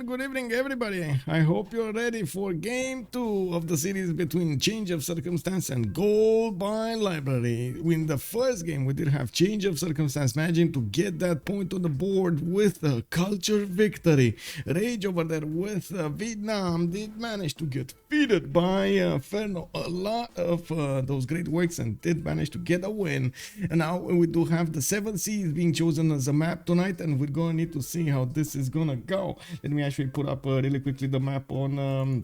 and good evening, everybody. I hope you're ready for game 2 of the series between Change of Circumstance and Gold by Library. In the first game, we did have Change of Circumstance managing to get that point on the board with a culture victory. Rage over there with Vietnam did manage to get defeated by Ferno. A lot of those great works and did manage to get a win. And now we do have the 7 Seas being chosen as a map tonight, and we're going to need to see how this is gonna go. Let me actually put up really quickly the map on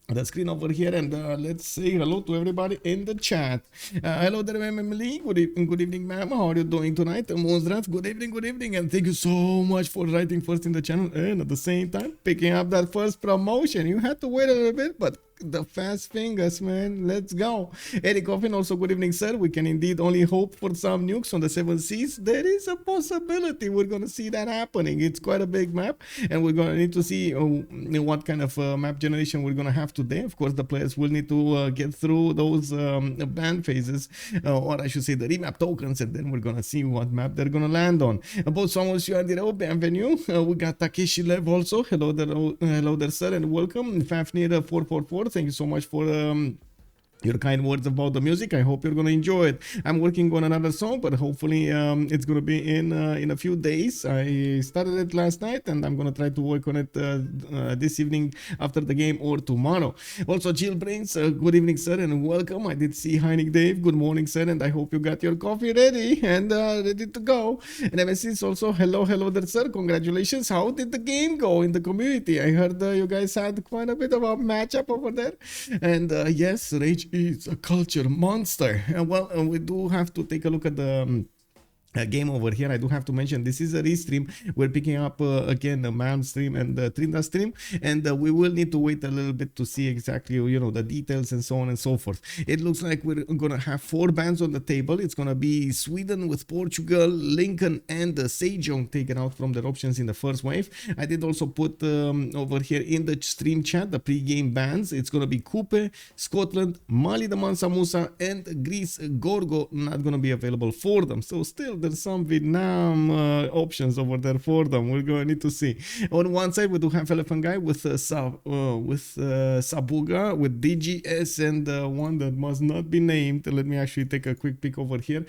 the screen over here, and let's say hello to everybody in the chat. Hello there, Emily. Good evening, ma'am. How are you doing tonight? Monstrat, good evening, and thank you so much for writing first in the channel and at the same time picking up that first promotion. You had to wait a little bit, but the fast fingers, man. Let's go. Eric Coffin, also good evening, sir. We can indeed only hope for some nukes on the 7 Seas. There is a possibility we're going to see that happening. It's quite a big map, and we're going to need to see what kind of map generation we're going to have today. Of course, the players will need to get through those band phases, or I should say the remap tokens, and then we're going to see what map they're going to land on. Both somos you are the bienvenue. We got Takeshi Lev also. Hello there, sir, and welcome. Fafnir 444. Thank you so much for your kind words about the music. I hope you're gonna enjoy it. I'm working on another song, but hopefully it's gonna be in a few days. I started it last night, and I'm gonna try to work on it this evening after the game or tomorrow. Also, Jill Brains, good evening, sir, and welcome. I did see Heinig Dave. Good morning, sir, and I hope you got your coffee ready and ready to go. And MSC also hello there, sir. Congratulations. How did the game go in the community? I heard you guys had quite a bit of a matchup over there, and yes, Rage is a culture monster. Well, we do have to take a look at the game over here. I do have to mention this is a restream. We're picking up again the Man stream and the Trinda stream, and we will need to wait a little bit to see exactly, you know, the details and so on and so forth. It looks like we're gonna have 4 bands on the table. It's gonna be Sweden with Portugal, Lincoln, and Sejong taken out from their options in the first wave. I did also put over here in the stream chat the pre-game bands. It's gonna be Coupe, Scotland, Mali the Mansa Musa, and Greece Gorgo not gonna be available for them. So still there's some Vietnam options over there for them. We're going to need to see. On one side, we do have Elaphantguy with Sabuga, with DGS, and one that must not be named. Let me actually take a quick peek over here.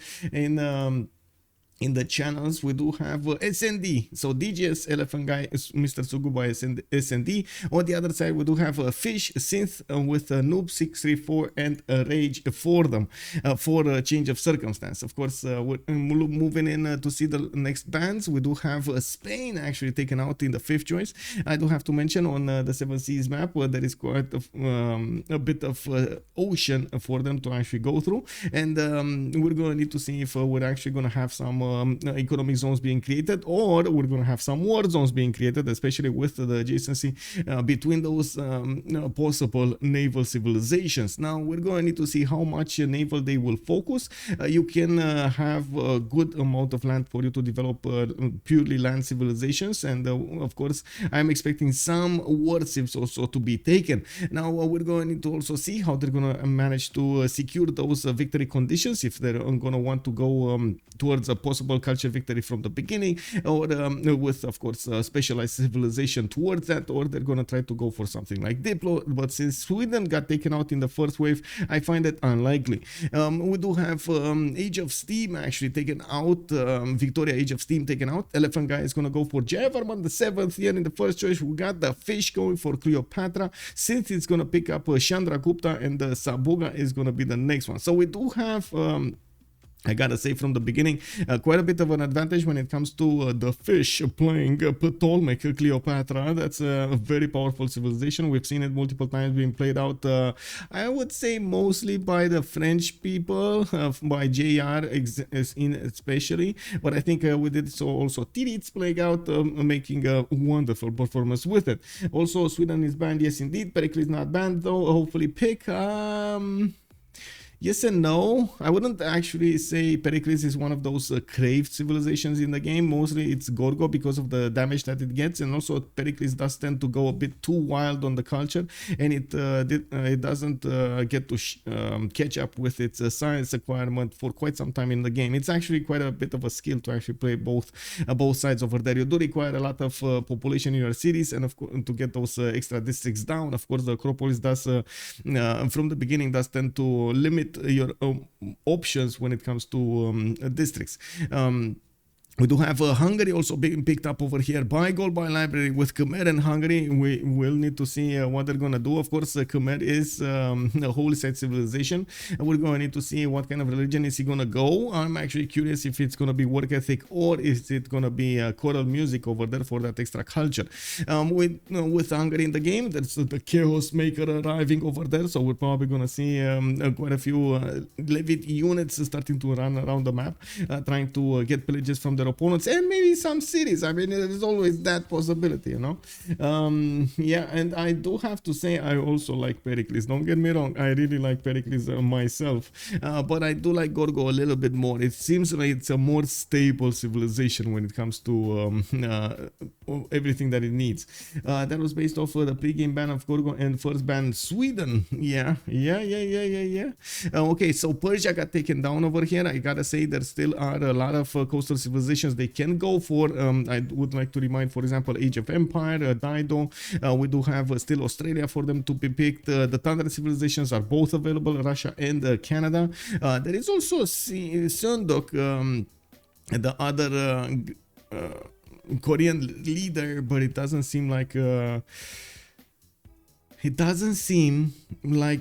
In the channels, we do have SND. So DGS, Elaphantguy, Mr. Suguba, SND. On the other side, we do have Fish, Cynth with Noob 634 and Rage for them for a change of circumstance. Of course, we're moving in to see the next bands. We do have Spain actually taken out in the 5th choice. I do have to mention on the 7 Seas map where there is quite a bit of ocean for them to actually go through. And we're going to need to see if we're actually going to have some economic zones being created, or we're going to have some war zones being created, especially with the adjacency between those possible naval civilizations. Now we're going to need to see how much naval they will focus. You can have a good amount of land for you to develop purely land civilizations, and of course I'm expecting some war civs also to be taken. Now we're going to need to also see how they're going to manage to secure those victory conditions, if they're going to want to go towards a possible culture victory from the beginning, or with, of course, specialized civilization towards that, or they're going to try to go for something like Diplo. But since Sweden got taken out in the first wave, I find it unlikely. We do have Age of Steam actually taken out, Victoria Age of Steam taken out. Elaphantguy is going to go for Javerman, the 7th year in the first choice. We got the Fish going for Cleopatra. Cynth is going to pick up Chandragupta, and the Sabuga is going to be the next one. So we do have I gotta say from the beginning, quite a bit of an advantage when it comes to the Fish playing Ptolmeic Cleopatra. That's a very powerful civilization. We've seen it multiple times being played out, I would say mostly by the French people, by JR especially, but I think we did so also Tirit's playing out, making a wonderful performance with it. Also, Sweden is banned, yes indeed. Pericles not banned though. Hopefully pick Yes and no. I wouldn't actually say Pericles is one of those craved civilizations in the game. Mostly it's Gorgo because of the damage that it gets, and also Pericles does tend to go a bit too wild on the culture, and it doesn't get to catch up with its science requirement for quite some time in the game. It's actually quite a bit of a skill to actually play both sides over there. You do require a lot of population in your cities, and of course to get those extra districts down. Of course, the Acropolis does from the beginning does tend to limit your options when it comes to districts. We do have Hungary also being picked up over here by Gold Buy Library with Khmer and Hungary. We will need to see what they're going to do. Of course, Khmer is a holy site civilization. We're going to need to see what kind of religion is he going to go. I'm actually curious if it's going to be work ethic or is it going to be choral music over there for that extra culture. With Hungary in the game, there's the Chaos Maker arriving over there. So we're probably going to see quite a few Levite units starting to run around the map, trying to get pillages from their opponents and maybe some cities. I mean, there's always that possibility, you know. Yeah, and I do have to say I also like Pericles. Don't get me wrong, I really like Pericles myself, but I do like Gorgo a little bit more. It seems like it's a more stable civilization when it comes to everything that it needs. That was based off the pre-game ban of Gorgo and first ban Sweden. Yeah. Okay, so Persia got taken down over here. I gotta say there still are a lot of coastal civilizations they can go for. I would like to remind, for example, Age of Empire, Dido. We do have still Australia for them to be picked. The Thunder civilizations are both available, Russia and Canada. There is also Sundok, the other Korean leader, but it doesn't seem like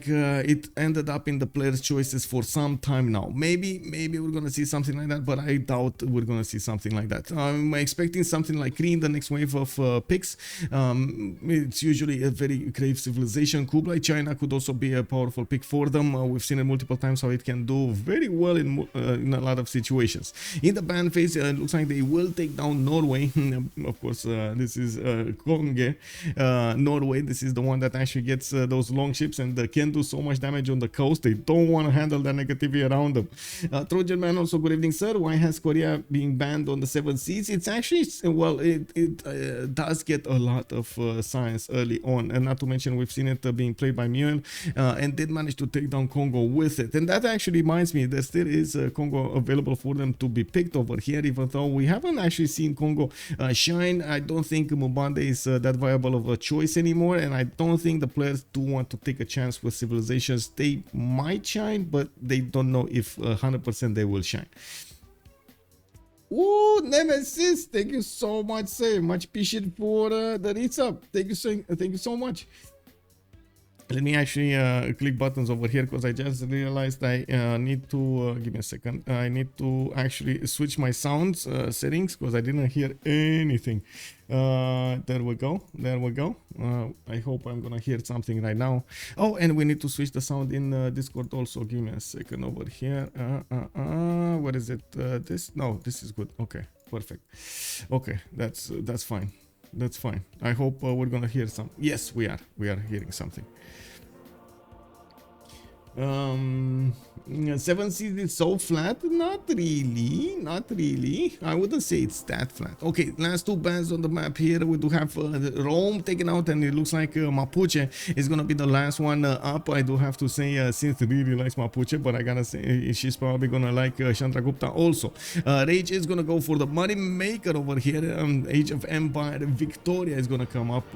it ended up in the player's choices for some time now. Maybe we're gonna see something like that, but I doubt we're gonna see something like that. I'm expecting something like Green, the next wave of picks. It's usually a very crave civilization. Kublai China could also be a powerful pick for them. We've seen it multiple times how it can do very well in a lot of situations. In the ban phase, it looks like they will take down Norway. Of course, this is Konge, Norway. This is the one that actually gets those long ships and can do so much damage on the coast. They don't want to handle the negativity around them. Trojan Man also, good evening, sir. Why has Korea being banned on the 7 seas? It's actually, well, it does get a lot of science early on, and not to mention we've seen it being played by Mule and did manage to take down Congo with it. And that actually reminds me, there still is Congo available for them to be picked over here, even though we haven't actually seen Congo shine. I don't think Mubande is that viable of a choice anymore, and I don't think the players do want to take a chance with civilizations. They might shine, but they don't know if 100% they will shine. Ooh, Nemesis, thank you so much, sir. Much appreciated for the reach up. Thank you so much. Let me actually click buttons over here because I just realized I need to give me a second. I need to actually switch my sounds settings because I didn't hear anything. There we go. I hope I'm gonna hear something right now. Oh, and we need to switch the sound in Discord also. Give me a second over here. What is it? This? No, this is good. Okay, perfect. Okay, that's fine. That's fine. I hope we're gonna hear some. Yes, we are hearing something. 7 seas is so flat? Not really. I wouldn't say it's that flat. Okay, last 2 bans on the map here. We do have Rome taken out, and it looks like Mapuche is gonna be the last one up. I do have to say Cynth really likes Mapuche, but I gotta say she's probably gonna like Chandragupta also. Rage is gonna go for the money maker over here. Age of Empire Victoria is gonna come up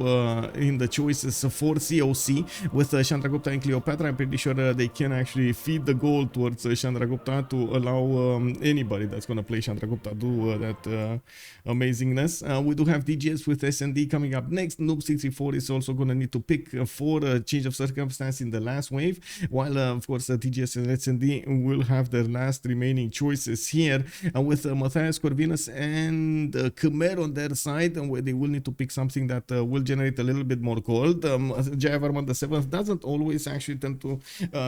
in the choices for COC with Chandragupta and Cleopatra. I'm pretty sure they can actually feed the goal towards Chandragupta to allow anybody that's going to play Chandragupta do that amazingness. We do have DGS with SND coming up next. Noob634 is also going to need to pick for a change of circumstance in the last wave, while of course DGS and SND will have their last remaining choices here with Matthias Corvinus and Khmer on their side, where they will need to pick something that will generate a little bit more gold. Jayavarman the 7th doesn't always actually tend to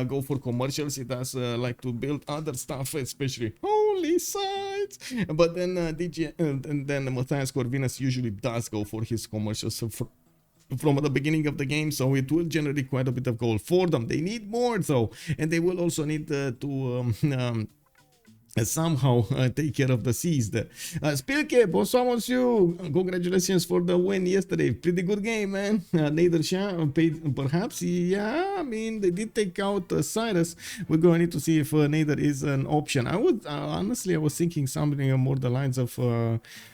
go for commercials. He does like to build other stuff, especially holy sites. But then and then Matthias Corvinus usually does go for his commercials from the beginning of the game, so it will generate quite a bit of gold for them. They need more though, and they will also need to somehow take care of the seas there. Spilke, bonsoir monsieur. Congratulations for the win yesterday. Pretty good game, man. Neither Shah paid, perhaps. Yeah, I mean, they did take out Cyrus. We're going to need to see if Neither is an option. I would, honestly, I was thinking something more the lines of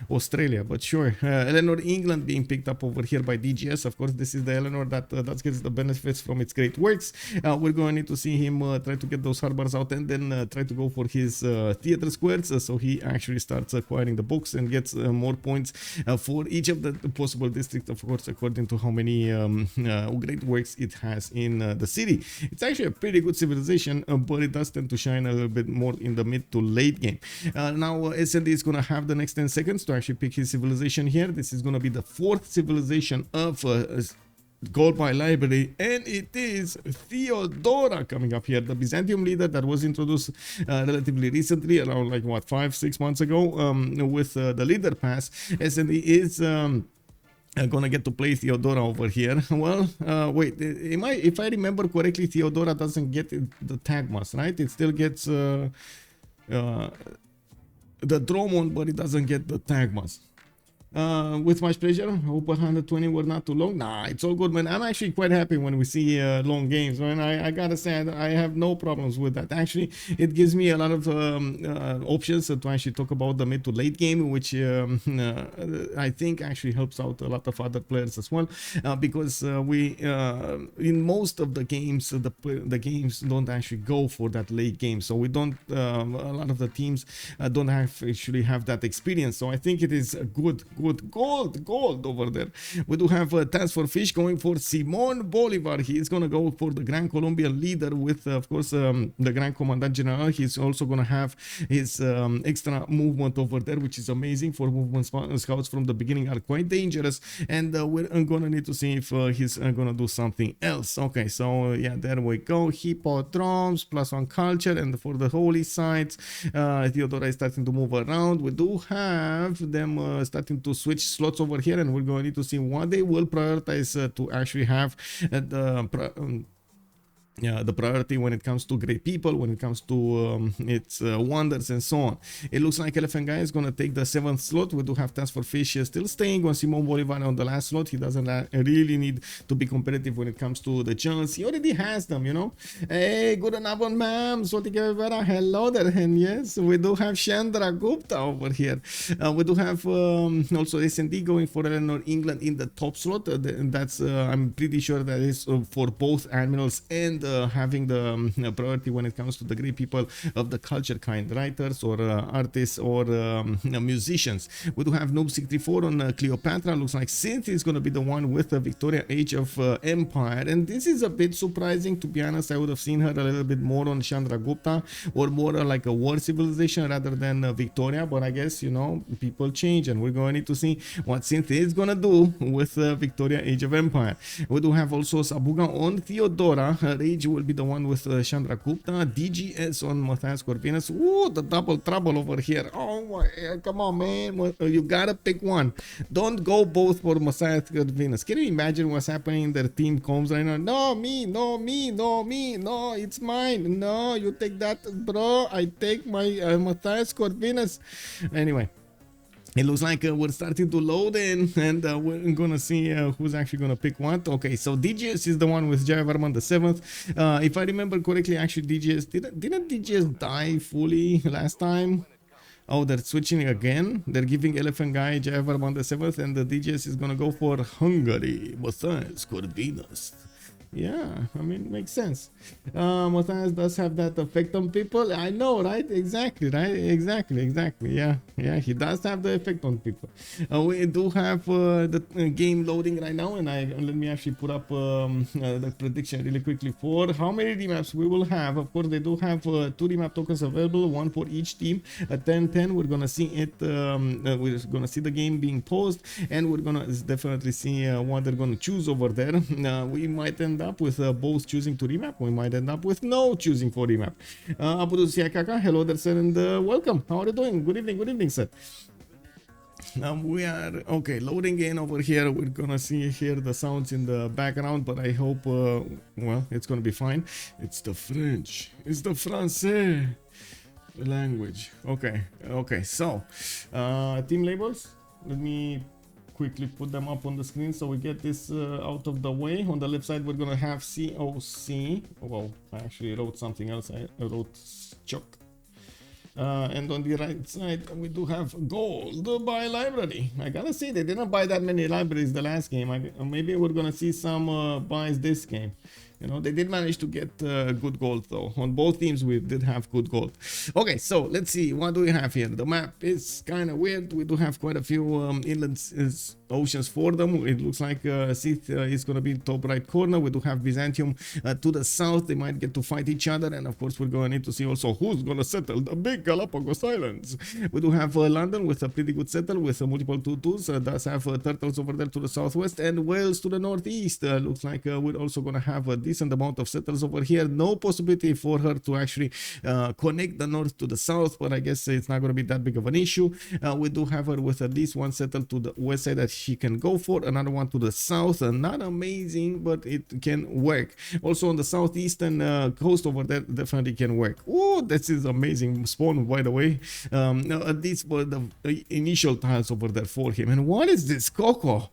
Australia, but sure. Eleanor England being picked up over here by DGS. Of course, this is the Eleanor that gets the benefits from its great works. We're going to need to see him try to get those harbors out and then try to go for his theater squares, so he actually starts acquiring the books and gets more points for each of the possible districts, of course, according to how many great works it has in the city. It's actually a pretty good civilization, but it does tend to shine a little bit more in the mid to late game. Now SND is going to have the next 10 seconds to actually pick his civilization here. This is going to be the 4th civilization of gold by library, and it is Theodora coming up here, the Byzantium leader that was introduced relatively recently, around like what, 5-6 months ago, with the leader pass. SND is gonna get to play Theodora over here. Well, wait, if I remember correctly, Theodora doesn't get the tagmas, right? It still gets the Dromon, but it doesn't get the tagmas. With much pleasure. Hope 120 were not too long. Nah, it's all good, man. I'm actually quite happy when we see long games, man. I gotta say, I have no problems with that. Actually, it gives me a lot of options to actually talk about the mid to late game, which I think actually helps out a lot of other players as well, because we in most of the games, the games don't actually go for that late game, so we don't. A lot of the teams don't actually have that experience. So I think it is a good gold over there. We do have TaskForceFish going for Simon Bolivar. He is going to go for the Gran Colombian leader with, of course, the Gran Commandant General. He's also going to have his extra movement over there, which is amazing. For movement scouts from the beginning are quite dangerous, and we're going to need to see if he's going to do something else. Okay, so yeah, there we go. Hippodromes, +1 culture, and for the holy sites, Theodora is starting to move around. We do have them starting to switch slots over here, and we're going to need to see what they will prioritize to actually have the priority when it comes to great people, when it comes to its wonders and so on. It looks like Elaphantguy is going to take the 7th slot. We do have TaskForceFish still staying on Simon Bolivar on the last slot. He doesn't really need to be competitive when it comes to the chance. He already has them, you know. Hey, good enough, ma'am. Hello there. And yes, we do have Chandragupta over here. We do have also SND going for Eleanor England in the top slot. That's I'm pretty sure that is for both admirals and having the priority when it comes to the great people of the culture kind, writers or artists or musicians. We do have Noob64 on Cleopatra. Looks like Cynth is going to be the one with the Victoria Age of Empire, and this is a bit surprising, to be honest. I would have seen her a little bit more on Chandragupta or more like a war civilization rather than Victoria, but I guess, you know, people change, and we're going to need to see what Cynth is going to do with Victoria Age of Empire. We do have also Sabuga on Theodora. Rage will be the one with Chandragupta. DGS on Matthias Corvinus. Ooh, the double trouble over here. Oh my, come on, man. You gotta pick one. Don't go both for Matthias Corvinus. Can you imagine what's happening in their team comms right now? No, me, no, me, no, me, no, it's mine. No, you take that, bro. I take my Matthias Corvinus. Anyway. It looks like we're starting to load in, and we're gonna see who's actually gonna pick what. Okay, so DGS is the one with Jayavarman the 7th. If I remember correctly, actually DGS didn't DGS die fully last time? Oh, they're switching again. They're giving Elaphantguy Jayavarman the 7th, and the DGS is gonna go for Hungary. Matthias Corvinus. Yeah, I mean, makes sense. Matthias does have that effect on people. I know, right? Exactly, right? Exactly. Yeah, he does have the effect on people. We do have the game loading right now, and let me actually put up the prediction really quickly for how many remaps we will have. Of course, they do have 2 remap tokens available, one for each team. At 10-10, we're gonna see it. We're gonna see the game being paused, and we're gonna definitely see what they're gonna choose over there. We might end up with both choosing to remap. We might end up with no choosing for remap. Abudu Siakaka, hello there, sir, and welcome. How are you doing? Good evening, sir. We are okay loading in over here. We're gonna hear the sounds in the background, but I hope well, it's gonna be fine. It's the French, it's the Francais language. Okay, so team labels, let me quickly put them up on the screen so we get this out of the way. On the left side we're gonna have COC. Well, I actually wrote something else. I wrote Chuck. And on the right side we do have gold by library. I gotta say, they didn't buy that many libraries the last game. Maybe we're gonna see some buys this game. You know, they did manage to get good gold though. On both teams we did have good gold. Okay, so let's see, what do we have here? The map is kind of weird. We do have quite a few inland oceans for them. It looks like Cynth is going to be top right corner. We do have Byzantium to the south. They might get to fight each other, and of course we're going to need to see also who's going to settle the big Galapagos Islands. We do have London with a pretty good settle with multiple 2-2s. Does have turtles over there to the southwest and Wales to the northeast. Looks like we're also going to have a decent amount of settles over here. No possibility for her to actually connect the north to the south, but I guess it's not going to be that big of an issue. We do have her with at least one settle to the west side that she can go for, another one to the south. Not amazing, but it can work. Also on the southeastern coast over there definitely can work. Oh, this is amazing spawn, by the way. These were the initial tiles over there for him. And what is this cocoa?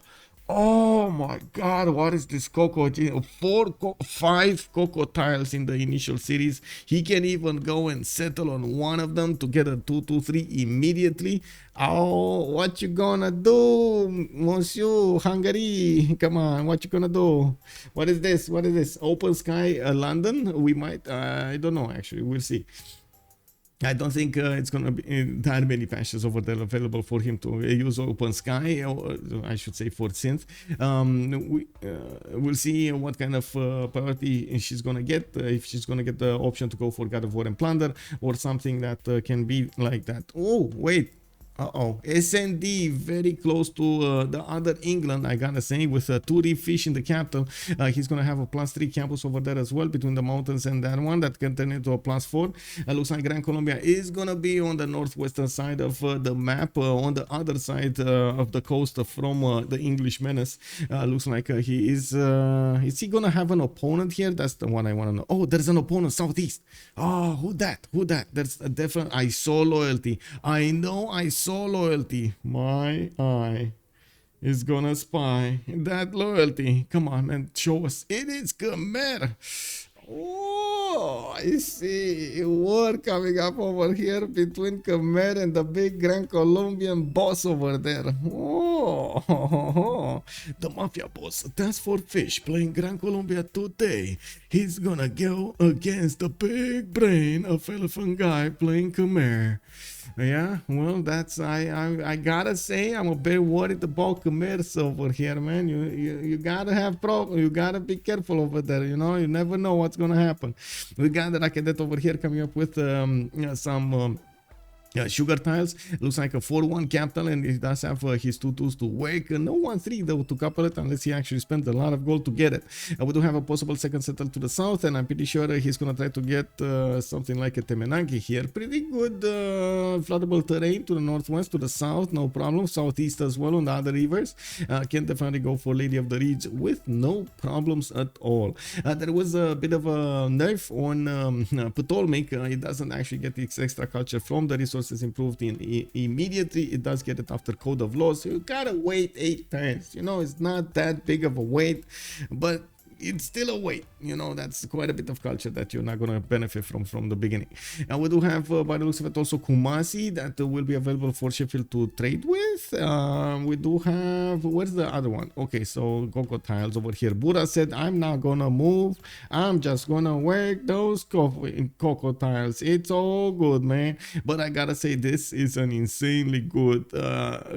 Oh my god, what is this cocoa? 5 cocoa tiles in the initial series. He can even go and settle on one of them to get a 2-2-3 immediately. Oh, what you gonna do, Monsieur Hungary? Come on, what you gonna do? What is this? What is this? Open Sky London? We might, I don't know actually, we'll see. I don't think it's going to be that many patches over there available for him to use Open Sky, or I should say for Cynth. We'll see what kind of priority she's going to get, if she's going to get the option to go for God of War and Plunder, or something that can be like that. Oh, wait. SND very close to the other England, I gotta say, with 2 reef fish in the capital. He's gonna have a +3 campus over there as well between the mountains and that one that can turn into a +4. Looks like Gran Colombia is gonna be on the northwestern side of the map, on the other side of the coast from the English menace. Looks like he is he gonna have an opponent here? That's the one I want to know. Oh, there's an opponent southeast. Oh, who that? There's a different. I saw loyalty. I know I saw loyalty. My eye is gonna spy that loyalty. Come on and show us. It is Khmer. Oh, I see war coming up over here between Khmer and the big Grand Colombian boss over there. Oh, the mafia boss, TaskForceFish, playing Gran Colombia today. He's gonna go against the big brain of Elaphantguy playing Khmer. Yeah, well, that's I gotta say I'm a bit worried about Khmer over here, man. You gotta have problem. You gotta be careful over there. You know, you never know what's gonna happen. We got the Rakedet over here coming up with some sugar tiles. Looks like a 4-1 capital, and he does have his 2-2s to work. No 1-3 though to couple it, unless he actually spent a lot of gold to get it. We do have a possible second settle to the south, and I'm pretty sure he's gonna try to get something like a Temenangi here. Pretty good floodable terrain to the northwest, to the south, no problem. Southeast as well on the other rivers. Can definitely go for Lady of the Reeds with no problems at all. There was a bit of a nerf on Ptolmeic. It doesn't actually get its extra culture from the resources improved immediately. It does get it after Code of Laws. So you gotta wait 8 times. You know, it's not that big of a wait, but it's still a wait. You know, that's quite a bit of culture that you're not going to benefit from the beginning. And we do have, by the looks of it, also Kumasi that will be available for Sheffield to trade with. We do have, where's the other one? Okay, so Coco tiles over here. Buddha said, I'm not going to move. I'm just going to work those Coco tiles. It's all good, man. But I got to say, this is an insanely good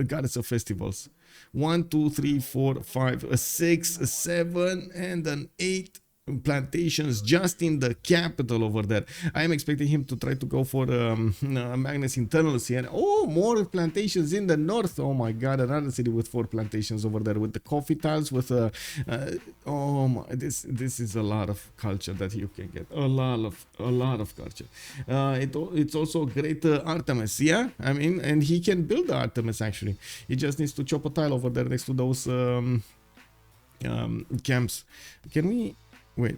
Goddess of Festivals. 1, 2, 3, 4, 5, 6, 7, and an 8 plantations just in the capital over there. I am expecting him to try to go for Magnus internals here. Oh, more plantations in the north. Oh my god, another city with 4 plantations over there with the coffee tiles with oh my, this is a lot of culture that you can get. A lot of culture. It's also great Artemis, yeah, I mean, and he can build the Artemis actually. He just needs to chop a tile over there next to those camps. Can we wait?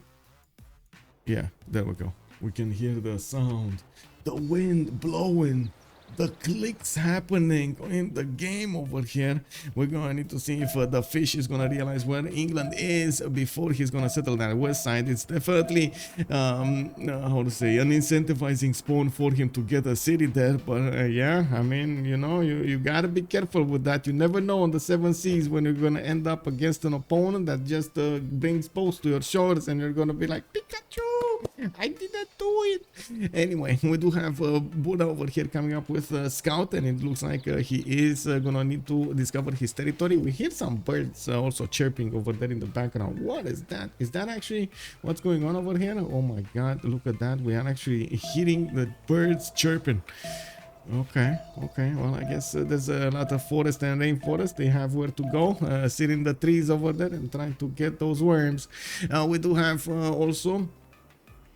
Yeah, there we go. We can hear the sound, the wind blowing, the clicks happening in the game over here. We're gonna need to see if the fish is gonna realize where England is before he's gonna settle that west side. It's definitely how to say, an incentivizing spawn for him to get a city there. But yeah, I mean, you know, you gotta be careful with that. You never know on the 7 seas when you're gonna end up against an opponent that just brings boats to your shores, and you're gonna be like, Pikachu, I didn't do it. Anyway, we do have Buddha over here coming up with Scout, and it looks like he is gonna need to discover his territory. We hear some birds also chirping over there in the background. What is that? Is that actually what's going on over here? Oh my god, look at that. We are actually hearing the birds chirping. Okay, well, I guess there's a lot of forest and rainforest. They have where to go, sit in the trees over there and try to get those worms. We do have also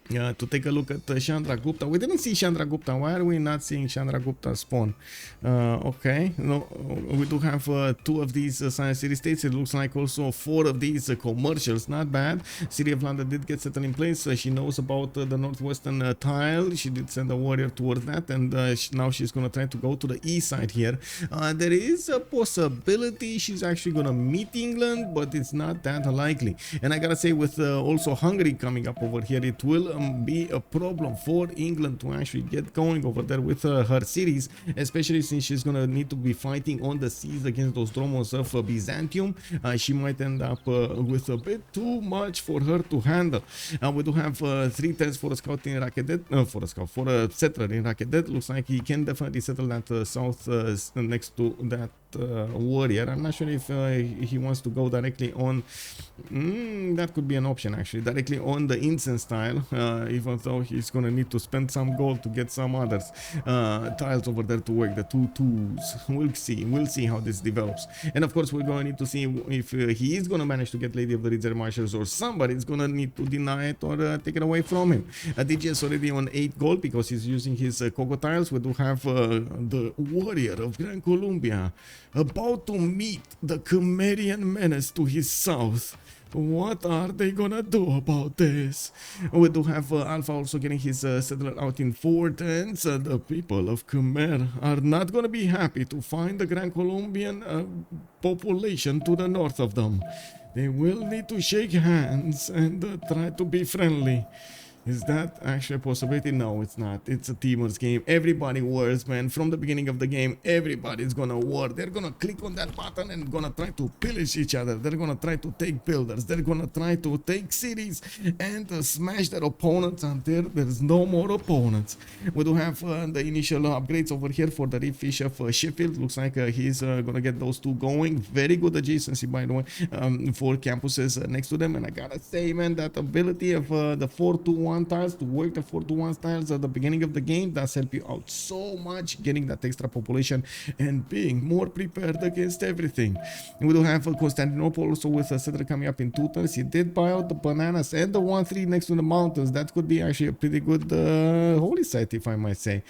to take a look at Chandragupta. We didn't see Chandragupta. Why are we not seeing Chandragupta spawn? Okay, no, we do have 2 of these science city states. It looks like also 4 of these commercials. Not bad. City of London did get settled in place. She knows about the northwestern tile. She did send a warrior towards that, and now she's gonna try to go to the east side here. There is a possibility she's actually gonna meet England, but it's not that likely. And I gotta say, with also Hungary coming up over here, it will be a problem for England to actually get going over there with her cities, especially since she's gonna need to be fighting on the seas against those dromos of Byzantium. She might end up with a bit too much for her to handle. We do have 3 turns for a scout in Rakedet, for a settler in Rakedet. Looks like he can definitely settle that south next to that warrior. I'm not sure if he wants to go directly on. That could be an option actually, directly on the incense tile. Even though he's gonna need to spend some gold to get some others tiles over there to work, the 2 2s. We'll see how this develops. And of course, we're gonna need to see if he is gonna manage to get Lady of the Reserve Marshals, or somebody's gonna need to deny it or take it away from him. DJ is already on 8 gold because he's using his Coco tiles. We do have the warrior of Gran Colombia about to meet the Khmerian menace to his south. What are they gonna do about this? We do have Alpha also getting his settler out in 4 turns. The people of Khmer are not gonna be happy to find the Gran Colombian population to the north of them. They will need to shake hands and try to be friendly. Is that actually a possibility? No, it's not. It's a teamers game. Everybody wars, man. From the beginning of the game, everybody's gonna war. They're gonna click on that button and gonna try to pillage each other. They're gonna try to take builders. They're gonna try to take cities and smash their opponents until there's no more opponents. We do have the initial upgrades over here for the Refish of Sheffield. Looks like he's gonna get those 2 going. Very good adjacency, by the way, for campuses next to them. And I gotta say, man, that ability of the 4-2-1 tiles to work the 4-1 tiles at the beginning of the game does help you out so much, getting that extra population and being more prepared against everything. And we do have Constantinople also with a settler coming up in 2 turns. He did buy out the bananas and the 1-3 next to the mountains. That could be actually a pretty good holy site, if I might say.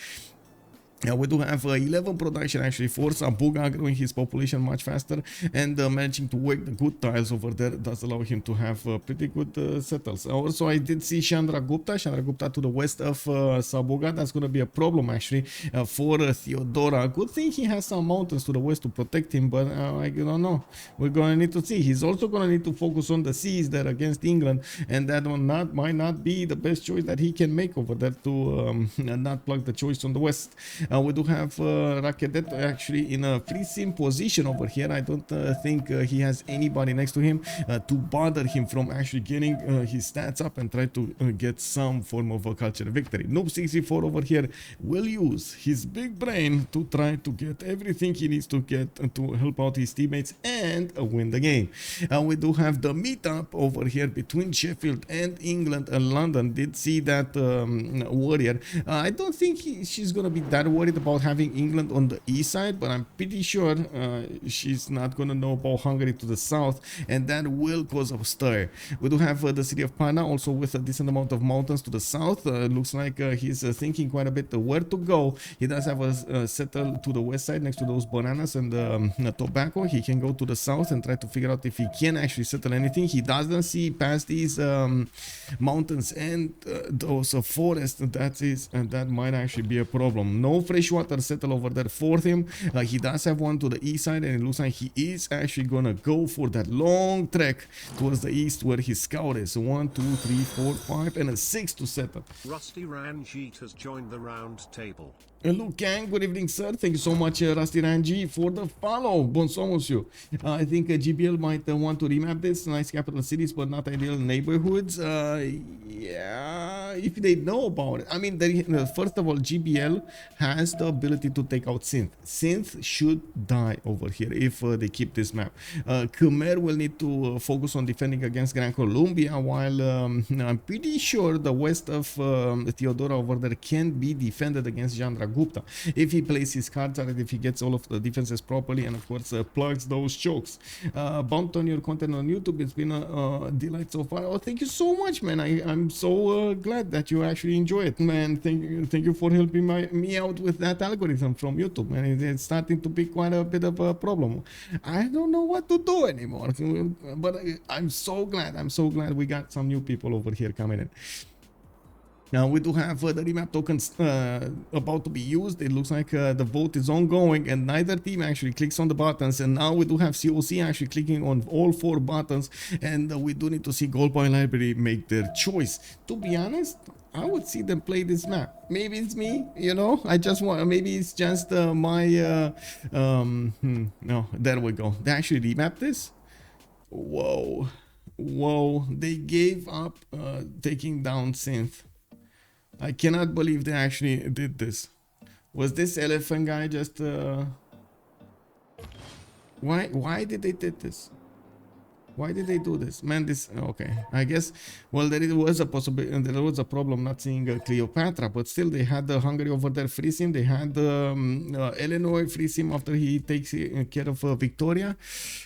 We do have 11 production actually for Sabuga, growing his population much faster, and managing to work the good tiles over there does allow him to have pretty good settles. Also, I did see Chandragupta to the west of Sabuga. That's going to be a problem actually for Theodora. Good thing he has some mountains to the west to protect him, but I don't know. We're going to need to see. He's also going to need to focus on the seas there against England, and that might not be the best choice that he can make over there to not plug the choice on the west. We do have Rakedet actually in a free sim position over here. I don't think he has anybody next to him to bother him from actually getting his stats up and try to get some form of a culture victory. Noob 64 over here will use his big brain to try to get everything he needs to get to help out his teammates and win the game. We do have the meetup over here between Sheffield and England and London. Did see that warrior. I don't think she's gonna be that worried about having England on the east side, but I'm pretty sure she's not gonna know about Hungary to the south, and that will cause a stir. We do have the city of Pana also with a decent amount of mountains to the south. Looks like he's thinking quite a bit where to go. He does have a settle to the west side next to those bananas and tobacco. He can go to the south and try to figure out if he can actually settle anything. He doesn't see past these mountains and those forests. That might actually be a problem. No freshwater settle over there for him. He does have one to the east side, and it looks like he is actually gonna go for that long trek towards the east where his scout is. 1, 2, 3, 4, 5, and a 6 to settle. Rusty Ranjit has joined the round table. Hello, Kang. Good evening, sir. Thank you so much, Rusty Ranji, for the follow. Bonsoir, monsieur. I think GBL might want to remap this. Nice capital cities, but not ideal neighborhoods. Yeah, if they know about it. I mean, first of all, GBL has the ability to take out Cynth. Cynth should die over here if they keep this map. Khmer will need to focus on defending against Gran Colombia, while I'm pretty sure the west of Theodora over there can be defended against Chandragupta if he plays his cards right, if he gets all of the defenses properly, and of course plugs those chokes. Bumped on your content on YouTube. It's been a delight so far. Oh, thank you so much, man. I'm so glad that you actually enjoy it, man. Thank you for helping me out with that algorithm from YouTube, man. It's starting to be quite a bit of a problem. I don't know what to do anymore, but I'm so glad we got some new people over here coming in. Now we do have the remap tokens about to be used. It looks like the vote is ongoing and neither team actually clicks on the buttons, and now we do have COC actually clicking on all 4 buttons, and we do need to see Gold Point Library make their choice. To be honest, I would see them play this map. Maybe it's me, you know, I just want, maybe it's just my no, there we go. They actually remapped this. Whoa, they gave up taking down Cynth. I cannot believe they actually did this. Was this Elaphantguy just why did they did this? Why did they do this? Man, this... Okay, I guess... Well, there was a possibility... There was a problem not seeing Cleopatra, but still they had the Hungary over there free sim. They had Eleanor free sim after he takes care of Victoria.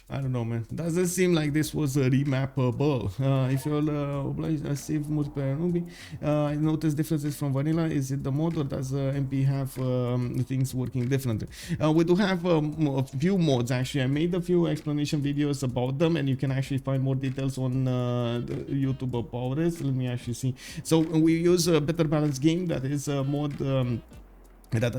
I don't know, man. Doesn't seem like this was remappable. If you're obliged to save multiplayer Ruby, I noticed differences from vanilla. Is it the mod or does MP have things working differently? We do have a few mods, actually. I made a few explanation videos about them, and you can actually find more details on YouTube about this. Let me actually see. So we use a better balance game, that is a mod that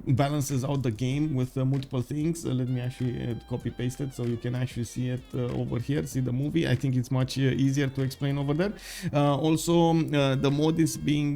balances out the game with multiple things. Let me actually copy paste it so you can actually see it over here, see the movie. I think it's much easier to explain over there. Also the mod is being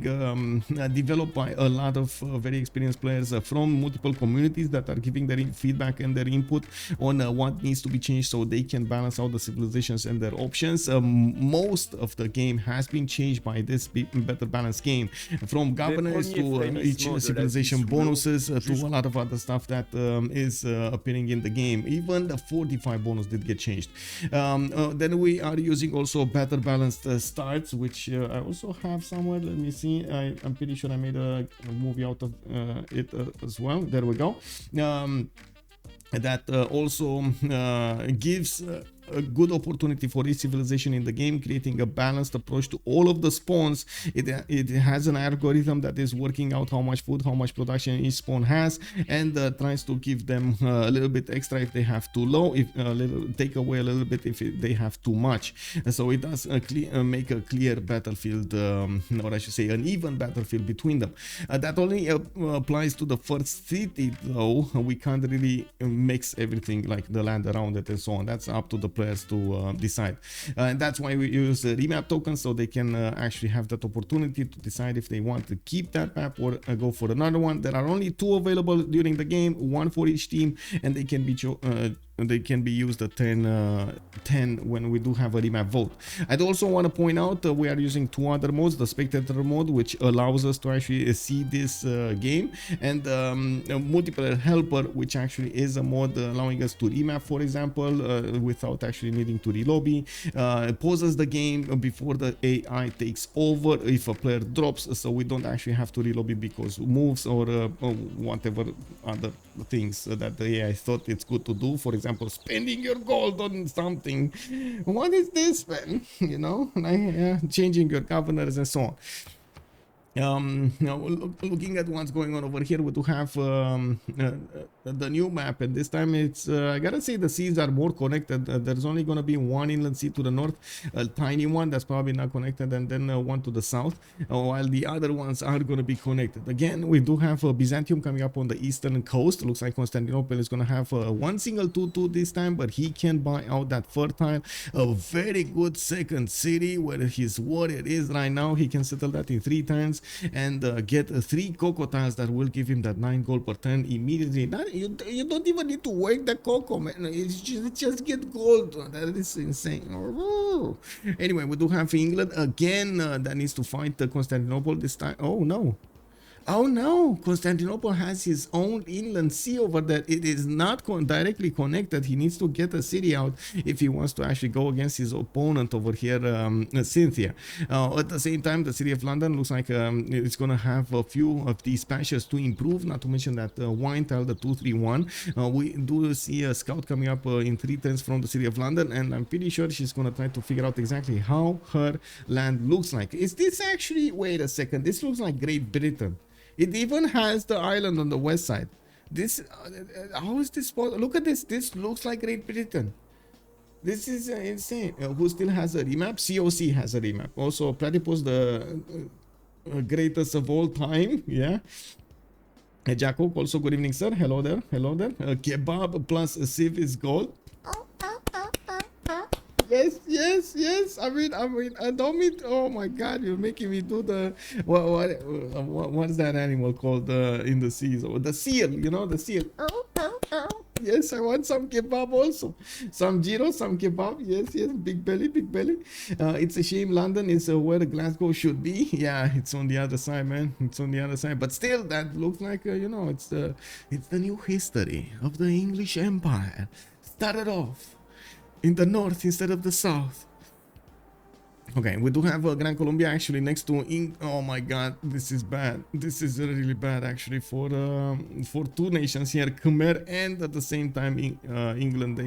developed by a lot of very experienced players from multiple communities that are giving their feedback and their input on what needs to be changed so they can balance out the civilizations and their options. Most of the game has been changed by this better balanced game, from governance to each civilization bonuses to a lot of other stuff that is appearing in the game. Even the 45 bonus did get changed. Then we are using also better balanced starts, which I also have somewhere. Let me see. I'm pretty sure I made a movie out of it as well. There we go. That also gives a good opportunity for each civilization in the game, creating a balanced approach to all of the spawns. It has an algorithm that is working out how much food, how much production each spawn has, and tries to give them a little bit extra if they have too low, if take away a little bit if they have too much. So it does make a clear battlefield, or I should say an even battlefield between them. That only applies to the first city though. We can't really mix everything like the land around it and so on. That's up to the player players to decide. And that's why we use the remap tokens, so they can actually have that opportunity to decide if they want to keep that map or go for another one. There are only 2 available during the game, 1 for each team, and they can be used at 10 when we do have a remap vote. I'd also want to point out we are using 2 other modes: the spectator mode, which allows us to actually see this game, and a multiplayer helper, which actually is a mode allowing us to remap, for example, without actually needing to relobby. It pauses the game before the AI takes over if a player drops, so we don't actually have to relobby because moves or whatever other things that the AI thought it's good to do. For example, spending your gold on something. What is this, man? You know, like changing your governors and so on. Now looking at what's going on over here, we do have the new map, and this time it's I gotta say the seas are more connected. There's only gonna be 1 inland sea to the north, a tiny one that's probably not connected, and then 1 to the south, while the other ones are gonna be connected. Again, we do have Byzantium coming up on the eastern coast. Looks like Constantinople is gonna have 1 single 2-2 this time, but he can buy out that fertile, a very good second city where his warrior is right now. He can settle that in 3 turns and get 3 cocoa tiles that will give him that 9 gold per turn immediately. You don't even need to work the cocoa, man. It's just get gold. That is insane. Oh. Anyway, we do have England again that needs to fight Constantinople this time. Oh no. Oh no, Constantinople has his own inland sea over there. It is not directly connected. He needs to get a city out if he wants to actually go against his opponent over here, Cynth. At the same time, the city of London looks like it's going to have a few of these patches to improve, not to mention that wine tile, the 231. We do see a scout coming up in 3 turns from the city of London, and I'm pretty sure she's going to try to figure out exactly how her land looks like. Is this actually, wait a second, this looks like Great Britain. It even has the island on the west side. This, how is this possible? Look at this. This looks like Great Britain. This is insane. Who still has a remap? COC has a remap. Also, Platypus, the greatest of all time. Yeah. Jacob, also good evening, sir. Hello there. Hello there. Kebab plus Civ is gold. Yes. I mean, I don't mean. Oh my God, you're making me do the what's that animal called in the seas? Oh, the seal. You know, the seal. Yes, I want some kebab also. Some gyro, some kebab. Yes, big belly. It's a shame London is where Glasgow should be. Yeah, it's on the other side, man. It's on the other side. But still, that looks like you know, it's the new history of the English Empire. Started off in the north instead of the south. Okay, we do have Gran Colombia actually next to oh my God, this is bad. This is really bad actually for 2 nations here, Khmer and at the same time England,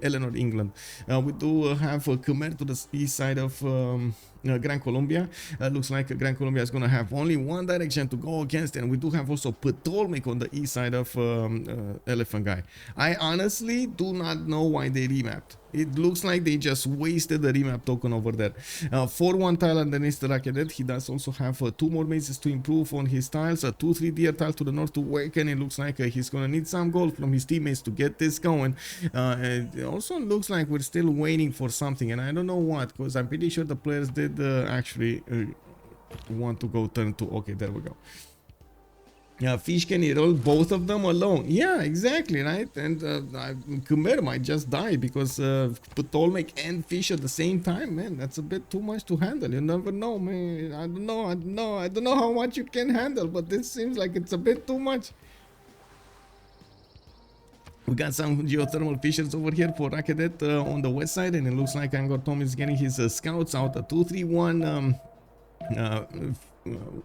Eleanor England. We do have Khmer to the east side of Gran Colombia. Looks like Gran Colombia is going to have only 1 direction to go against, and we do have also Ptolmeic on the east side of Elaphantguy. I honestly do not know why they remapped. It looks like they just wasted the remap token over there. 4-1 tile underneath the Rakedet. He does also have 2 more mazes to improve on his tiles. A 2-3 deer tile to the north to work, and it looks like he's going to need some gold from his teammates to get this going. It also looks like we're still waiting for something, and I don't know what, because I'm pretty sure the players did actually want to go turn 2. Okay, there we go. Yeah, fish can roll both of them alone. Yeah, exactly, right? And Khmer might just die because Ptolmeic and fish at the same time, man. That's a bit too much to handle. You never know, man. I don't know how much you can handle, but this seems like it's a bit too much. We got some geothermal fishers over here for Rakedet on the west side, and it looks like Angkor Thom is getting his scouts out. A 2-3-1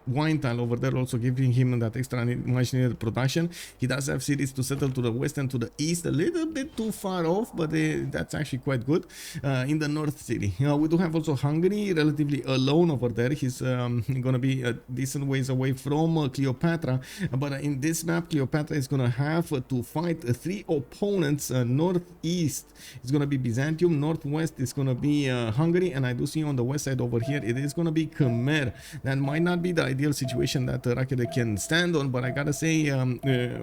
wine tile over there, also giving him that extra much needed production. He does have cities to settle to the west and to the east, a little bit too far off, but that's actually quite good. In the north city, we do have also Hungary relatively alone over there. He's gonna be a decent ways away from Cleopatra, but in this map Cleopatra is gonna have to fight 3 opponents. Northeast is gonna be Byzantium, northwest is gonna be Hungary, and I do see on the west side over here it is gonna be Khmer. That might not not be the ideal situation that Raketa can stand on, but I gotta say,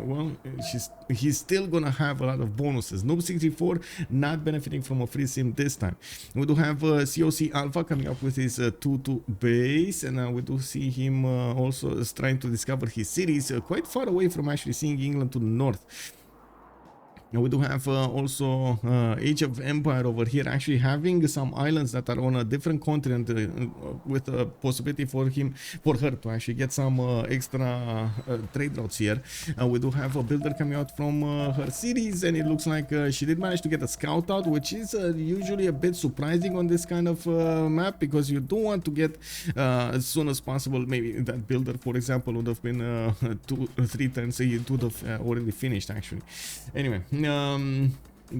well, he's still gonna have a lot of bonuses. Noob 64 not benefiting from a free sim this time. We do have COC Alpha coming up with his 2-2 base, and we do see him also trying to discover his cities quite far away from actually seeing England to the north. Now we do have also Age of Empire over here, actually having some islands that are on a different continent with a possibility for her to actually get some extra trade routes here. We do have a builder coming out from her cities, and it looks like she did manage to get a scout out, which is usually a bit surprising on this kind of map, because you do want to get as soon as possible. Maybe that builder, for example, would have been 2-3 turns, it would have already finished actually. Anyway,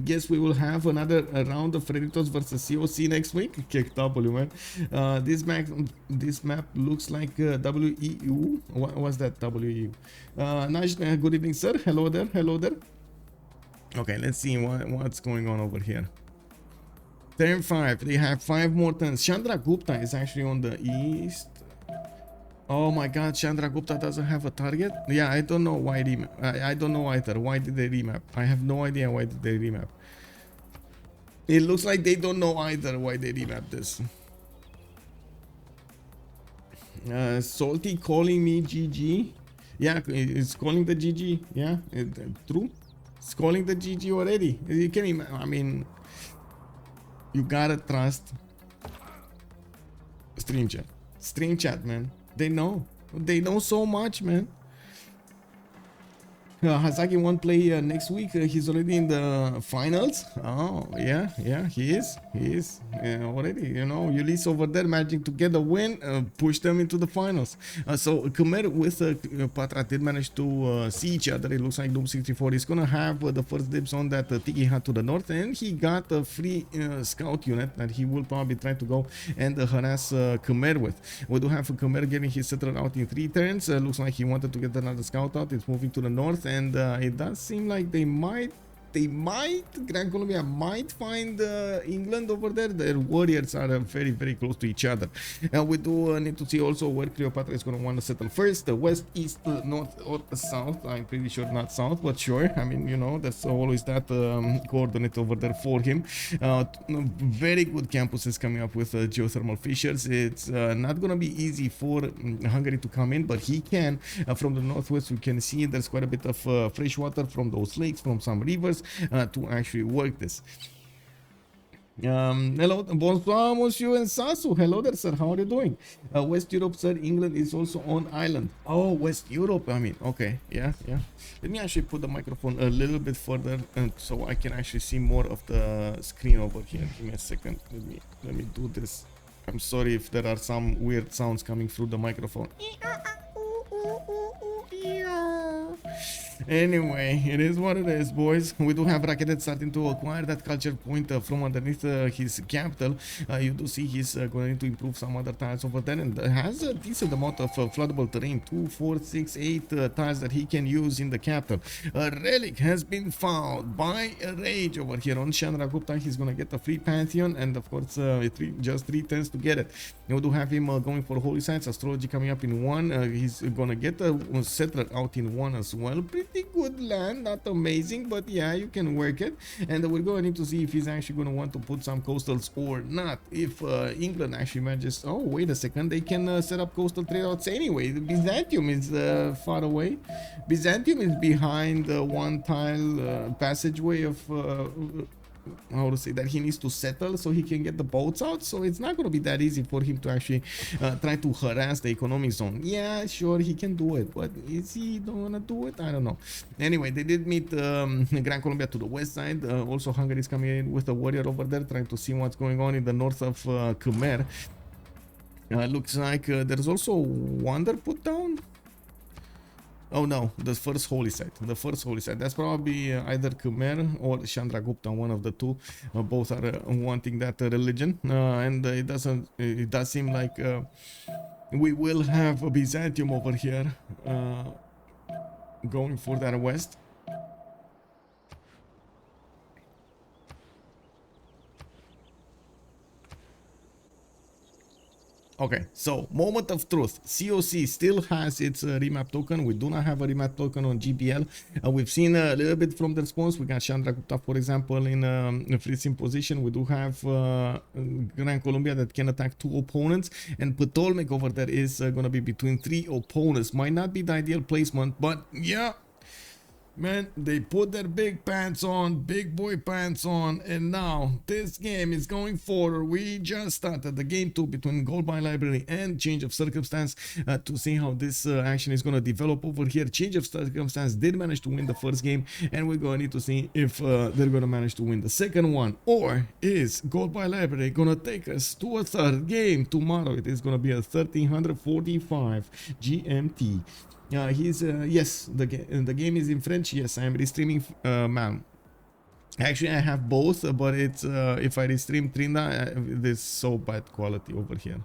guess we will have another round of Redditos versus COC next week. Kick W, man. This map looks like WEU. What was that WEU? Nice. Good evening, sir. Hello there. Hello there. Okay, let's see what's going on over here. Turn 5. They have 5 more turns. Chandragupta is actually on the east. Oh my god, Chandragupta doesn't have a target? Yeah, I don't know why remap. I don't know either. Why did they remap? I have no idea why did they remap. It looks like they don't know either why they remap this. Salty calling me GG. Yeah, it's calling the GG. Yeah, true. It's calling the GG already. You can, I mean, you gotta trust stream chat. Stream chat, man. They know so much, man. Hazaki won't play next week. He's already in the finals. Oh yeah, he is already. You know, Ulysse over there managing to get a win, push them into the finals. So Khmer with Patra did manage to see each other. It looks like Doom 64 is gonna have the first dibs on that Tiki Hat to the north, and he got a free scout unit that he will probably try to go and harass Khmer with. We do have Khmer getting his settler out in 3 turns. Looks like he wanted to get another scout out. It's moving to the north, and it does seem like they might Gran Colombia might find England over there. Their warriors are very, very close to each other. We do need to see also where Cleopatra is going to want to settle first, the west, east, north, or south. I'm pretty sure not south, but sure. I mean, you know, there's always that coordinate over there for him. Very good campuses coming up with geothermal fissures. It's not going to be easy for Hungary to come in, but he can. From the northwest, we can see there's quite a bit of fresh water from those lakes, from some rivers, to actually work this. Hello, bonsoir, monsieur and Sasu. Hello there, sir. How are you doing? West Europe, sir. England is also on island. Oh, West Europe. I mean, okay, yeah. Let me actually put the microphone a little bit further, so I can actually see more of the screen over here. Give me a second. Let me do this. I'm sorry if there are some weird sounds coming through the microphone. Anyway, it is what it is, boys. We do have Raketet starting to acquire that culture point from underneath his capital. You do see he's going to improve some other tiles over there, and has a decent amount of floodable terrain. 2, 4, 6, 8 tiles that he can use in the capital. A relic has been found by a rage over here on Chandragupta. He's gonna get a free pantheon, and of course just 3 turns to get it. You do have him going for holy sites, astrology coming up in 1. He's gonna get a settler out in 1 as well. Pretty good land, not amazing, but yeah, you can work it. And we're going to need to see if he's actually going to want to put some coastals or not. If England actually manages, oh wait a second, they can set up coastal trade routes anyway. Byzantium is far away. Byzantium is behind one tile passageway of how to say that he needs to settle so he can get the boats out. So it's not going to be that easy for him to actually try to harass the economic zone. Yeah, sure, he can do it, but is he gonna do it? I don't know. Anyway, they did meet Gran Colombia to the west side. Also Hungary is coming in with a warrior over there, trying to see what's going on in the north of Khmer. Looks like there's also Wonder put down. Oh no, the first holy site. The first holy site. That's probably either Khmer or Chandragupta, one of the two. Both are wanting that religion, and it does seem like we will have a Byzantium over here going for that west. Okay, so moment of truth. COC still has its remap token. We do not have a remap token on GBL. We've seen a little bit from the response. We got Chandragupta, for example, in a freezing position. We do have Gran Colombia that can attack 2 opponents, and Ptolmeic over there is going to be between 3 opponents. Might not be the ideal placement, but yeah. Man, they put their big pants on, big boy pants on, and now this game is going forward. We just started the game 2 between Gold Mine Library and Change of Circumstance to see how this action is going to develop over here. Change of Circumstance did manage to win the first game, and we're going to need to see if they're going to manage to win the second one, or is Gold Mine Library going to take us to a third game tomorrow. It is going to be a 1345 GMT. Yes, the game is in French. Yes, I am restreaming, ma'am. Actually, I have both, but it's if I restream Trinda, there's so bad quality over here.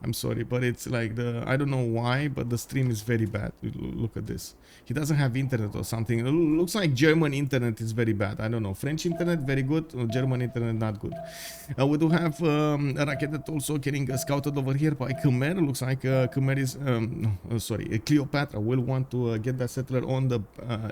I'm sorry, but it's like I don't know why, but the stream is very bad. Look at this. He doesn't have internet or something. It looks like German internet is very bad. I don't know. French internet very good, German internet not good. We do have a rocket also getting scouted over here by Khmer. Looks like Khmer is Cleopatra will want to get that settler on the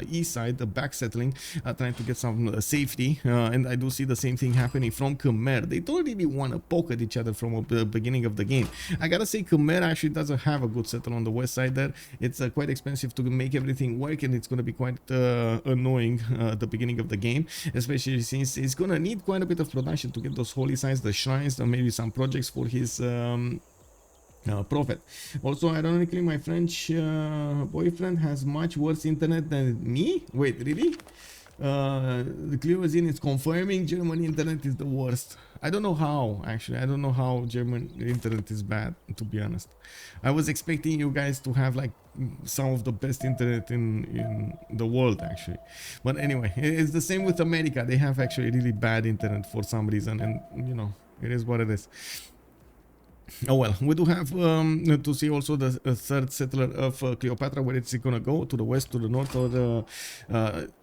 east side, the back settling, trying to get some safety. And I do see the same thing happening from Khmer. They don't really want to poke at each other from the beginning of the game. I gotta say, Khmer actually doesn't have a good settle on the west side there. It's quite expensive to make everything work, and it's going to be quite annoying at the beginning of the game, especially since it's going to need quite a bit of production to get those holy sites, the shrines, and maybe some projects for his prophet. Also, ironically, my French boyfriend has much worse internet than me. Wait, really? The Cleozine is confirming German internet is the worst. I don't know how, actually. I don't know how German internet is bad, to be honest. I was expecting you guys to have like some of the best internet in the world, actually. But anyway, it's the same with America. They have actually really bad internet for some reason, and you know, it is what it is. Oh well, we do have to see also the third settler of Cleopatra, where it's gonna go, to the west, to the north, or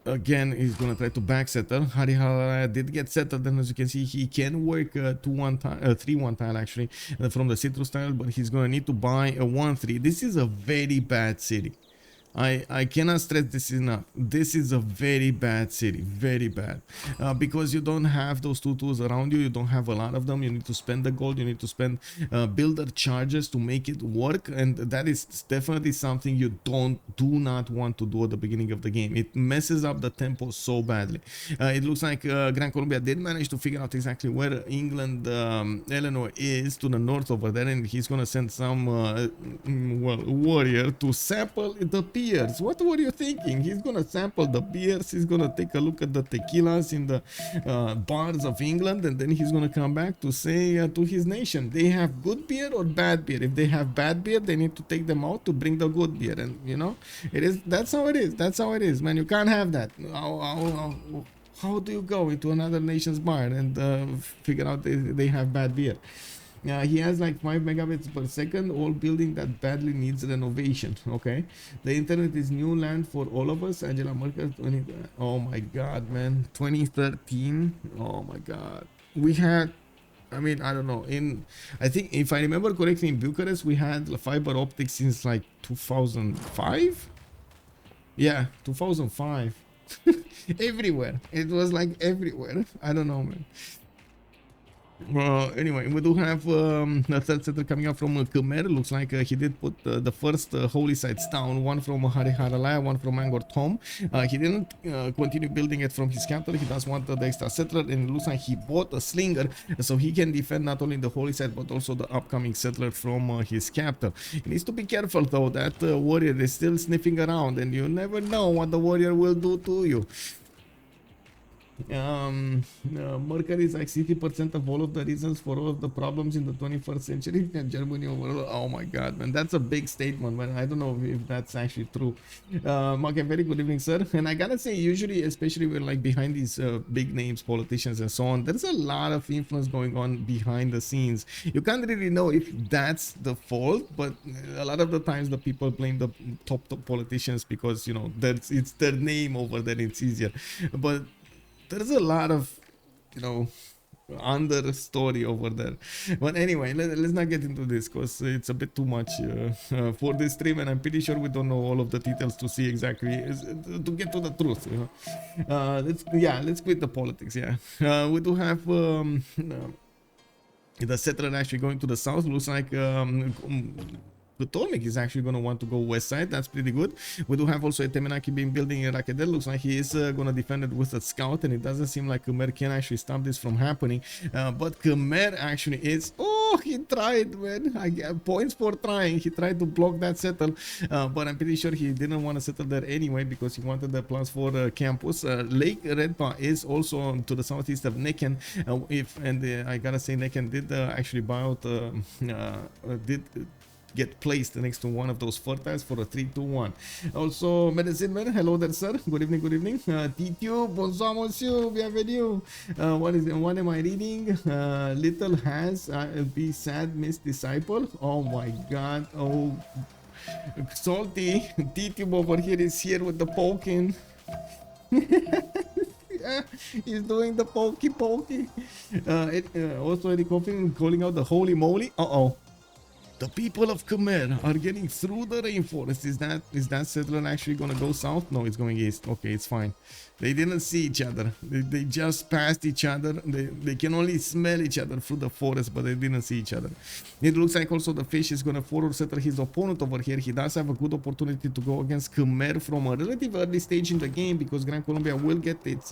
again he's gonna try to back settle. Harihara did get settled, and as you can see, he can work 3-1 tile actually from the citrus tile, but he's gonna need to buy a 1-3. This is a very bad city. I cannot stress this enough. This is a very bad city, very bad, because you don't have those tutus around you. You don't have a lot of them. You need to spend the gold. You need to spend builder charges to make it work, and that is definitely something you do not want to do at the beginning of the game. It messes up the tempo so badly. It looks like Gran Colombia did manage to figure out exactly where England Eleanor is, to the north over there, and he's gonna send some warrior to sample the beers. What were you thinking? He's gonna sample the beers. He's gonna take a look at the tequilas in the bars of England, and then he's gonna come back to say to his nation, they have good beer or bad beer. If they have bad beer, they need to take them out to bring the good beer. And you know, that's how it is. That's how it is, man. You can't have that. How do you go into another nation's bar and figure out they have bad beer? He has like 5 megabits per second, all building that badly needs renovation. Okay, the internet is new land for all of us. Angela Merkel, oh my god, man, 2013. Oh my god, we had, I mean, I don't know, I think if I remember correctly, in Bucharest we had fiber optics since like 2005. Yeah, 2005. Everywhere, it was like everywhere. I don't know, man. Anyway, we do have a third settler coming up from Khmer. Looks like he did put the first holy sites down, one from Hariharalaya, one from Angkor Thom. He didn't continue building it from his capital. He does want the extra settler, and it looks like he bought a slinger so he can defend not only the holy site but also the upcoming settler from his capital. He needs to be careful though, that warrior is still sniffing around, and you never know what the warrior will do to you. Mercury is like 60% of all of the reasons for all of the problems in the 21st century, and Germany overall. Oh my god, man, that's a big statement, man. I don't know if that's actually true. Okay, very good evening, sir. And I gotta say, usually, especially when like behind these big names, politicians and so on, there's a lot of influence going on behind the scenes. You can't really know if that's the fault, but a lot of the times the people blame the top politicians because, you know, it's their name over there, it's easier. But there's a lot of, you know, understory over there. But anyway, let's not get into this because it's a bit too much for this stream, and I'm pretty sure we don't know all of the details to see exactly to get to the truth, you know. Let's quit the politics. We do have the settler actually going to the south. Looks like Ptolmeic is actually going to want to go west side. That's pretty good. We do have also a Temenaki being building in Rakedel. Looks like he is going to defend it with a scout, and it doesn't seem like Khmer can actually stop this from happening. But Khmer actually is... Oh, he tried, man. I get points for trying. He tried to block that settle, but I'm pretty sure he didn't want to settle there anyway because he wanted the +4 campus. Lake Redpa is also to the southeast of Necken. I gotta say, Necken did actually buy out... did get placed next to one of those fertiles for a 3-2-1. Also, Medicine Man, hello there, sir. Good evening, good evening. Titio, bonsoir, monsieur, bienvenue. What am I reading? Little has be sad, Miss Disciple. Oh my god. Oh, salty. Titio over here is here with the poking. He's doing the pokey. Also, Eddie Coffin calling out the holy moly. The people of Khmer are getting through the rainforest. Is that settler actually gonna go south? No, it's going east. Okay, it's fine. They didn't see each other. They just passed each other. They can only smell each other through the forest, but they didn't see each other. It looks like also the fish is gonna forward settle his opponent over here. He does have a good opportunity to go against Khmer from a relative early stage in the game because Gran Colombia will get its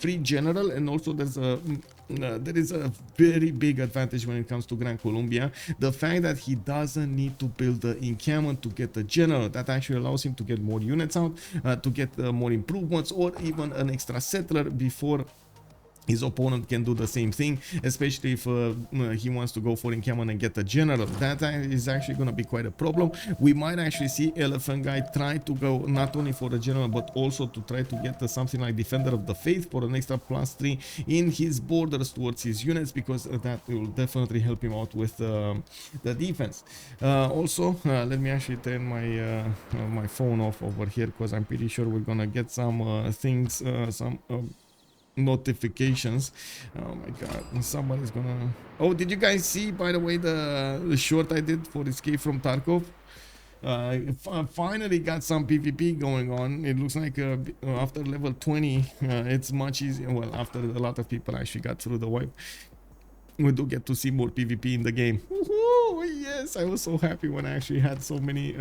free general, and also there is a very big advantage when it comes to Gran Colombia. The fact that he doesn't need to build the encampment to get the general. That actually allows him to get more units out, to get more improvements, or even an extra settler before his opponent can do the same thing, especially if he wants to go for encampment and get a general. That is actually going to be quite a problem. We might actually see Elaphantguy try to go not only for the general, but also to try to get something like Defender of the Faith for an extra +3 in his borders towards his units, because that will definitely help him out with the defense. Also, let me actually turn my phone off over here, because I'm pretty sure we're going to get some things, notifications. Oh my god, somebody's gonna... Oh, did you guys see, by the way, the short I did for Escape from Tarkov? Finally got some PvP going on. It looks like after level 20 it's much easier. Well, after a lot of people actually got through the wipe, we do get to see more PvP in the game. Yes, I was so happy when I actually had so many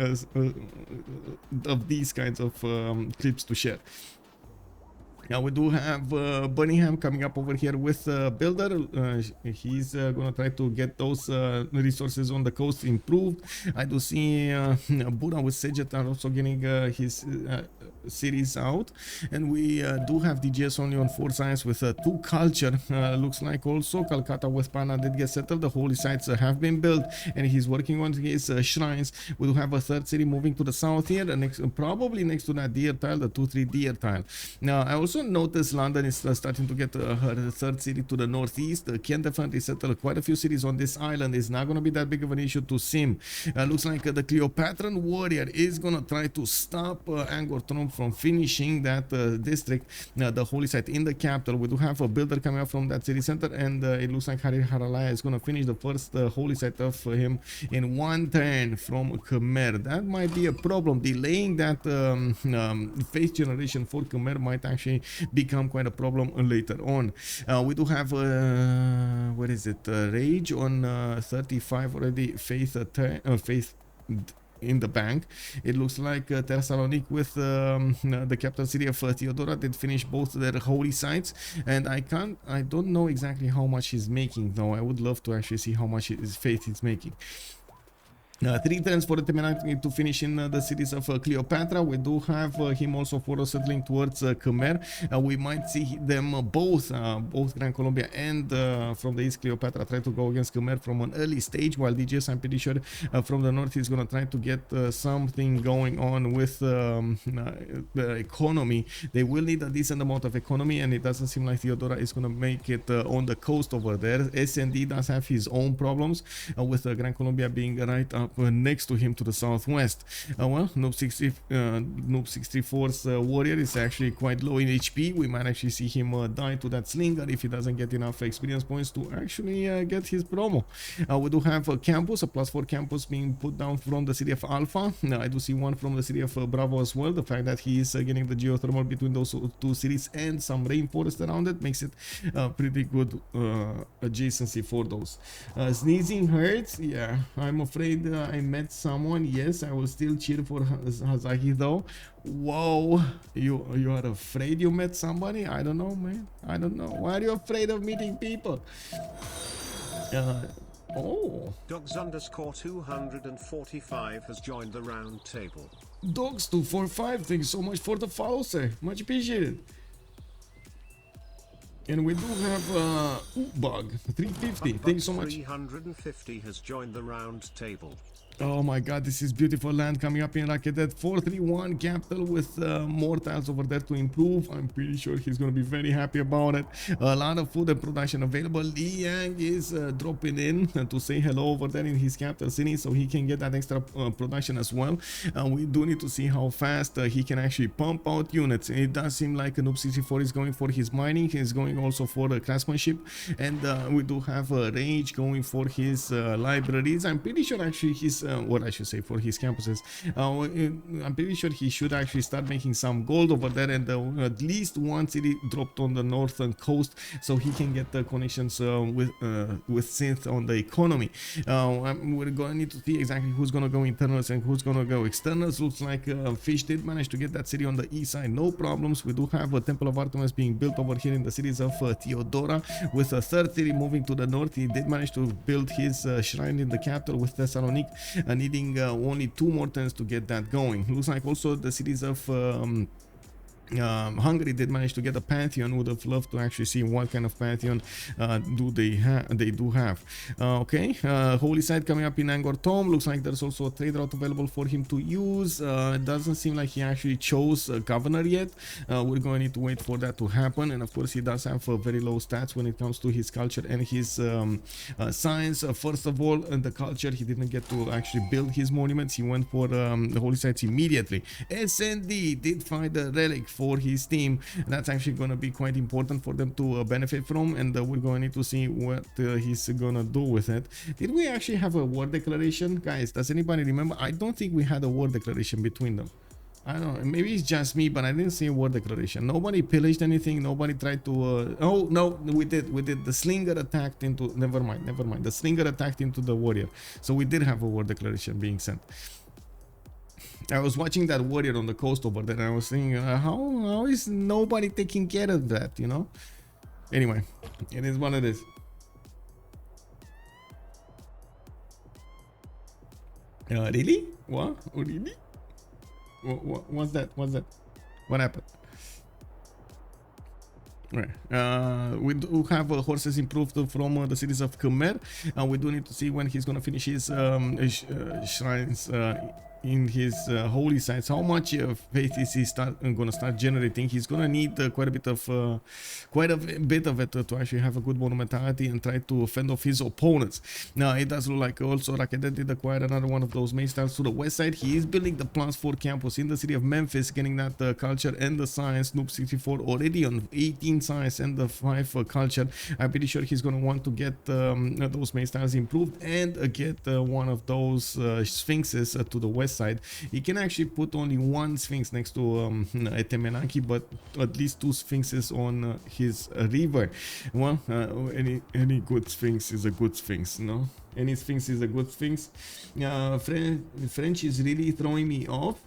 of these kinds of clips to share. Now we do have Bunningham coming up over here with Builder. He's gonna try to get those resources on the coast improved. I do see Buddha with Sejet are also getting his series out, and we do have DGS only on 4 science with 2 culture. Looks like also Calcutta with Pana did get settled. The holy sites have been built, and he's working on his shrines. We do have a 3rd city moving to the south here, probably next to that deer tile, the 2-3 deer tile. Now I also noticed London is starting to get her 3rd city to the northeast. Can definitely settle quite a few cities on this island. It's not going to be that big of an issue to Sim. Looks like the Cleopatran warrior is going to try to stop Angkor Thom from finishing that district, the holy site in the capital. We do have a builder coming up from that city center, and it looks like Harir Haralaya is going to finish the first holy site of him in 1 turn from Khmer. That might be a problem. Delaying that faith generation for Khmer might actually become quite a problem later on. We do have what is it, Rage on 35 already, faith in the bank. It looks like Thessalonic with the capital city of Theodora did finish both their holy sites, and I don't know exactly how much he's making, though. I would love to actually see how much his faith is making. 3 turns for the Ptolmeic to finish in the cities of Cleopatra. We do have him also for settling towards Khmer. We might see them both Gran Colombia and from the east Cleopatra try to go against Khmer from an early stage, while DJs, I'm pretty sure, from the north is going to try to get something going on with the economy. They will need a decent amount of economy, and it doesn't seem like Theodora is going to make it on the coast over there. SND does have his own problems with Gran Colombia being right up next to him to the southwest. Well, Noob 64's warrior is actually quite low in HP. We might actually see him die to that slinger if he doesn't get enough experience points to actually get his promo. We do have a campus, a +4 campus being put down from the city of Alpha. I do see one from the city of Bravo as well. The fact that he is getting the geothermal between those two cities and some rainforest around it makes it pretty good adjacency for those. Sneezing hurts. Yeah, I'm afraid I met someone. Yes, I will still cheer for Hazahi though. Whoa, you are afraid you met somebody? I don't know, man. I don't know. Why are you afraid of meeting people? Oh. Dogs_245 has joined the round table. Dogs245, thank you so much for the follow, sir. Much appreciated. And we do have Bug 350. Thank you so much. 350 has joined the round table. Oh my god, this is beautiful land coming up in Rakedet 431 capital with more tiles over there to improve. I'm pretty sure he's going to be very happy about it. A lot of food and production available. Liang is dropping in to say hello over there in his capital city so he can get that extra production as well. We do need to see how fast he can actually pump out units. It does seem like Noob 64 is going for his mining. He's going also for the craftsmanship, and we do have Rage going for his libraries. I'm pretty sure actually his what I should say, for his campuses. I'm pretty sure he should actually start making some gold over there, and at least one city dropped on the northern coast so he can get the connections with Cynth on the economy. We're going to need to see exactly who's going to go internals and who's going to go externals. Looks like Fish did manage to get that city on the east side, no problems. We do have a Temple of Artemis being built over here in the cities of Theodora, with a third city moving to the north. He did manage to build his shrine in the capital with Thessaloniki, needing only 2 more turns to get that going. Looks like also the cities of Hungary did manage to get a pantheon. Would have loved to actually see what kind of pantheon they do have. Okay, holy site coming up in Angkor Thom. Looks like there's also a trade route available for him to use. It doesn't seem like he actually chose a governor yet. We're going to need to wait for that to happen, and of course he does have very low stats when it comes to his culture and his science. First of all, in the culture, he didn't get to actually build his monuments. He went for the holy sites immediately. SND did find a relic for his team. That's actually going to be quite important for them to benefit from, and we're going to need to see what he's gonna do with it. Did we actually have a war declaration, guys? Does anybody remember? I don't think we had a war declaration between them. I don't know, maybe it's just me, but I didn't see a war declaration. Nobody pillaged anything. Nobody tried to oh no, we did. The slinger attacked into, never mind, the slinger attacked into the warrior, so we did have a war declaration being sent. I was watching that warrior on the coast over there, and I was thinking, how is nobody taking care of that, you know? Anyway, it is what it is. Really? What? Really? What's that? What happened? Right. We do have horses improved from the cities of Khmer. We do need to see when he's gonna finish his shrines in his holy sites. How much faith is he gonna start generating? He's gonna need quite a bit of it to actually have a good monumentality and try to fend off his opponents. Now it does look like also Rakedet did acquire another one of those main styles to the west side. He is building the +4 campus in the city of Memphis, getting that culture and the science. Noob 64 already on 18 science and the 5 culture. I'm pretty sure he's gonna want to get those main styles improved and get one of those sphinxes to the west side. He can actually put only 1 sphinx next to Etemenanki, but at least 2 sphinxes on his river. Well, any good sphinx is a good sphinx, no? Any sphinx is a good sphinx. French is really throwing me off.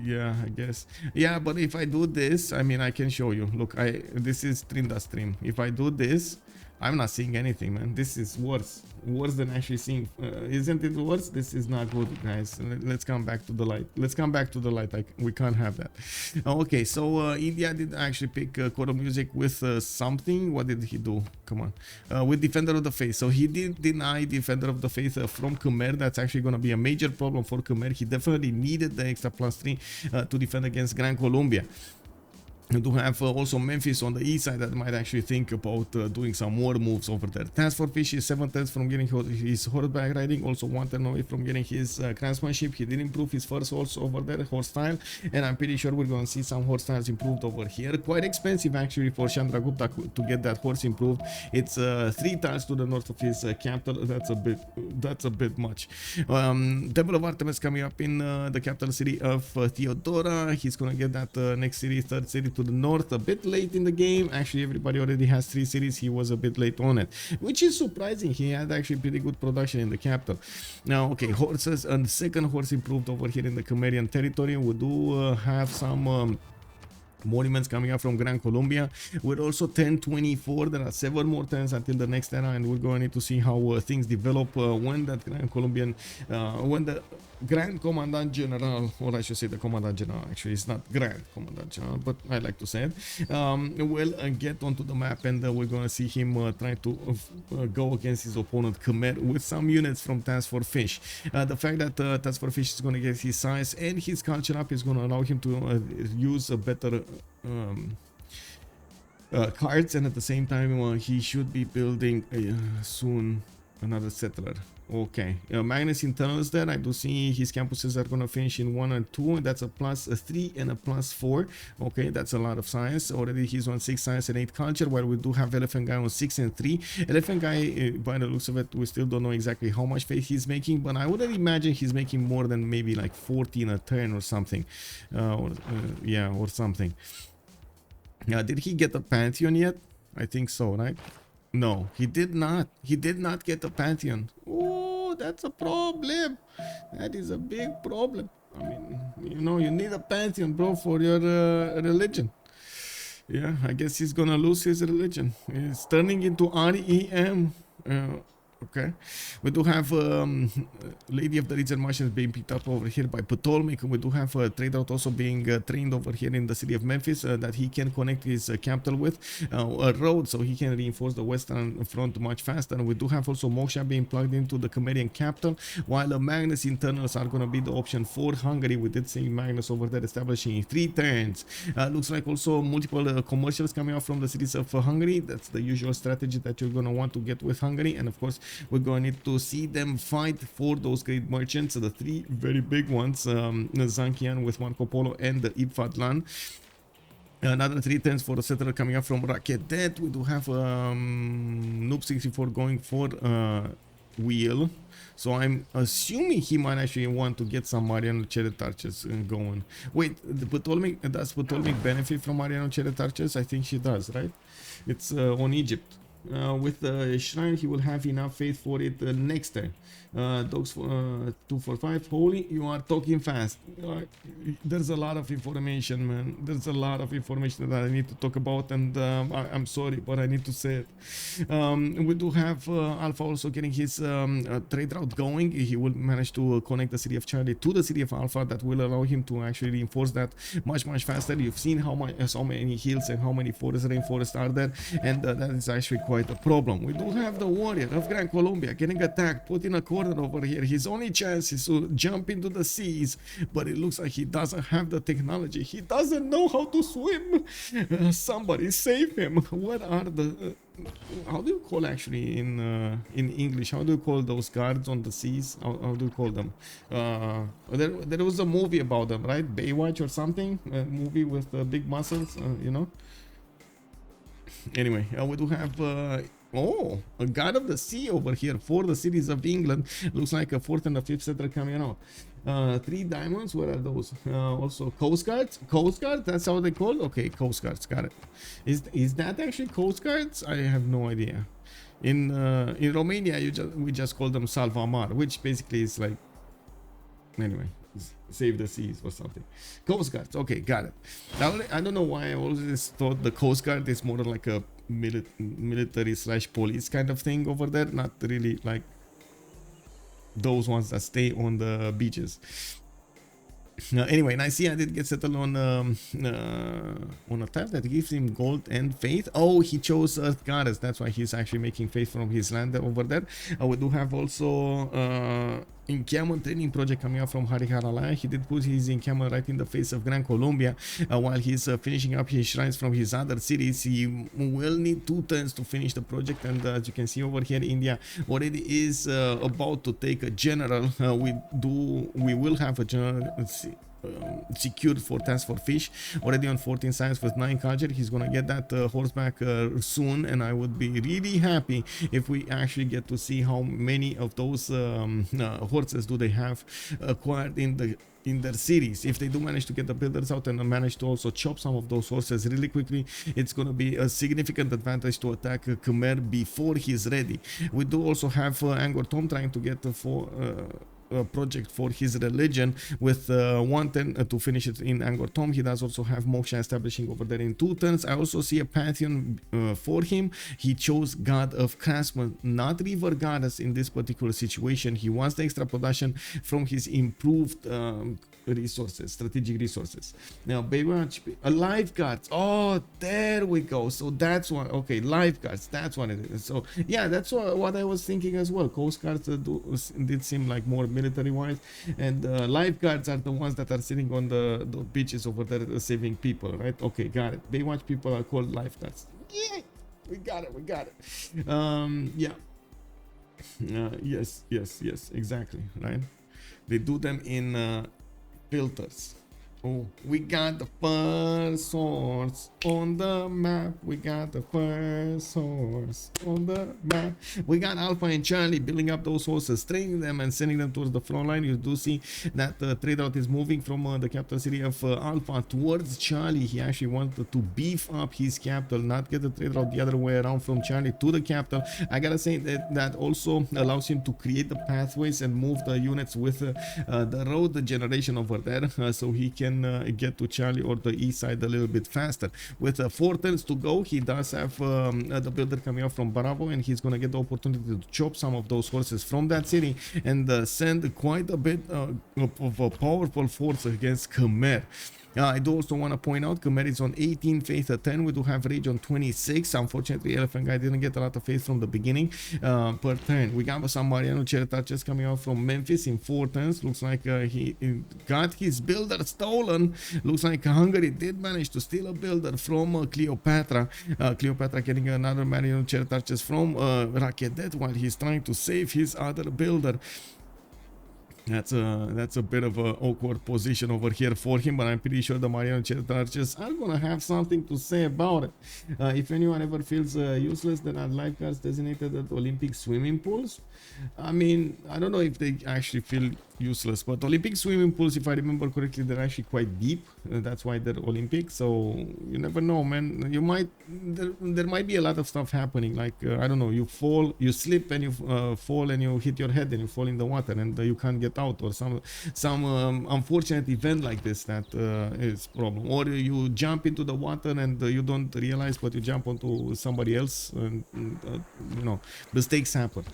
Yeah, I guess. Yeah, but if I do this, I mean, I can show you. Look, this is Trinda stream. If I do this, I'm not seeing anything, man. This is worse than actually seeing. Isn't it worse? This is not good, guys. Let's come back to the light. We can't have that. Okay, so India did actually pick choral music with something. What did he do? Come on, with Defender of the Faith. So he did deny Defender of the Faith from Khmer. That's actually going to be a major problem for Khmer. He definitely needed the extra +3 to defend against Gran Colombia. You do have also Memphis on the east side that might actually think about doing some more moves over there. TaskForceFish is 7 turns from getting his horseback riding, also 1 turn away from getting his craftsmanship. He did improve his first horse over there, horse style, and I'm pretty sure we're going to see some horse styles improved over here. Quite expensive actually for Chandragupta to get that horse improved. It's 3 tiles to the north of his capital. That's a bit much. Temple of Artemis coming up in the capital city of Theodora. He's going to get that next city, third city to the north, a bit late in the game. Actually, everybody already has 3 cities. He was a bit late on it, which is surprising. He had actually pretty good production in the capital. Now, okay, horses, and the second horse improved over here in the Khmerian territory. We do have some monuments coming up from Gran, Colombia. We're also 1024. There are 7 more turns until the next era, and we're going to need to see how things develop when that Gran Colombian, when the Grand Commandant General, or I should say the Commandant General, actually it's not Grand Commandant General, but I like to say it, will get onto the map, and we're going to see him try to go against his opponent Khmer with some units from TaskForceFish. The fact that TaskForceFish is going to get his size and his culture up is going to allow him to use a better cards, and at the same time he should be building soon another settler. Okay, Magnus internals there. I do see his campuses are going to finish in 1 and 2, and that's a +3 and a +4. Okay, that's a lot of science. Already he's on 6 science and 8 culture, while we do have Elaphantguy on 6 and 3. Elaphantguy, by the looks of it, we still don't know exactly how much faith he's making, but I wouldn't imagine he's making more than maybe like 14 a turn or something. Yeah, or something. Did he get the Pantheon yet? I think so, right? No, he did not. He did not get the Pantheon. Oh, that's a problem. That is a big problem. I mean, you know, you need a Pantheon, bro, for your religion. Yeah, I guess he's gonna lose his religion. It's turning into REM. Okay, we do have Lady of the Region Martians being picked up over here by Ptolmeic. We do have a trade route also being trained over here in the city of Memphis that he can connect his capital with a road, so he can reinforce the western front much faster. And we do have also Moksha being plugged into the Khmerian capital, while the Magnus internals are going to be the option for Hungary. We did see Magnus over there establishing in 3 turns. Looks like also multiple commercials coming out from the cities of Hungary. That's the usual strategy that you're going to want to get with Hungary, and of course we're going to need to see them fight for those great merchants, the 3 very big ones, Zankian with Marco Polo and the Ibfadlan. Another 3 turns for the settler coming up from Rakedet. We do have Noob 64 going for Wheel, so I'm assuming he might actually want to get some Mariano Chariot Archers going. Wait, does Ptolmeic benefit from Mariano Chariot Archers? I think she does, right? It's on Egypt. With the shrine, he will have enough faith for it next time. Dogs for 245. Holy, you are talking fast. There's a lot of information, man. There's a lot of information that I need to talk about, and I'm sorry, but I need to say it. We do have Alpha also getting his trade route going. He will manage to connect the city of Charlie to the city of Alpha. That will allow him to actually reinforce that much faster. You've seen how many hills and how many rainforests are there, and that is actually quite a problem. We do have the warrior of Gran Colombia getting attacked, put in a corner over here. His only chance is to jump into the seas, but it looks like he doesn't have the technology. He doesn't know how to swim. Somebody save him. What are the how do you call actually in English? How do you call those guards on the seas? How do you call them? There was a movie about them, right? Baywatch or something. A movie with big muscles, you know. Anyway, we do have a god of the sea over here for the cities of England. Looks like a 4th and a 5th settler coming out. 3 diamonds. Where are those? Also Coast Guards. Coast Guards, that's how they call. Okay, Coast Guards, got it. Is that actually Coast Guards? I have no idea. In Romania, we just call them Salvamar, which basically is like, anyway, save the seas or something. Coast Guards, okay, got it. I don't know why I always thought the Coast Guard is more like a military / police kind of thing over there, not really like those ones that stay on the beaches. Anyway, Nicaea did get settled on a tile that gives him gold and faith. Oh, he chose Earth Goddess. That's why he's actually making faith from his land over there. We do have also encampment training project coming out from Hariharalaya. He did put his encampment right in the face of Gran Colombia while he's finishing up his shrines from his other cities. He will need 2 turns to finish the project, and as you can see over here, India already is about to take a general. We will have a general secured for TaskForceFish already on 14 science with 9 culture. He's gonna get that horseback soon, and I would be really happy if we actually get to see how many of those horses do they have acquired in their cities. If they do manage to get the builders out and manage to also chop some of those horses really quickly, it's going to be a significant advantage to attack Khmer before he's ready. We do also have Angkor Thom trying to get project for his religion with 110 to finish it in Angkor Thom. He does also have Moksha establishing over there in 2 turns. I also see a pantheon for him. He chose God of Craftsman, not River Goddess in this particular situation. He wants the extra production from his improved resources, strategic resources. Now, Baywatch, lifeguards. Oh, there we go. So that's one. Okay, lifeguards. That's what it is. So yeah, that's what I was thinking as well. Coast guards did seem like more military-wise, and lifeguards are the ones that are sitting on the beaches over there saving people, right? Okay, got it. Baywatch people are called lifeguards. Yeah, we got it. We got it. Yeah. Yes, exactly, right? They do them in filters. Oh, we got the first source on the map. We got the first source on the map. We got Alpha and Charlie building up those horses, training them and sending them towards the front line. You do see that the trade route is moving from the capital city of Alpha towards Charlie. He actually wanted to beef up his capital, not get the trade route the other way around from Charlie to the capital. I gotta say that also allows him to create the pathways and move the units with the road generation over there, so he can get to Charlie or the east side a little bit faster. With 4 turns to go, he does have the builder coming up from Bravo, and he's gonna get the opportunity to chop some of those horses from that city and send quite a bit of a powerful force against Khmer. I do also want to point out Khmer is on 18 faith at 10. We do have rage on 26. Unfortunately, Elaphantguy didn't get a lot of faith from the beginning per turn. We got some Mariano Chertaches coming out from Memphis in 4 turns. Looks like he got his builder stolen. Looks like Hungary did manage to steal a builder from Cleopatra. Cleopatra getting another Mariano Chertaches from Rakedet while he's trying to save his other builder. That's a bit of an awkward position over here for him, but I'm pretty sure the Mariano Chertaches are gonna have something to say about it. If anyone ever feels useless, there are lifeguards designated at Olympic swimming pools. I mean, I don't know if they actually feel useless, but Olympic swimming pools, if I remember correctly, they're actually quite deep. That's why they're Olympic, so you never know, man. You might there might be a lot of stuff happening, like I don't know, you fall, you slip and you fall and you hit your head and you fall in the water and you can't get out, or some unfortunate event like this that is problem. Or you jump into the water and you don't realize, but you jump onto somebody else, and you know, mistakes happen.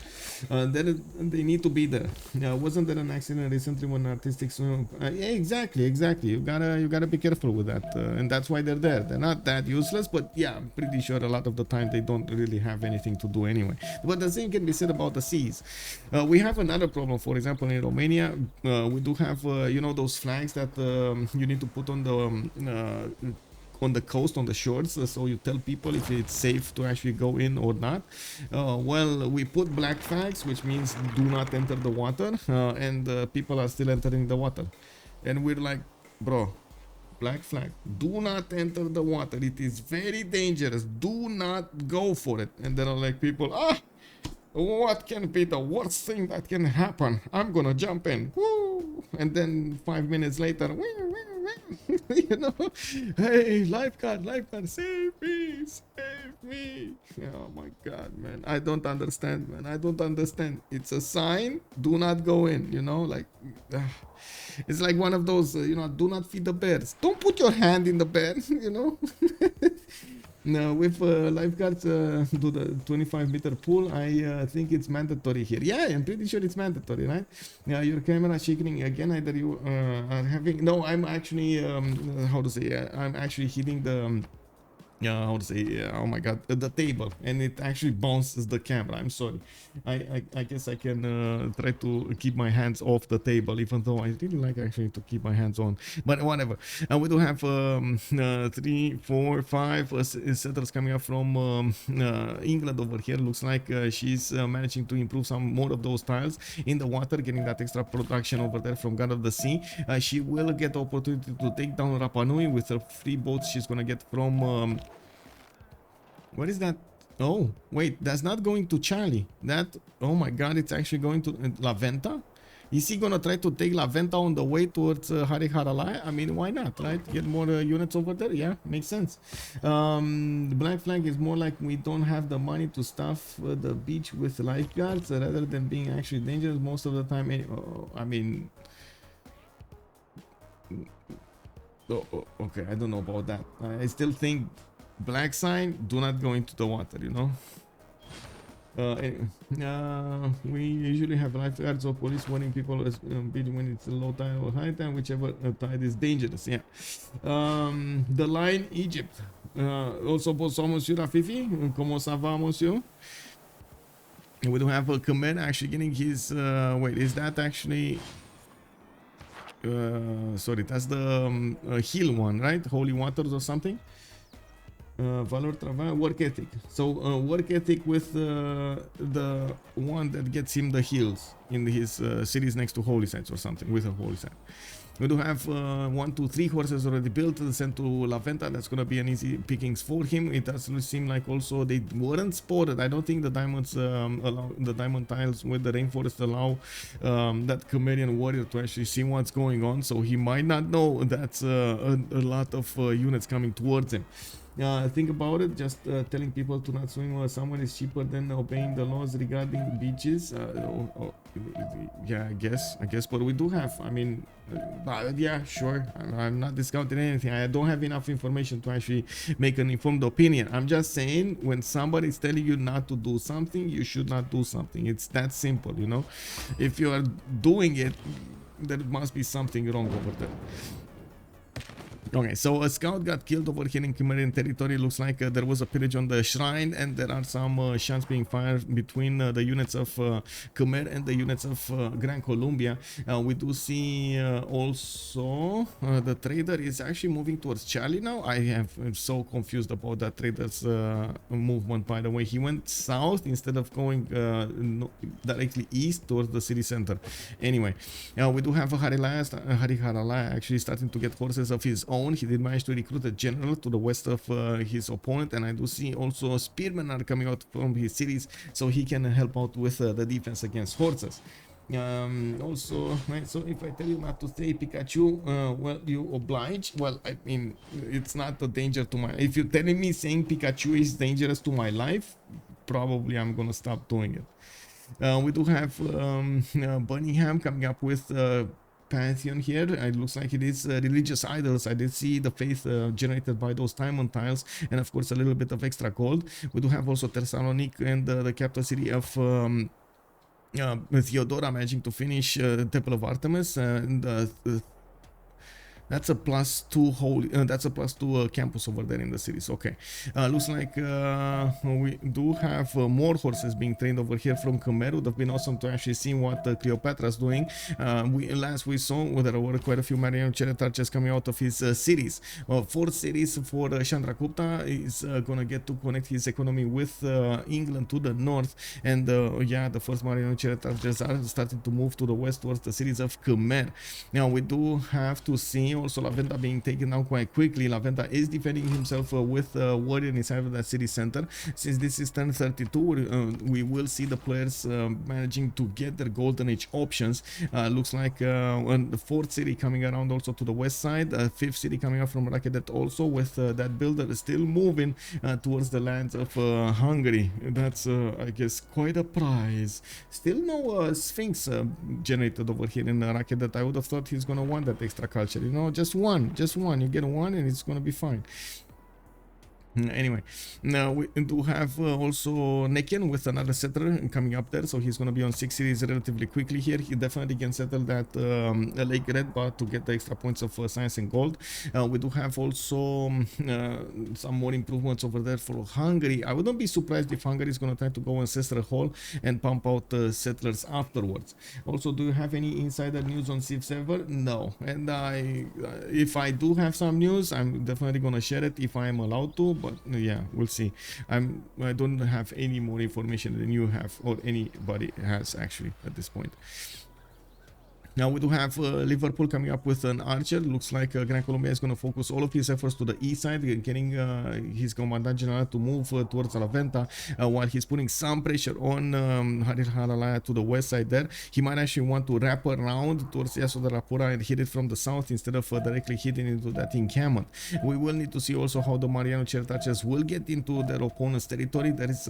Then they need to be there. Wasn't there an accident recently when artistic swim? Yeah, exactly. You gotta be careful with that, and that's why they're there. They're not that useless, but yeah, I'm pretty sure a lot of the time they don't really have anything to do anyway. But the same can be said about the seas. We have another problem. For example, in Romania, we do have you know, those flags that you need to put on the coast, on the shores, so you tell people if it's safe to actually go in or not. Well, we put black flags, which means do not enter the water, and people are still entering the water, and we're like, bro, black flag, do not enter the water, it is very dangerous, do not go for it. And there are like people, what can be the worst thing that can happen? I'm gonna jump in. Woo! And then 5 minutes later, you know, hey, lifeguard, save me. Oh my god, man, I don't understand, man. I don't understand. It's a sign, do not go in, you know, like it's like one of those, you know, do not feed the bears. Don't put your hand in the bear, you know. Now, with lifeguards do the 25-meter pool, I think it's mandatory here. Yeah, I'm pretty sure it's mandatory, right? Your camera shaking again. Either you are having... No, I'm actually, how to say, I'm actually hitting the how to say, oh my god, the table, and it actually bounces the camera. I'm sorry. I guess I can try to keep my hands off the table, even though I really like actually to keep my hands on, but whatever. We do have 3 4 5 settlers coming up from England over here. Looks like she's managing to improve some more of those tiles in the water, getting that extra production over there from God of the Sea. She will get the opportunity to take down Rapa Nui with her 3 boats she's gonna get from what is that? Oh, wait, that's not going to Charlie. That, oh my god, it's actually going to La Venta? Is he gonna try to take La Venta on the way towards Hariharalai? I mean, why not, right? Get more units over there? Yeah, makes sense. The black flag is more like we don't have the money to staff the beach with lifeguards rather than being actually dangerous most of the time. I mean... okay, I don't know about that. I still think black sign, do not go into the water, you know. We usually have lifeguards or police warning people when it's a low tide or high tide, whichever tide is dangerous. Yeah. The line Egypt. Also, bonsoir, monsieur Rafifi. Comment ça va, monsieur? We do have a Khmer actually getting his. Wait, is that actually? Sorry, that's the hill one, right? Holy waters or something. Valor travail, work ethic. So work ethic with the one that gets him the hills in his cities next to holy sites or something, with a holy site. We do have 1, 2, 3 horses already built sent to La Venta. That's gonna be an easy pickings for him. It does seem like also they weren't spotted. I don't think the diamonds allow the diamond tiles with the rainforest allow that Khmerian warrior to actually see what's going on. So he might not know that's a lot of units coming towards him. Think about it, just telling people to not swim while someone is cheaper than obeying the laws regarding beaches. Yeah, I guess, but we do have, I mean, yeah, sure, I'm not discounting anything. I don't have enough information to actually make an informed opinion. I'm just saying, when somebody is telling you not to do something, you should not do something. It's that simple, you know. If you are doing it, there must be something wrong over there. Okay, so a scout got killed over here in Khmerian territory. Looks like there was a pillage on the shrine, and there are some shots being fired between the units of Khmer and the units of Gran Colombia. We do see also the trader is actually moving towards Charlie now. I'm so confused about that trader's movement, by the way. He went south instead of going directly east towards the city center. Anyway, we do have a Hariharalai actually starting to get forces of his own. He did manage to recruit a general to the west of his opponent, and I do see also spearmen are coming out from his cities, so he can help out with the defense against horses. Also, right, so if I tell you not to say Pikachu, well, you oblige. Well, I mean, it's not a danger to my... If you're telling me saying Pikachu is dangerous to my life, probably I'm gonna stop doing it. We do have Bunningham coming up with pantheon here. It looks like it is religious idols. I did see the faith generated by those diamond tiles, and of course a little bit of extra gold. We do have also Thessaloniki and the capital city of Theodora managing to finish Temple of Artemis, and that's a +2 holy. That's a +2 campus over there in the cities. Okay, looks like we do have more horses being trained over here from Khmer. Would have been awesome to actually see what Cleopatra's doing. Last we saw there were quite a few Mariano chariot archers coming out of his cities. 4 cities for Chandragupta is gonna get to connect his economy with England to the north, and yeah, the first Mariano chariot archers are starting to move to the west towards the cities of Khmer. Now we do have to see also La Venta being taken down quite quickly. La Venta is defending himself with warrior inside of that city center. Since this is turn 32, we will see the players managing to get their golden age options. Looks like the 4th city coming around also to the west side, 5th city coming up from Rakedet also, with that builder still moving towards the lands of Hungary. That's I guess quite a prize. Still no Sphinx generated over here in Rakedet. I would have thought he's gonna want that extra culture, you know. Just one, you get one and it's gonna be fine. Anyway, now we do have also Nekian with another settler coming up there, so he's going to be on 6 cities relatively quickly here. He definitely can settle that Lake Red bar to get the extra points of science and gold. We do have also some more improvements over there for Hungary. I wouldn't be surprised if Hungary is going to try to go Ancestral Hall and pump out settlers afterwards. Also, do you have any insider news on Civ6? No, and if I do have some news, I'm definitely going to share it if I am allowed to. But yeah, we'll see. I don't have any more information than you have, or anybody has actually at this point. Now we do have Liverpool coming up with an archer. Looks like Gran Colombia is going to focus all of his efforts to the east side, getting his commandant general to move towards Elaphantguy, while he's putting some pressure on Harir Haralaya to the west side there. He might actually want to wrap around towards Yasodharapura and hit it from the south instead of directly hitting into that encampment. We will need to see also how the Mariano Chertaches will get into their opponent's territory. There is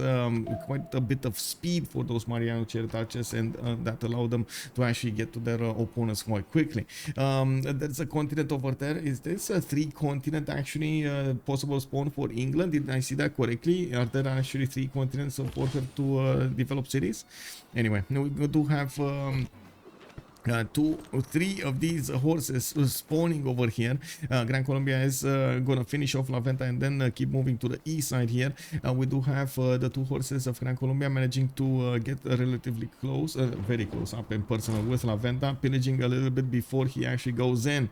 quite a bit of speed for those Mariano Chertaches, and that allow them to actually get to their opponents quite quickly. There's a continent over there. Is this a 3 continent actually possible spawn for England? Did I see that correctly? Are there actually 3 continents for her to develop cities? Anyway, we do have 2 or 3 of these horses spawning over here. Gran Colombia is gonna finish off Elaphantguy and then keep moving to the east side here. We do have the 2 horses of Gran Colombia managing to get relatively close, very close up and personal with Elaphantguy, pillaging a little bit before he actually goes in.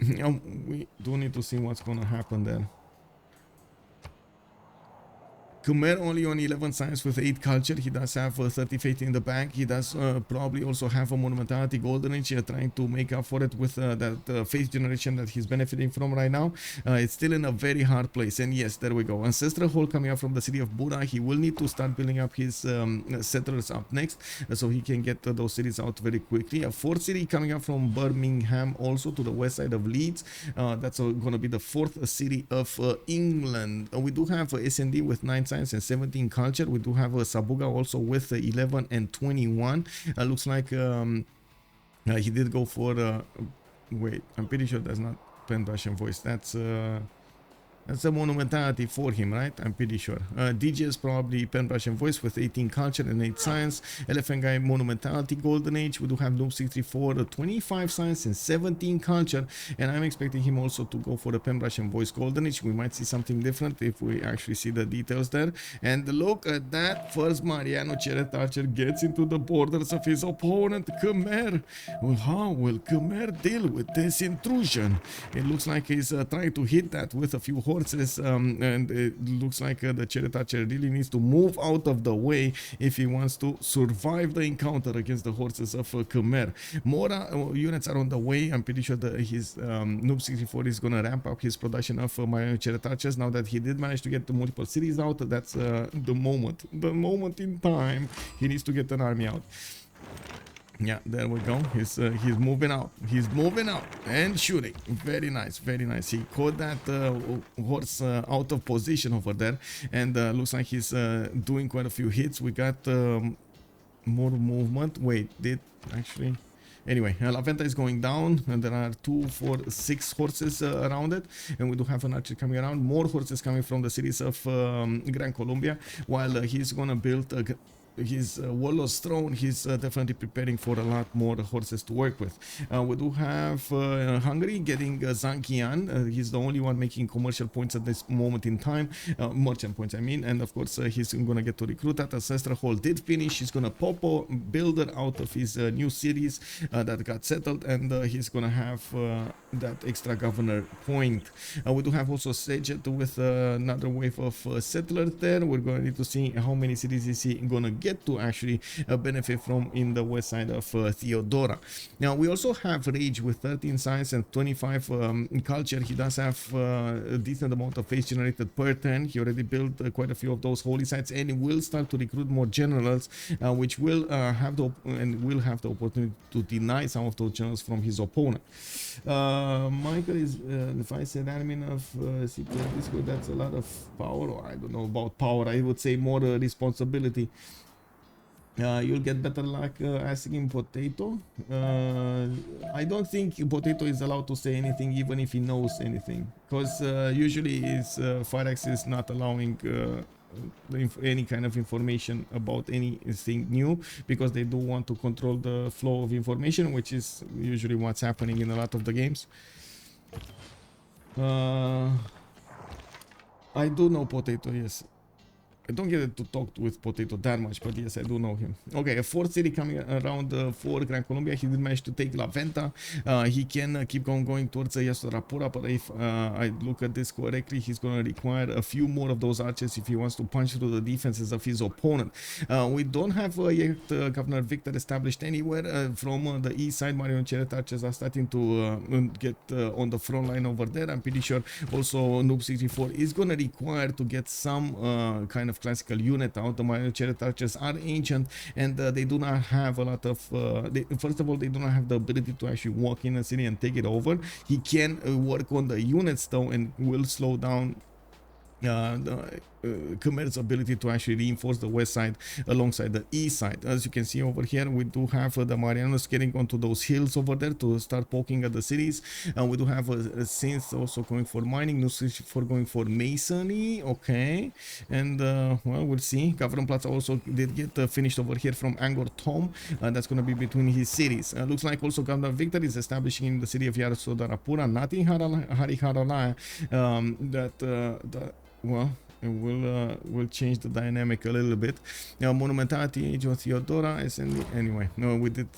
We do need to see what's gonna happen there. Khmer only on 11 science with 8 culture. He does have 30 faith in the bank. He does probably also have a monumentality golden age, trying to make up for it with that faith generation that he's benefiting from right now. It's still in a very hard place. And yes, there we go. Ancestral Hall coming up from the city of Bura. He will need to start building up his settlers up next, so he can get those cities out very quickly. A 4th city coming up from Birmingham, also to the west side of Leeds. That's going to be the 4th city of England. We do have SND with 9 science and 17 culture. We do have a Sabuga also with 11 and 21. Looks like he did go for wait, I'm pretty sure that's not pen brush and voice. That's a monumentality for him, right? I'm pretty sure. DJ is probably pen brush and voice with 18 culture and 8 science. Elaphantguy monumentality golden age. We do have Noob 64, 25 science and 17 culture, and I'm expecting him also to go for the pen brush and voice golden age. We might see something different if we actually see the details there. And look at that, first Mariano Cheret Archer gets into the borders of his opponent Khmer. Well, how will Khmer deal with this intrusion? It looks like he's trying to hit that with a few horses, and it looks like the Cheret Archer really needs to move out of the way if he wants to survive the encounter against the horses of Khmer. More units are on the way. I'm pretty sure that his Noob 64 is gonna ramp up his production of Mariano Cheret Archers now that he did manage to get the multiple cities out. That's the moment in time he needs to get an army out. Yeah, there we go. He's moving out. He's moving out and shooting. Very nice, very nice. He caught that horse out of position over there, and looks like he's doing quite a few hits. We got more movement. Wait, did actually? Anyway, Elaphantguy is going down, and there are 2, 4, 6 horses around it, and we do have an archer coming around. More horses coming from the cities of Gran Colombia, while he's gonna build his Warlord's Throne. He's definitely preparing for a lot more horses to work with. We do have Hungary getting Zankian. He's the only one making commercial points at this moment in time, merchant points I mean, and of course he's gonna get to recruit that. Ancestral Hall did finish. He's gonna pop a builder out of his new cities that got settled, and he's gonna have that extra governor point. We do have also Sejet with another wave of settlers there. We're going to need to see how many cities is he gonna get to actually benefit from in the west side of Theodora. Now we also have Rage with 13 science and 25 culture. He does have a decent amount of face generated per turn. He already built quite a few of those holy sites, and he will start to recruit more generals, which will have the opportunity to deny some of those generals from his opponent. Michael is if I said admin of CPL Discord, that's a lot of power. Or I don't know about power. I would say more responsibility. You'll get better luck asking Potato. I don't think Potato is allowed to say anything even if he knows anything, because usually his Firex is not allowing any kind of information about anything new, because they do want to control the flow of information, which is usually what's happening in a lot of the games. I do know Potato, yes. I don't get to talk with Potato that much, but yes, I do know him. Okay, a fourth city coming around for Gran Colombia. He did manage to take La Venta. He can keep on going towards Rapura, but if I look at this correctly, he's going to require a few more of those archers if he wants to punch through the defenses of his opponent. We don't have yet Governor Victor established anywhere. From the east side, Marion Cheret archers are starting to get on the front line over there. I'm pretty sure also Noob 64 is going to require to get some kind of classical unit out. The Marion Chariot archers are ancient, and they do not have a lot of first of all, they do not have the ability to actually walk in a city and take it over. He can work on the units though, and will slow down the Khmer's ability to actually reinforce the west side alongside the east side. As you can see over here, we do have the Marianos getting onto those hills over there to start poking at the cities. We do have a Cynth also going for mining, Nusich for going for masonry. Okay, and well, we'll see. Gavron Plaza also did get finished over here from Angkor Thom. That's going to be between his cities. Looks like also Governor Victor is establishing in the city of Yarosladarapura, not in Hariharalaya. Well, we'll change the dynamic a little bit. Now, Monumentality, Age of Theodora, SND. Anyway, no, we did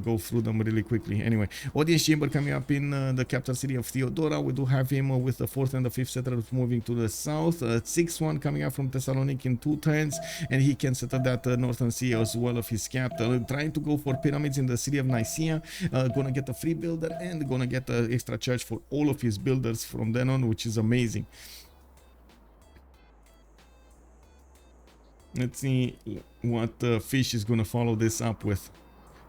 go through them really quickly. Anyway, Audience Chamber coming up in the capital city of Theodora. We do have him with the 4th and the 5th settlers moving to the south. 6th one coming up from Thessaloniki in 2 turns, and he can settle that northern sea as well of his capital. Trying to go for pyramids in the city of Nicaea. Gonna get a free builder and gonna get an extra charge for all of his builders from then on, which is amazing. Let's see what Fish is going to follow this up with.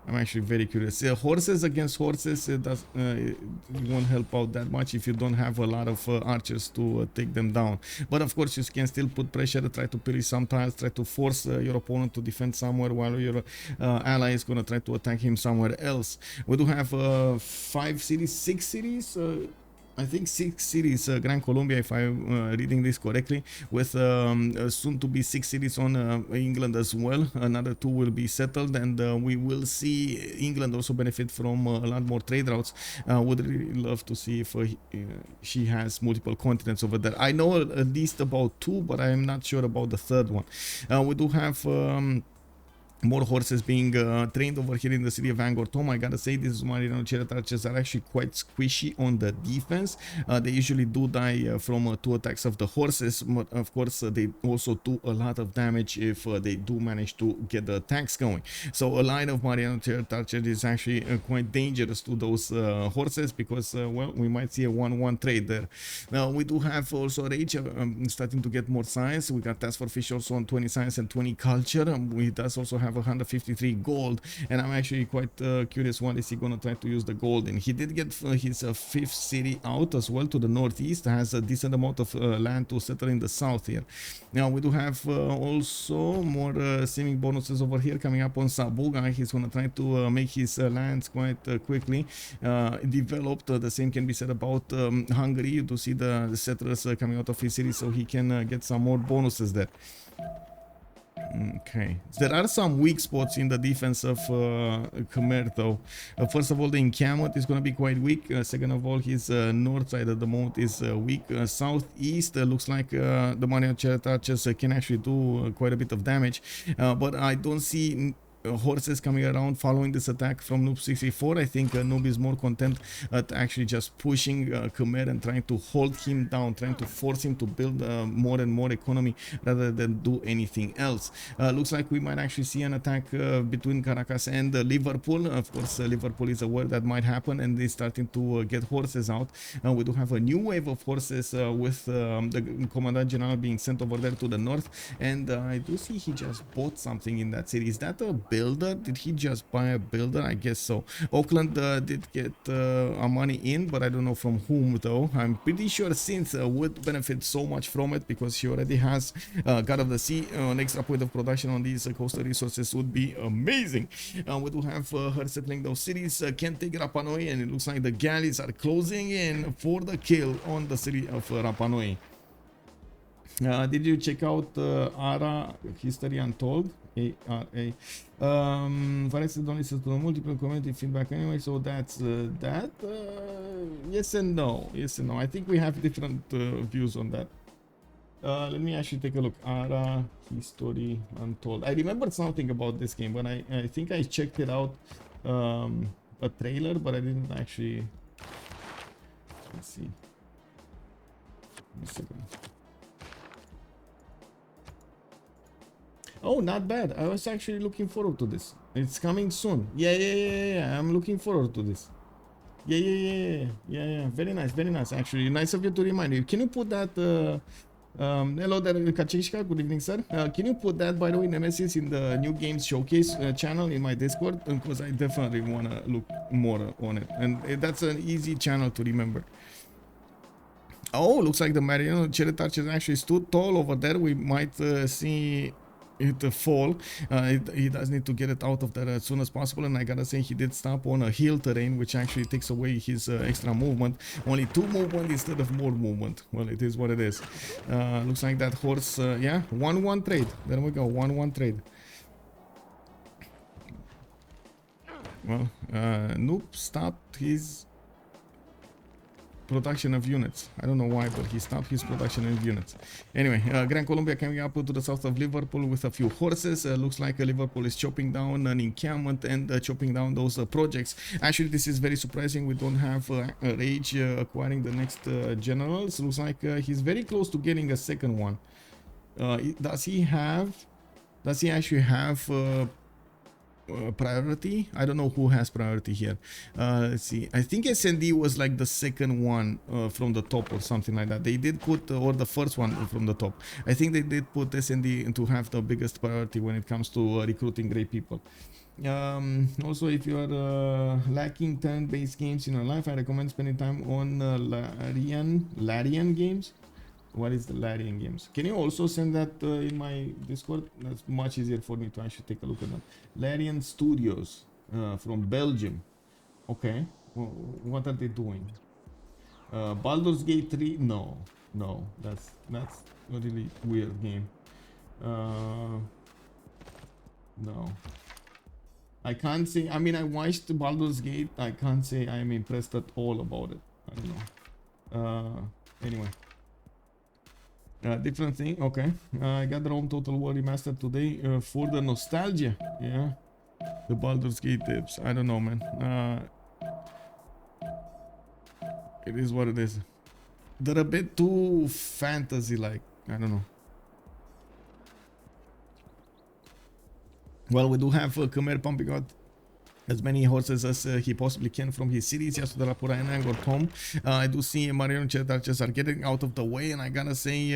I'm actually very curious. Horses against horses, it won't help out that much if you don't have a lot of archers to take them down. But of course, you can still put pressure, try to pillage some tiles, try to force your opponent to defend somewhere while your ally is going to try to attack him somewhere else. We do have 6 cities. I think 6 cities, Gran Colombia, if I'm reading this correctly, with soon to be 6 cities on England as well. Another 2 will be settled, and we will see England also benefit from a lot more trade routes. Would really love to see if she has multiple continents over there. I know at least about 2, but I am not sure about the 3rd one. We do have more horses being trained over here in the city of Angkor Thom. I gotta say, these Mariano Chariot archers are actually quite squishy on the defense. They usually do die from 2 attacks of the horses, but of course they also do a lot of damage if they do manage to get the attacks going. So a line of Mariano Chariot archers is actually quite dangerous to those horses, because well, we might see a 1-1 trade there. Now we do have also Rage starting to get more science. We got TaskForceFish also on 20 science and 20 culture. We does also have 153 gold, and I'm actually quite curious what is he gonna try to use the gold in. He did get his 5th city out as well to the northeast, has a decent amount of land to settle in the south here. Now we do have also more seeming bonuses over here coming up on Sabuga. He's gonna try to make his lands quite quickly developed. The same can be said about Hungary. You do see the settlers coming out of his city, so he can get some more bonuses there. Okay, there are some weak spots in the defense of Khmer though. First of all, the encampment is going to be quite weak. Second of all, his north side at the moment is weak. Southeast looks like the Mariano Chariot archers can actually do quite a bit of damage, but I don't see horses coming around following this attack from Noob 64. I think Noob is more content at actually just pushing Khmer and trying to hold him down, trying to force him to build more and more economy rather than do anything else. Looks like we might actually see an attack between Caracas and Liverpool. Of course, Liverpool is aware that might happen, and they're starting to get horses out. We do have a new wave of horses with the Commandant General being sent over there to the north, and I do see he just bought something in that city. Is that a builder. Did he just buy a builder? I guess so. Auckland did get our money in, but I don't know from whom though. I'm pretty sure Cynth would benefit so much from it because she already has God of the Sea. An extra point of production on these coastal resources would be amazing. We do have her settling those cities. Can't take Rapa Nui, and it looks like the galleys are closing in for the kill on the city of Rapa Nui. Did you check out ARA History Untold? ARA. Varex don't listen to the multiple community feedback anyway, so that's that. Yes and no. Yes and no. I think we have different views on that. Let me actually take a look. ARA History Untold. I remembered something about this game, but I think I checked it out. A trailer, but I didn't actually. Let's see. One second. Oh, not bad. I was actually looking forward to this. It's coming soon. Yeah. I'm looking forward to this. Yeah. Very nice. Actually, nice of you to remind me. Can you put that? Hello there, Kachishka. Good evening, sir. Can you put that, by the way, Nemesis, in the new games showcase channel in my Discord? Because I definitely want to look more on it, and that's an easy channel to remember. Oh, looks like the Mariano Cheretarch has actually stood tall over there. We might see it fall. He does need to get it out of there as soon as possible, and I gotta say he did stop on a hill terrain, which actually takes away his extra movement. Only 2 movement instead of more movement. Well, it is what it is. Looks like that horse, yeah, 1-1 trade. There we go, 1-1 trade. Well, Noop stopped his production of units. I don't know why, but he stopped his production of units. Anyway, Gran Colombia coming up to the south of Liverpool with a few horses. Looks like Liverpool is chopping down an encampment and chopping down those projects. Actually, this is very surprising. We don't have Rage acquiring the next generals. Looks like he's very close to getting a second one. Does he actually have priority? I don't know who has priority here. Let's see. I think SND was like the second one from the top or something like that. They did put, or the first one from the top. I think they did put SND to have the biggest priority when it comes to recruiting great people. Also, if you are lacking turn-based games in your life, I recommend spending time on Larian games. What is the Larian games? Can you also send that in my Discord? That's much easier for me to actually take a look at that. Larian Studios from Belgium. Okay, well, what are they doing? Baldur's Gate 3? No, that's a really weird game. No, I can't say. I mean, I watched Baldur's Gate. I can't say I am impressed at all about it. I don't know. Anyway. Different thing. Okay, I got the Rome Total War Remastered today for the nostalgia. Yeah, the Baldur's Gate tips. I don't know, man. It is what it is. They're a bit too fantasy-like. I don't know. Well, we do have Khmer pumping out as many horses as he possibly can from his cities. Yesterday, Lapura and Angor Tom. I do see Marion Chetarches are getting out of the way, and I gotta say,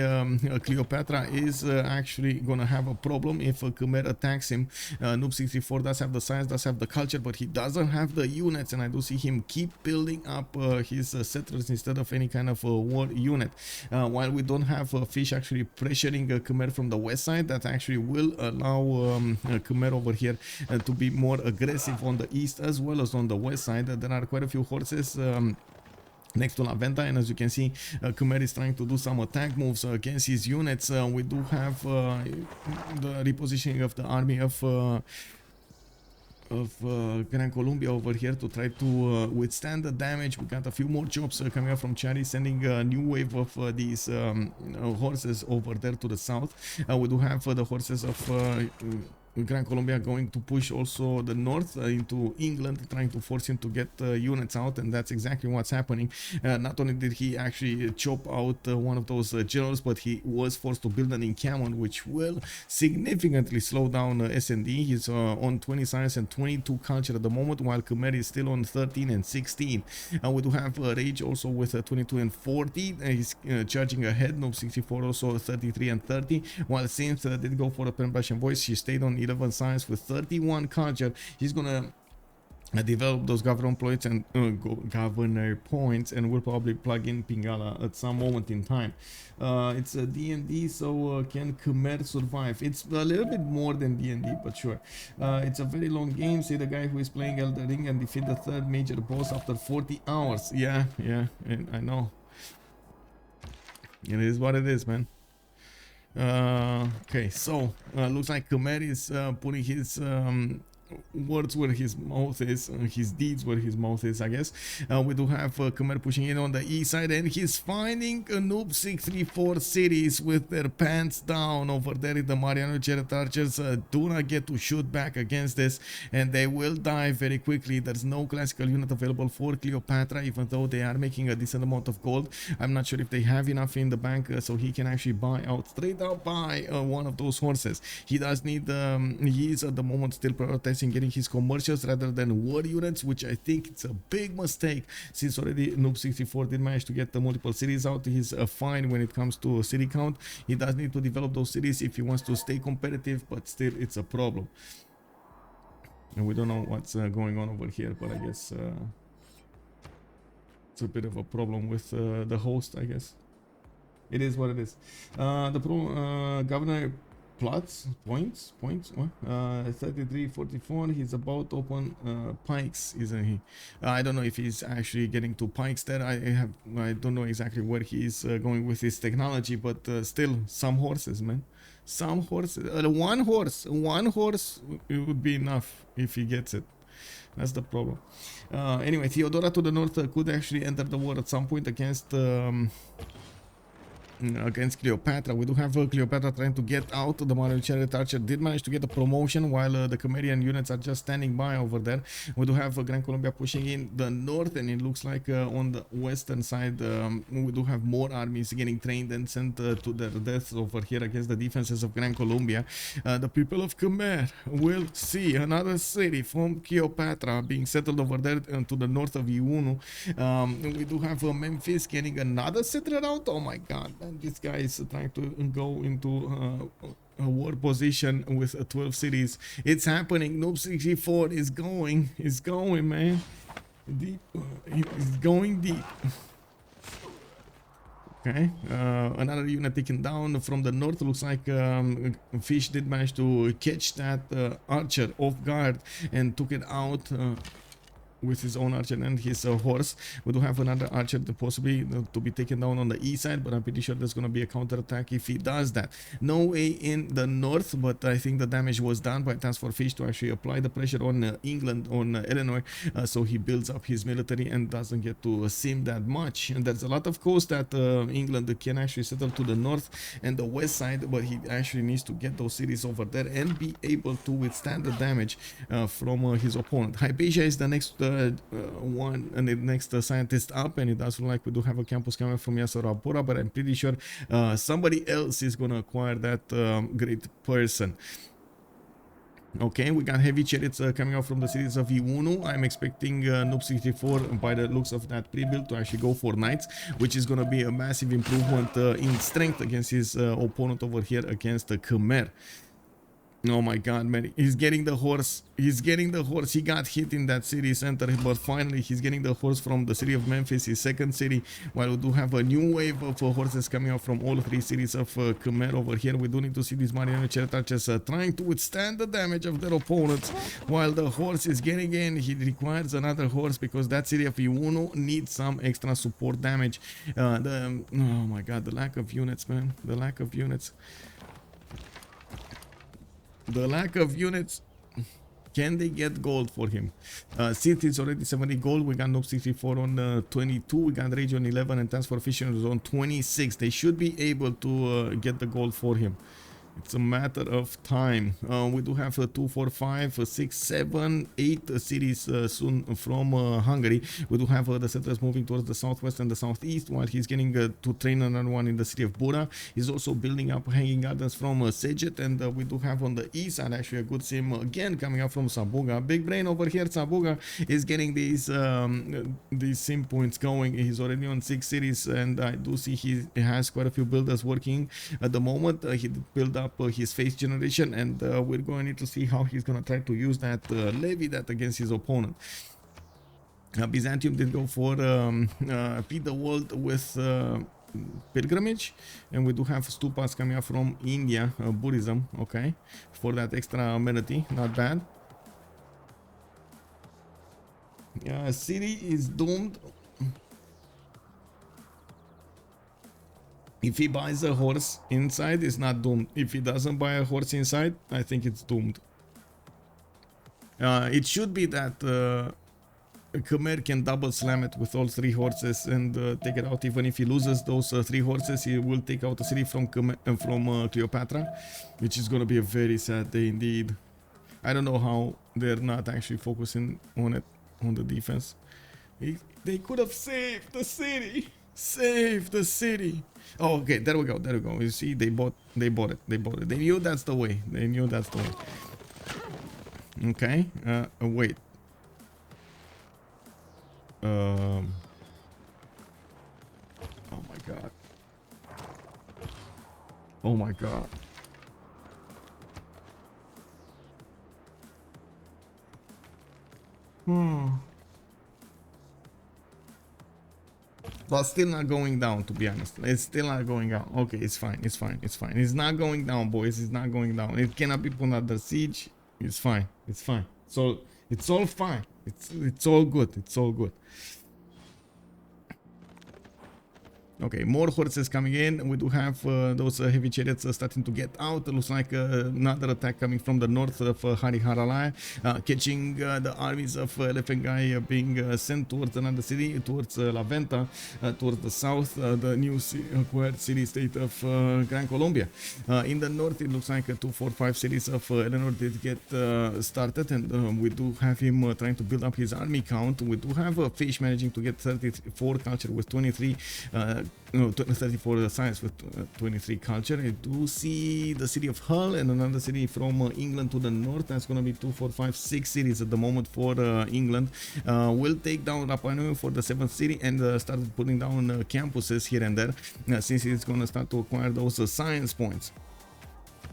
Cleopatra is actually gonna have a problem if Khmer attacks him. Noob 64 does have the science, does have the culture, but he doesn't have the units, and I do see him keep building up his settlers instead of any kind of war unit. While we don't have Fish actually pressuring Khmer from the west side, that actually will allow Khmer over here to be more aggressive on the east as well as on the west side. There are quite a few horses next to La Venta, and as you can see, Khmer is trying to do some attack moves against his units. We do have the repositioning of the army of Gran Colombia over here to try to withstand the damage. We got a few more jobs coming up from Chari, sending a new wave of these horses over there to the south. We do have the horses of Gran Colombia going to push also the north into England, trying to force him to get units out, and that's exactly what's happening. Not only did he actually chop out one of those generals, but he was forced to build an encampment, which will significantly slow down SND. He's on 20 science and 22 culture at the moment, while Khmer is still on 13 and 16. We do have Rage also with 22 and 40. He's charging ahead. Noob 64 also 33 and 30, while Cynth did go for a pen brush and voice. She stayed on 11 science with 31 culture. He's gonna develop those governor points and governor points, and will probably plug in Pingala at some moment in time. It's a D&D, so can Khmer survive? It's a little bit more than D&D, but sure. It's a very long game. Say the guy who is playing Elden Ring and defeat the third major boss after 40 hours. Yeah, I know. It is what it is, man. Okay, so looks like Khmer is putting his words where his mouth is, his deeds where his mouth is, I guess. We do have Khmer pushing in on the east side, and he's finding a noob 634 cities with their pants down over there. The Mariano Chariot Archers do not get to shoot back against this, and they will die very quickly. There's no classical unit available for Cleopatra, even though they are making a decent amount of gold. I'm not sure if they have enough in the bank, so he can actually buy out, straight up buy one of those horses. He does need, he is at the moment still prioritizing getting his commercials rather than war units, which I think it's a big mistake, since already Noob 64 did manage to get the multiple cities out. He's fine when it comes to city count. He does need to develop those cities if he wants to stay competitive, but still it's a problem. And we don't know what's going on over here, but I guess it's a bit of a problem with the host, I guess. It is what it is. Governor plots points 3344. He's about to open pikes, isn't he? I don't know if he's actually getting to pikes there. I don't know exactly where he's going with his technology, but still, some horses, man, some horses. One horse it would be enough if he gets it. That's the problem. Anyway, Theodora to the north could actually enter the war at some point against Cleopatra. We do have Cleopatra trying to get out. The Mariano Chariot Archer did manage to get a promotion, while the Khmerian units are just standing by over there. We do have Gran Colombia pushing in the north, and it looks like on the western side we do have more armies getting trained and sent to their deaths over here against the defenses of Gran Colombia. The people of Khmer will see another city from Cleopatra being settled over there to the north of Iunu. We do have Memphis getting another settler out. Oh my god, man. This guy is trying to go into a war position with 12 cities. It's happening. Noob 64 is going, man. Deep. He's going deep. Okay, another unit taken down from the north. Looks like Fish did manage to catch that archer off guard and took it out with his own archer and his horse. We do have another archer that possibly to be taken down on the east side, but I'm pretty sure there's going to be a counterattack if he does that. No way in the north, but I think the damage was done by TaskForceFish to actually apply the pressure on England, on Eleanor, so he builds up his military and doesn't get to sim that much. And there's a lot of coast that England can actually settle to the north and the west side, but he actually needs to get those cities over there and be able to withstand the damage from his opponent. Hypatia is the next one and the next scientist up, and it does look like we do have a campus coming from Yasorabora, but I'm pretty sure somebody else is gonna acquire that great person. Okay, we got heavy chariots coming out from the cities of Iunu. I'm expecting Noob 64 by the looks of that pre-build to actually go for knights, which is gonna be a massive improvement in strength against his opponent over here against the Khmer. Oh my god, man, he's getting the horse. He got hit in that city center, but finally he's getting the horse from the city of Memphis, his second city, while we do have a new wave of horses coming out from all three cities of Khmer over here. We do need to see these Mariano Chariot Archers trying to withstand the damage of their opponents, while the horse is getting in. He requires another horse because that city of Iunu needs some extra support damage. Oh my god, the lack of units, man, the lack of units. Can they get gold for him? Cynth is already 70 gold. We got Noob 64 on 22. We got Rage on 11 and TaskForceFish on 26. They should be able to get the gold for him. It's a matter of time. We do have 2, 4, 5, 6, 7, 8 cities soon from Hungary. We do have the settlers moving towards the southwest and the southeast, while he's getting to train another one in the city of Bura. He's also building up hanging gardens from Sejet, and we do have on the east side actually a good sim again coming up from Sabuga. Big brain over here. Sabuga is getting these sim points going. He's already on 6 cities, and I do see he has quite a few builders working at the moment. He built up up his face generation, and we're going to need to see how he's going to try to use that, levy that against his opponent. Byzantium did go for feed the world with pilgrimage, and we do have stupas coming up from India, Buddhism, okay, for that extra amenity, not bad. City is doomed. If he buys a horse inside, it's not doomed. If he doesn't buy a horse inside, I think it's doomed. It should be that Khmer can double slam it with all 3 horses and take it out. Even if he loses those 3 horses, he will take out the city from Cleopatra, which is going to be a very sad day indeed. I don't know how they're not actually focusing on it, on the defense. They could have saved the city. Save the city. Oh, okay, there we go, there we go. You see, they bought it. They knew that's the way. Okay, wait. Oh my god. Oh my god. But still not going down, to be honest. It's still not going down. Okay, it's fine. It's not going down, boys. It's not going down. It cannot be put under siege. It's fine. So it's all fine. It's all good. Okay, more horses coming in. We do have those heavy chariots starting to get out. It looks like another attack coming from the north of Hariharalai, catching the armies of Elaphantguy being sent towards another city, towards Laventa, towards the south, the new acquired city-state of Gran Colombia. In the north, it looks like 2, 4, 5 cities of Eleanor did get started, and we do have him trying to build up his army count. We do have Fish managing to get 34 culture with 23 34 science with 23 culture. I do see the city of Hull and another city from England to the north. That's going to be 2, 4, 5, 6 cities at the moment for England. We'll take down Rapa Nui for the 7th city and start putting down campuses here and there, since it's going to start to acquire those science points.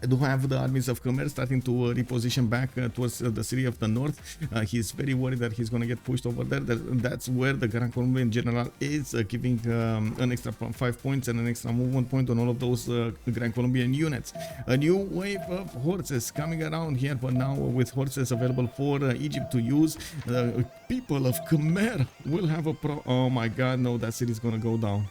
I do have the armies of Khmer starting to reposition back towards the city of the north. He's very worried that he's going to get pushed over there. That's where the Gran Colombian general is, giving an extra 5 points and an extra movement point on all of those Gran Colombian units. A new wave of horses coming around here, but now with horses available for Egypt to use, the people of Khmer will have a oh my god, no, that city is going to go down.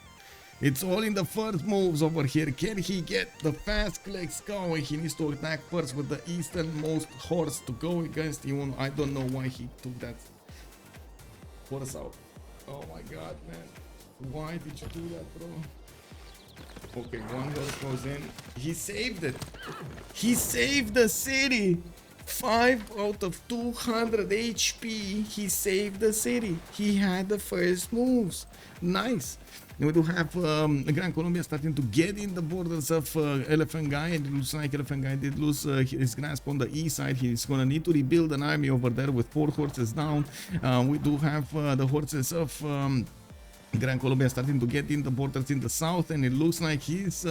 It's all in the first moves over here. Can he get the fast clicks going? He needs to attack first with the easternmost horse to go against him. I don't know why he took that horse out. Oh my god, man. Why did you do that, bro? Okay, one horse goes in. He saved it. He saved the city. 5 out of 200 HP. He saved the city. He had the first moves. Nice. We do have Gran Colombia starting to get in the borders of Elaphantguy, and it looks like Elaphantguy did lose his grasp on the east side. He's going to need to rebuild an army over there with 4 horses down. We do have the horses of Gran Colombia starting to get in the borders in the south, and it looks like he's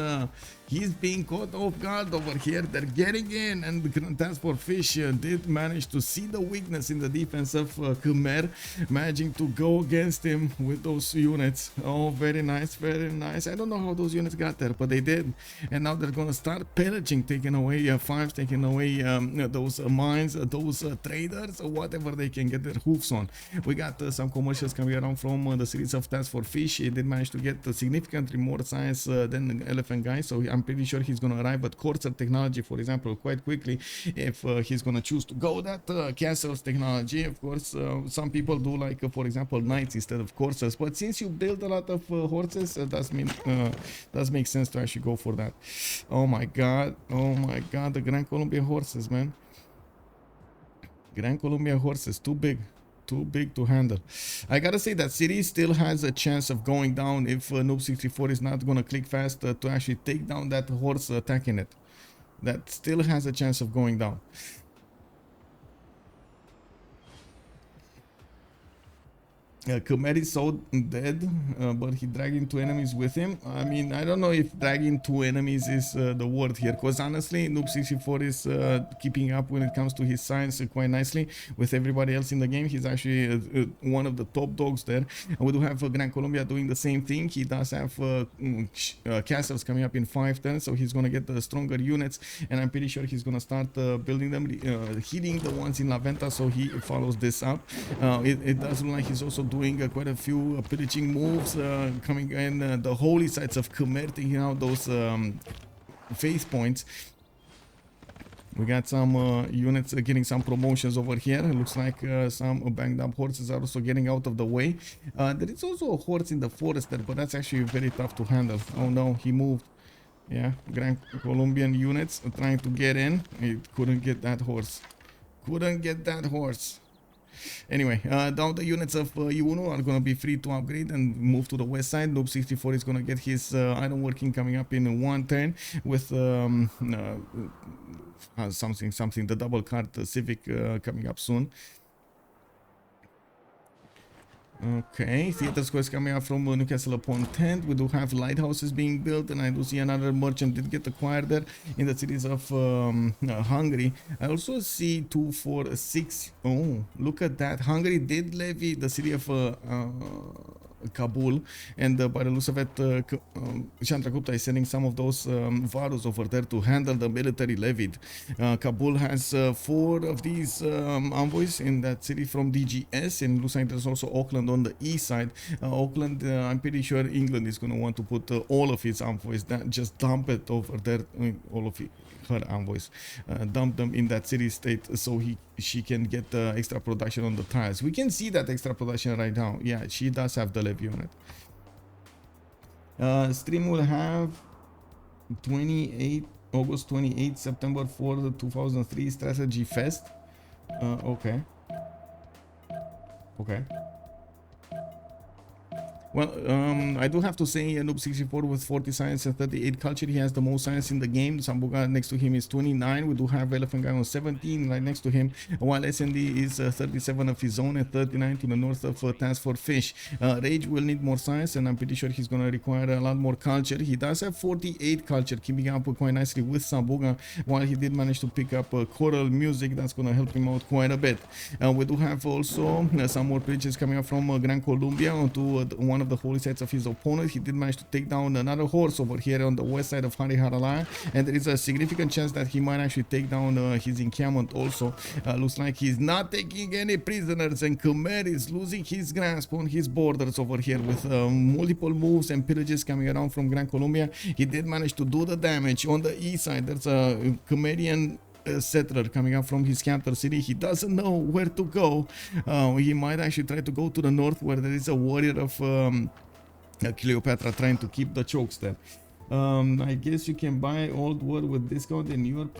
being caught off guard over here. They're getting in, and the TaskForceFish did manage to see the weakness in the defense of Khmer, managing to go against him with those units. Oh, very nice, very nice. I don't know how those units got there, but they did. And now they're gonna start pillaging, taking away farms, taking away those mines, those traders, or whatever they can get their hoofs on. We got some commercials coming around from the cities of TaskForceFish. He did manage to get significantly more science than Elaphantguy, so I'm pretty sure he's going to arrive at Courser technology, for example, quite quickly, if he's going to choose to go that Castles technology. Of course, some people do like, for example, Knights instead of Coursers, but since you build a lot of horses, does make sense to actually go for that. Oh my god, the Gran Colombian horses, man. Gran Colombian horses, too big to handle. I gotta say that city still has a chance of going down if Noob64 is not gonna click fast to actually take down that horse attacking it. That still has a chance of going down. Khmer is so dead, but he dragging two enemies with him. I mean, I don't know if dragging two enemies is the word here, because honestly, Noob64 is keeping up when it comes to his science quite nicely with everybody else in the game. He's actually one of the top dogs there. And we do have Gran Colombia doing the same thing. He does have castles coming up in 5 turns, so he's gonna get the stronger units, and I'm pretty sure he's gonna start building them, hitting the ones in La Venta, so he follows this up. It does look like he's also doing quite a few pillaging moves, coming in the holy sites of Khmer, taking out those faith points. We got some units getting some promotions over here. It looks like some banged up horses are also getting out of the way. There is also a horse in the forest there, but that's actually very tough to handle. Oh no, he moved. Yeah, Grand Colombian units trying to get in. It couldn't get that horse. Couldn't get that horse. Anyway, now the units of Uno are going to be free to upgrade and move to the west side. Noob64 is going to get his iron working coming up in 1 turn with something, the double cart Civic coming up soon. Okay, theater squares coming up from Newcastle upon Tent. We do have lighthouses being built, and I do see another merchant did get acquired there in the cities of Hungary. I also see 2, 4, 6. Oh, look at that. Hungary did levy the city of Kabul, and by the looks of it, Chandragupta is sending some of those Varus over there to handle the military levied. Kabul has 4 of these envoys in that city from DGS, and looks like there's also Auckland on the east side. Auckland, I'm pretty sure England is going to want to put all of its envoys, just dump it over there, all of her envoys, dump them in that city state, so she can get extra production on the tiles. We can see that extra production right now. Yeah, she does have the levy on it. Stream will have 28 August 28 September 4 2003 strategy fest. Okay. Well, I do have to say, Noob64 with 40 science and 38 culture, he has the most science in the game. Sabuga next to him is 29. We do have Elaphantguy on 17 right next to him, while SND is 37 of his own and 39 to the north of TaskForceFish. Rage will need more science, and I'm pretty sure he's going to require a lot more culture. He does have 48 culture, keeping up quite nicely with Sabuga, while he did manage to pick up choral music. That's going to help him out quite a bit. We do have also some more pitches coming up from Gran Colombia onto one of the holy sites of his opponent. He did manage to take down another horse over here on the west side of Hariharalaya, and there is a significant chance that he might actually take down his encampment also. Looks like he's not taking any prisoners, and Khmer is losing his grasp on his borders over here with multiple moves and pillages coming around from Gran Colombia. He did manage to do the damage. On the east side, there's a Khmerian settler coming up from his capital city. He doesn't know where to go. He might actually try to go to the north, where there is a warrior of Cleopatra trying to keep the chokes there. I guess you can buy Old World with discount in Europe.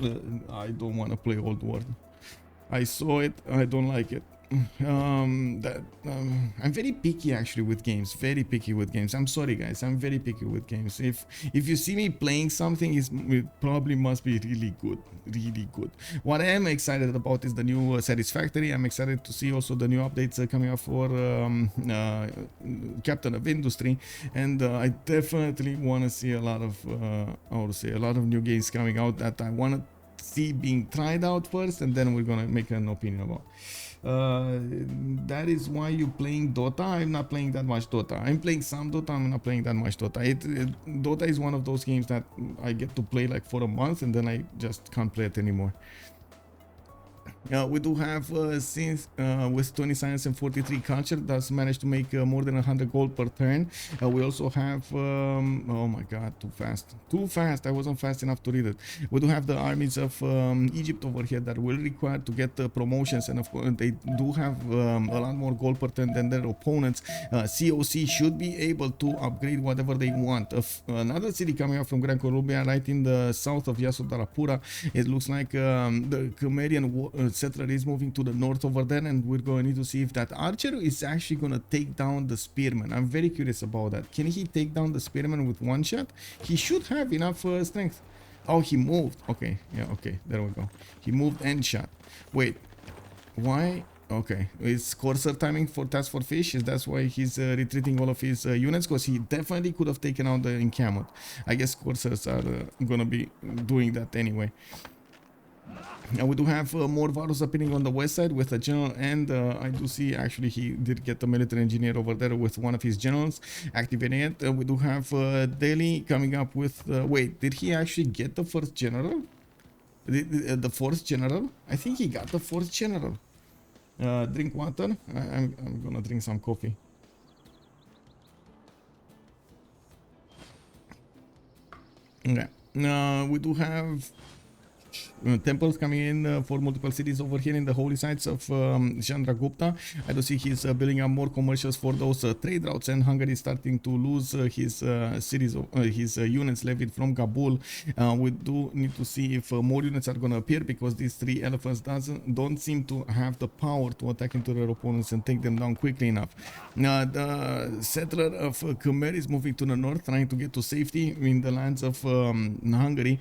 I don't want to play Old World. I saw it. I don't like it. I'm very picky actually with games. Very picky with games. I'm sorry guys, I'm very picky with games. If you see me playing something, it probably must be really good. What I am excited about is the new Satisfactory. I'm excited to see also the new updates coming up for Captain of Industry, and I definitely want to see a lot of a lot of new games coming out that I want to see being tried out first, and then we're gonna make an opinion about. That is why you're playing Dota. I'm not playing that much Dota. I'm playing some Dota. I'm not playing that much Dota. Dota is one of those games that I get to play like for a month, and then I just can't play it anymore. We do have Cynth with 20 science and 43 culture, does manage to make more than 100 gold per turn. We also have oh my god, too fast, I wasn't fast enough to read it. We do have the armies of Egypt over here that will require to get promotions, and of course they do have a lot more gold per turn than their opponents. COC should be able to upgrade whatever they want. Another city coming up from Gran Colombia right in the south of Yasodarapura. It looks like the Khmerian settler is moving to the north over there, and we're going to need to see if that archer is actually going to take down the spearman. I'm very curious about that. Can he take down the spearman with one shot? He should have enough strength. Oh, he moved. Okay, yeah, okay, there we go. He moved and shot. Wait, why Okay, it's coarser timing for TaskForceFish. Is that's why he's retreating all of his units? Because he definitely could have taken out the encampment. I guess coursers are gonna be doing that anyway. And we do have more Varus appearing on the west side with a general, and I do see actually he did get a military engineer over there with one of his generals activating it. We do have Delhi coming up with. Wait, did he actually get the first general? The fourth general? I think he got the fourth general. Drink water. I'm gonna drink some coffee. Okay. We do have temples coming in for multiple cities over here in the holy sites of Chandragupta. I do see he's building up more commercials for those trade routes, and Hungary is starting to lose his cities, his units levied from Kabul. We do need to see if more units are going to appear, because these three elephants don't seem to have the power to attack into their opponents and take them down quickly enough. The settler of Khmer is moving to the north, trying to get to safety in the lands of Hungary.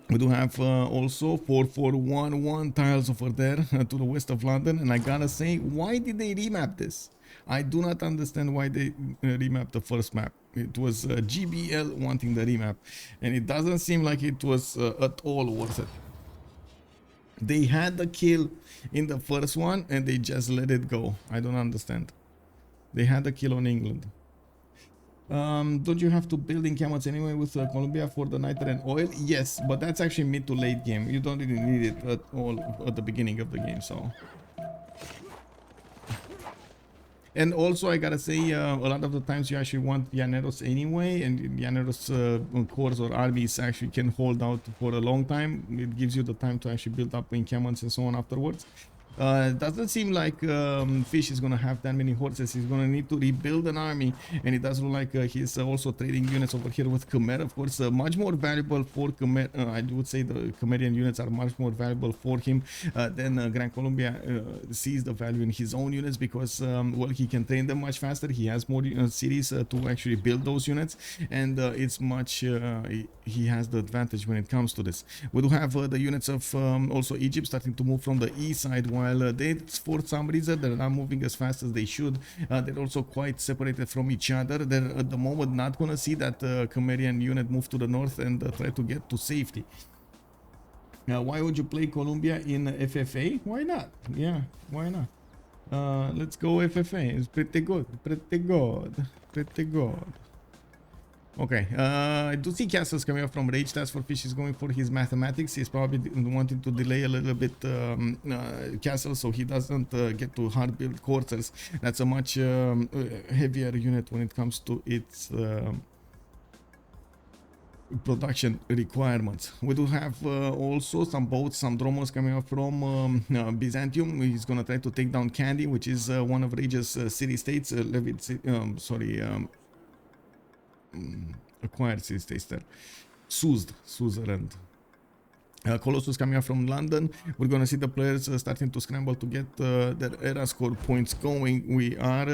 We do have also 4411 tiles over there to the west of London, and I gotta say, why did they remap this? I do not understand why they remapped the first map. It was GBL wanting the remap, and it doesn't seem like it was at all worth it. They had the kill in the first one and they just let it go. I don't understand. They had the kill on England. Don't you have to build encampments anyway with Colombia for the niter and oil? Yes, but that's actually mid to late game. You don't really need it at all at the beginning of the game, so. And also, I gotta say, a lot of the times you actually want Llaneros anyway, and Llaneros corps or armies actually can hold out for a long time. It gives you the time to actually build up encampments and so on afterwards. Doesn't seem like Fish is gonna have that many horses. He's gonna need to rebuild an army, and it does look like he's also trading units over here with Khmer. Of course, much more valuable for Khmer. I would say the Khmerian units are much more valuable for him than Gran Colombia sees the value in his own units, because well, he can train them much faster. He has more cities to actually build those units, and it's much he has the advantage when it comes to this. We do have the units of also Egypt starting to move from the east side, while they, for some reason, they're not moving as fast as they should. They're also quite separated from each other. They're at the moment not gonna see that Khmerian unit move to the north and try to get to safety. Why would you play Colombia in FFA? Why not? Yeah, why not? Let's go FFA. It's pretty good, pretty good, pretty good. Okay, I do see castles coming up from Rage. TaskForceFish is going for his mathematics. He's probably wanting to delay a little bit castles, so he doesn't get to hard build quarters. That's a much heavier unit when it comes to its production requirements. We do have also some boats, some dromos coming up from Byzantium. He's gonna try to take down Kandy, which is one of Rage's city-states. Acquired city-states there. Suzerland. Colossus coming up from London. We're gonna see the players starting to scramble to get their era score points going. We are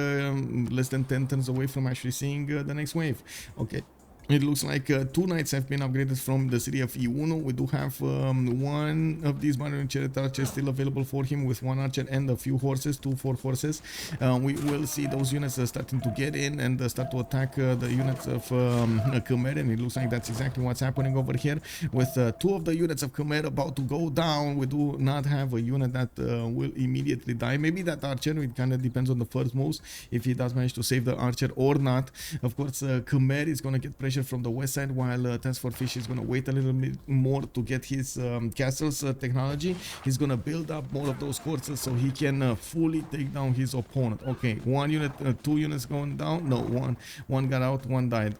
less than 10 turns away from actually seeing the next wave. Okay. It looks like 2 knights have been upgraded from the city of Iuno. We do have one of these modern chariot archers still available for him, with 1 archer and a few horses, 2-4 horses. We will see those units starting to get in and start to attack the units of Khmer, and it looks like that's exactly what's happening over here, with 2 of the units of Khmer about to go down. We do not have a unit that will immediately die. Maybe that archer, it kind of depends on the first moves, if he does manage to save the archer or not. Of course, Khmer is going to get pressure from the west side, while TaskForceFish is going to wait a little bit more to get his castles technology. He's going to build up more of those courses so he can fully take down his opponent. Okay, 1 unit, 2 units going down. No, one got out, 1 died.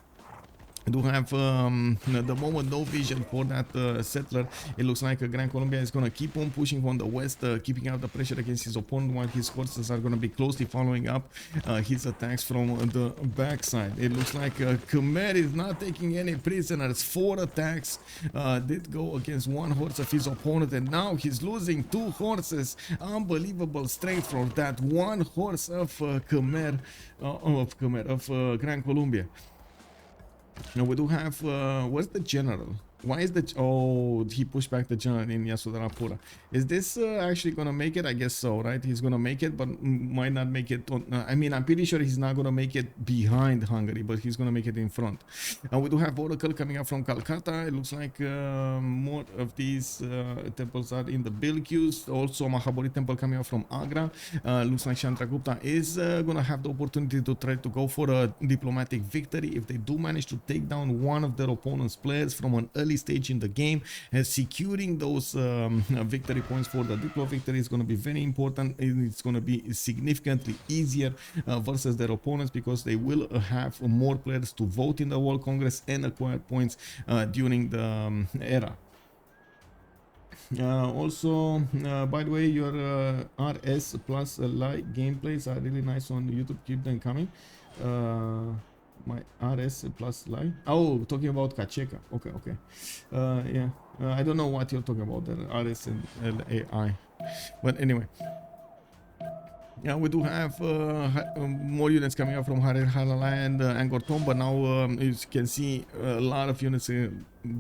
I do have at the moment no vision for that settler. It looks like Gran Colombia is going to keep on pushing on the west, keeping out the pressure against his opponent, while his horses are going to be closely following up his attacks from the backside. It looks like Khmer is not taking any prisoners. 4 attacks did go against 1 horse of his opponent, and now he's losing 2 horses. Unbelievable strength from that 1 horse of Khmer, of Gran Colombia. Now we do have, where's the general? Why is the... Oh, he pushed back the general in Yasodharapura. Is this actually gonna make it? I guess so, right? He's gonna make it, but might not make it on... I mean, I'm pretty sure he's not gonna make it behind Hungary, but he's gonna make it in front. We do have Oracle coming up from Calcutta. It looks like more of these temples are in the build queues. Also, Mahabodhi temple coming up from Agra. Looks like Chandragupta is gonna have the opportunity to try to go for a diplomatic victory. If they do manage to take down one of their opponent's players from an early stage in the game, and securing those victory points for the diplo victory is going to be very important. It's going to be significantly easier versus their opponents, because they will have more players to vote in the World Congress and acquire points during the era. Also, by the way, your RS plus light gameplays are really nice on YouTube. Keep them coming. My RS plus live. Oh, talking about Kacheka. Okay, okay. Yeah, I don't know what you're talking about there, RS and LAI. But anyway, yeah, we do have more units coming up from Harir Halala and Angkor Thom, but now you can see a lot of units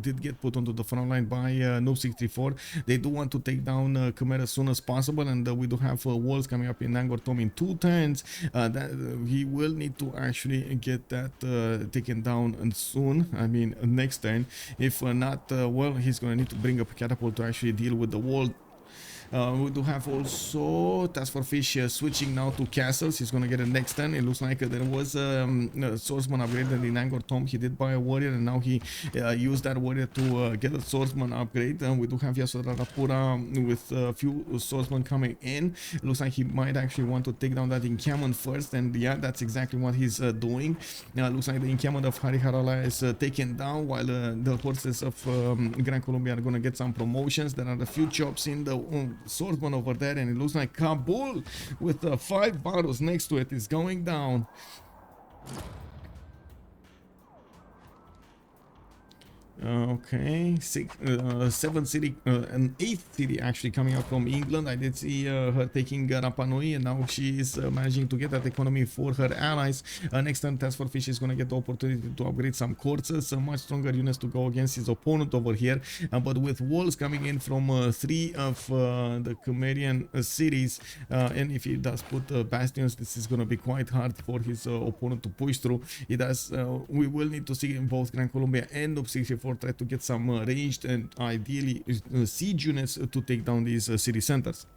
did get put onto the front line by Noob 64. They do want to take down Khmer as soon as possible, and we do have walls coming up in Angkor Thom in 2 turns. That he will need to actually get that taken down and soon. I mean, next turn. If not, well, he's going to need to bring up a catapult to actually deal with the wall. We do have also TaskForceFish switching now to castles. He's going to get a next turn. It looks like there was a swordsman upgrade in Angkor Thom. He did buy a warrior, and now he used that warrior to get a swordsman upgrade. We do have Yasodharapura with a few swordsmen coming in. It looks like he might actually want to take down that encampment first, and yeah, that's exactly what he's doing. Looks like the encampment of Hariharala is taken down, while the horses of Gran Colombia are going to get some promotions. There are a few chops in the swordsman over there, and it looks like Kabul with 5 bottles next to it is going down. Okay, 7th city, an 8th city actually coming up from England. I did see her taking Rapa Nui, and now she is managing to get that economy for her allies. Next time, TaskForceFish is going to get the opportunity to upgrade some courses, much stronger units to go against his opponent over here. But with walls coming in from 3 of the Khmerian cities, and if he does put bastions, this is going to be quite hard for his opponent to push through. He does. We will need to see both Gran Colombia and Noob 64 try to get some ranged and ideally siege units to take down these city centers.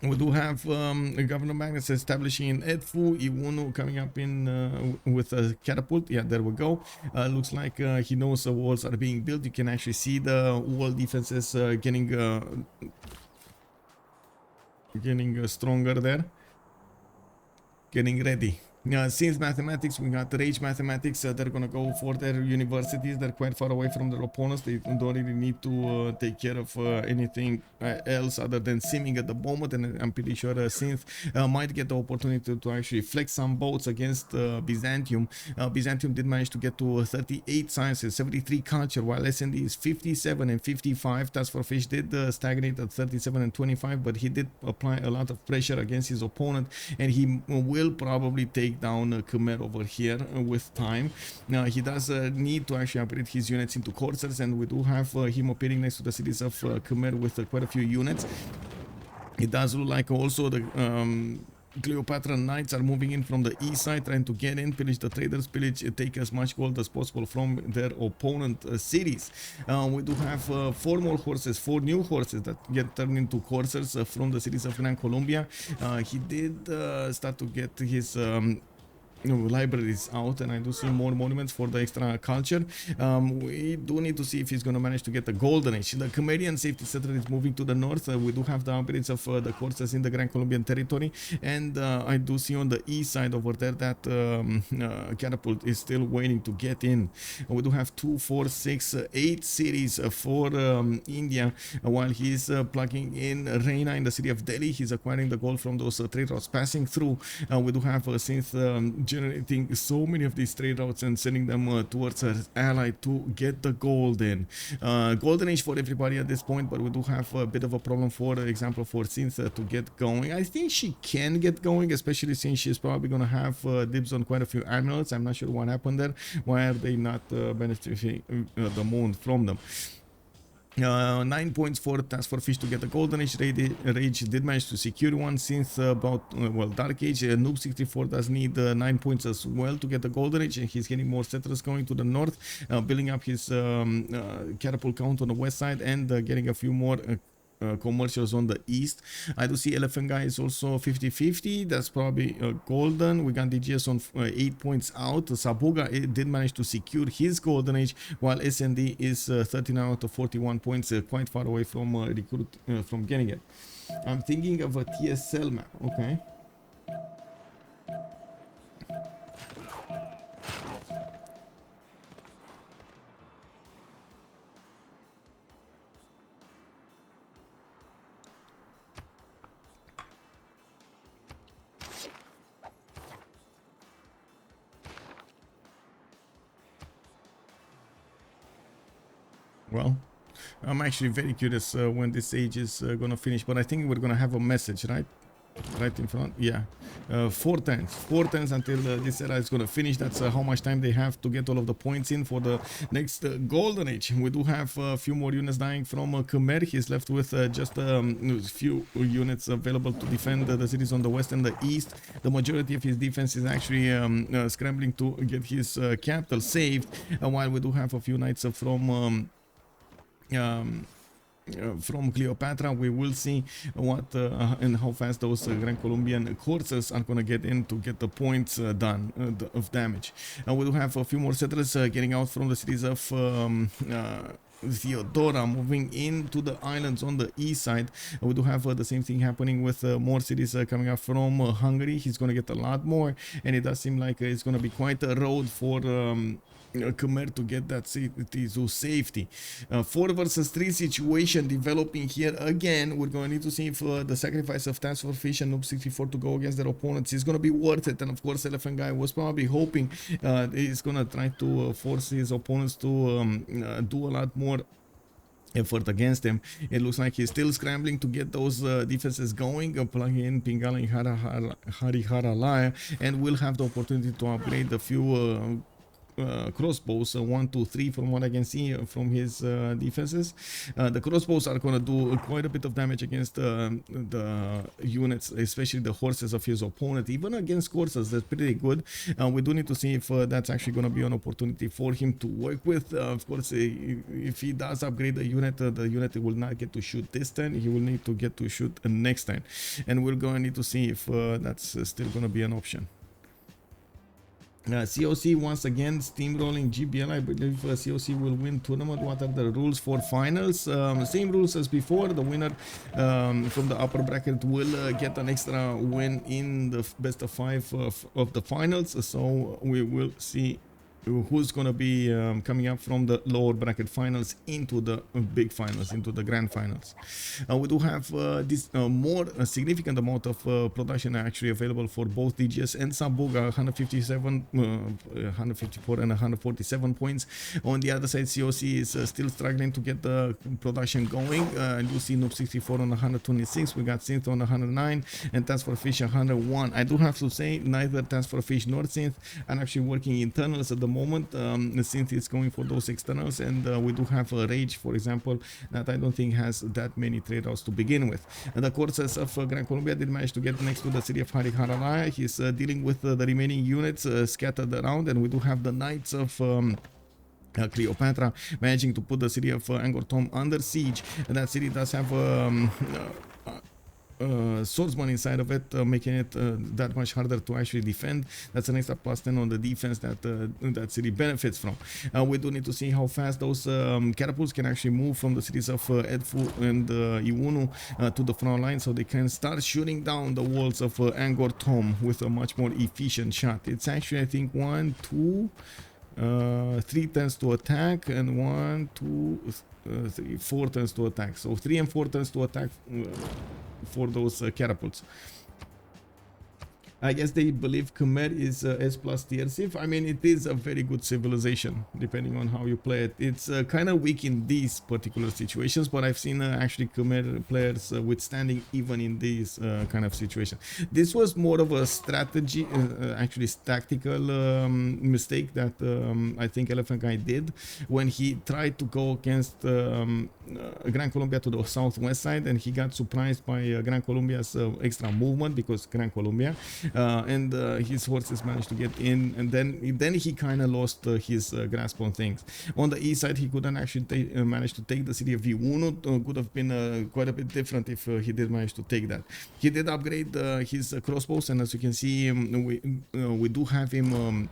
We do have Governor Magnus establishing in Edfu, Iwunu coming up in with a catapult. Yeah, there we go. Looks like he knows the walls are being built. You can actually see the wall defenses getting stronger there. Getting ready. Since mathematics, we got rage mathematics. They're gonna go for their universities. They're quite far away from their opponents. They don't really need to take care of anything else other than simming at the moment. And I'm pretty sure Cynth might get the opportunity to actually flex some boats against Byzantium. Byzantium did manage to get to 38 sciences, 73 culture, while SND is 57 and 55. TaskForceFish did stagnate at 37 and 25, but he did apply a lot of pressure against his opponent, and he will probably take down Khmer over here with time. Now he does need to actually upgrade his units into coursers, and we do have him appearing next to the cities of Khmer with quite a few units. It does look like also the Cleopatra Knights are moving in from the east side, trying to get in, pillage the traders, take as much gold as possible from their opponent cities. We do have 4 more horses, 4 new horses that get turned into coursers from the cities of Gran Colombia. He did start to get his libraries out, and I do see more monuments for the extra culture. We do need to see if he's going to manage to get the golden age. The Khmerian safety center is moving to the north. We do have the upgrades of the courses in the Grand Colombian territory, and I do see on the east side over there that catapult is still waiting to get in. We do have 2, 4, 6, 8 cities for India, while he's plugging in Reina in the city of Delhi. He's acquiring the gold from those trade routes passing through. We do have Cynth generating so many of these trade routes and sending them towards her ally to get the gold in. Golden age for everybody at this point, but we do have a bit of a problem, for example, for Cynth to get going. I think she can get going, especially since she's probably going to have dibs on quite a few amulets. I'm not sure what happened there. Why are they not benefiting the moon from them? 9 points for TaskForceFish to get the golden age. Rage did manage to secure one since about well, Dark Age. Noob 64 does need 9 points as well to get the golden age, and he's getting more settlers going to the north, building up his catapult count on the west side, and getting a few more commercials on the east. I do see Elaphantguy is also 50-50. That's probably golden. We got DGS on 8 points out. Sabuga did manage to secure his golden age, while SND is 39 out of 41 points, quite far away from from getting it. I'm thinking of a TSL map. Okay. Well, I'm actually very curious when this age is gonna finish, but I think we're gonna have a message, right? Right in front, yeah. 4 turns until this era is gonna finish. That's how much time they have to get all of the points in for the next golden age. We do have a few more units dying from Khmer. He's left with just a few units available to defend the cities on the west and the east. The majority of his defense is actually scrambling to get his capital saved, while we do have a few knights from Cleopatra. We will see what and how fast those Gran Colombian courses are going to get in to get the points done of damage. We do have a few more settlers getting out from the cities of Theodora, moving into the islands on the east side. We do have the same thing happening with more cities coming up from Hungary. He's going to get a lot more, and it does seem like it's going to be quite a road for Khmer to get that city to safety. 4 versus 3 situation developing here again. We're going to need to see if the sacrifice of TaskForceFish and Noob 64 to go against their opponents is going to be worth it. And of course, Elaphantguy was probably hoping he's going to try to force his opponents to do a lot more effort against him. It looks like he's still scrambling to get those defenses going, plugging in Pingala and Hariharalaya, and will have the opportunity to upgrade a few crossbows, 1, 2, 3 from what I can see from his defenses. The crossbows are going to do quite a bit of damage against the units, especially the horses of his opponent. Even against horses, that's pretty good. We do need to see if that's actually going to be an opportunity for him to work with. Of course, if he does upgrade the unit will not get to shoot this turn. He will need to get to shoot next turn, and we're going to need to see if that's still going to be an option. COC once again steamrolling GBL. I believe COC will win tournament. What are the rules for finals? Same rules as before. The winner from the upper bracket will get an extra win in the best of 5 of the finals. So we will see who's going to be coming up from the lower bracket finals into the big finals, into the grand finals. We do have this more significant amount of production actually available for both DGS and Sabuga, 157, 154 and 147 points. On the other side, COC is still struggling to get the production going. You see Noob 64 on 126, we got Cynth on 109, and TaskForceFish 101. I do have to say neither TaskForceFish nor Cynth are actually working internals at the moment. Cynth is going for those externals, and we do have a Rage, for example, that I don't think has that many trade routes to begin with. The courses of Gran Colombia did manage to get next to the city of Hariharalaya. He's dealing with the remaining units scattered around, and we do have the knights of Cleopatra managing to put the city of Angkor Thom under siege. And that city does have swordsman inside of it, making it that much harder to actually defend. That's an extra plus 10 on the defense that that city benefits from. We do need to see how fast those catapults can actually move from the cities of Edfu and Iwunu to the front line, so they can start shooting down the walls of Angkor Thom with a much more efficient shot. It's actually, I think, 1, 2, 3 turns to attack, and 1, 2, 3, 4 turns to attack. So 3 and 4 turns to attack for those catapults. I guess they believe Khmer is S plus tier civ. I mean, it is a very good civilization, depending on how you play it. It's kind of weak in these particular situations, but I've seen actually Khmer players withstanding even in these kind of situations. This was more of a strategy, actually tactical mistake that I think Elaphantguy did when he tried to go against Gran Colombia to the southwest side, and he got surprised by Gran Colombia's extra movement because Gran Colombia. And his horses managed to get in, and then he kind of lost his grasp on things. On the east side, he couldn't actually manage to take the city of V1. Could have been quite a bit different if he did manage to take that. He did upgrade his crossbows, and as you can see, we do have him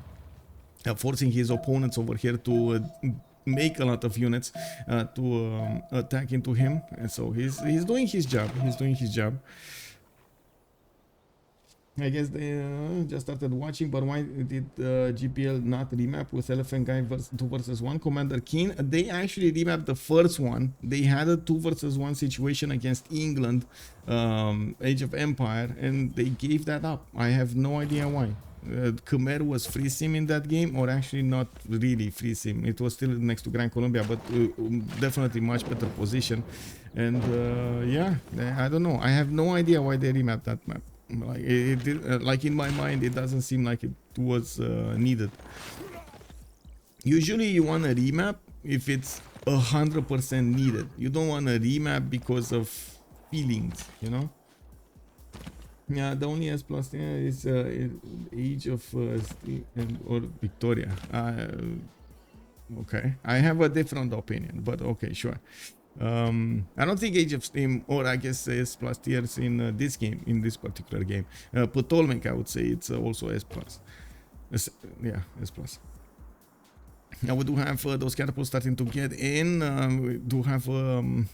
forcing his opponents over here to make a lot of units to attack into him, and so he's doing his job. He's doing his job. I guess they just started watching, but why did GPL not remap with Elaphantguy 2 versus 1? Commander Keen, they actually remapped the first one. They had a 2 versus 1 situation against England, Age of Empire, and they gave that up. I have no idea why. Khmer was free sim in that game, or actually not really free sim. It was still next to Gran Colombia, but definitely much better position. And yeah, I don't know. I have no idea why they remapped that map. Like in my mind, it doesn't seem like it was needed. Usually you want a remap if it's 100% needed. You don't want a remap because of feelings, you know. Yeah, the only S plus is Age of or Victoria. Okay, I have a different opinion, but okay, sure. I don't think Age of Steam, or I guess S plus tiers in this game, in this particular game. Ptolmeic, I would say it's also S plus. Yeah, S plus. Now we do have those catapults starting to get in. We do have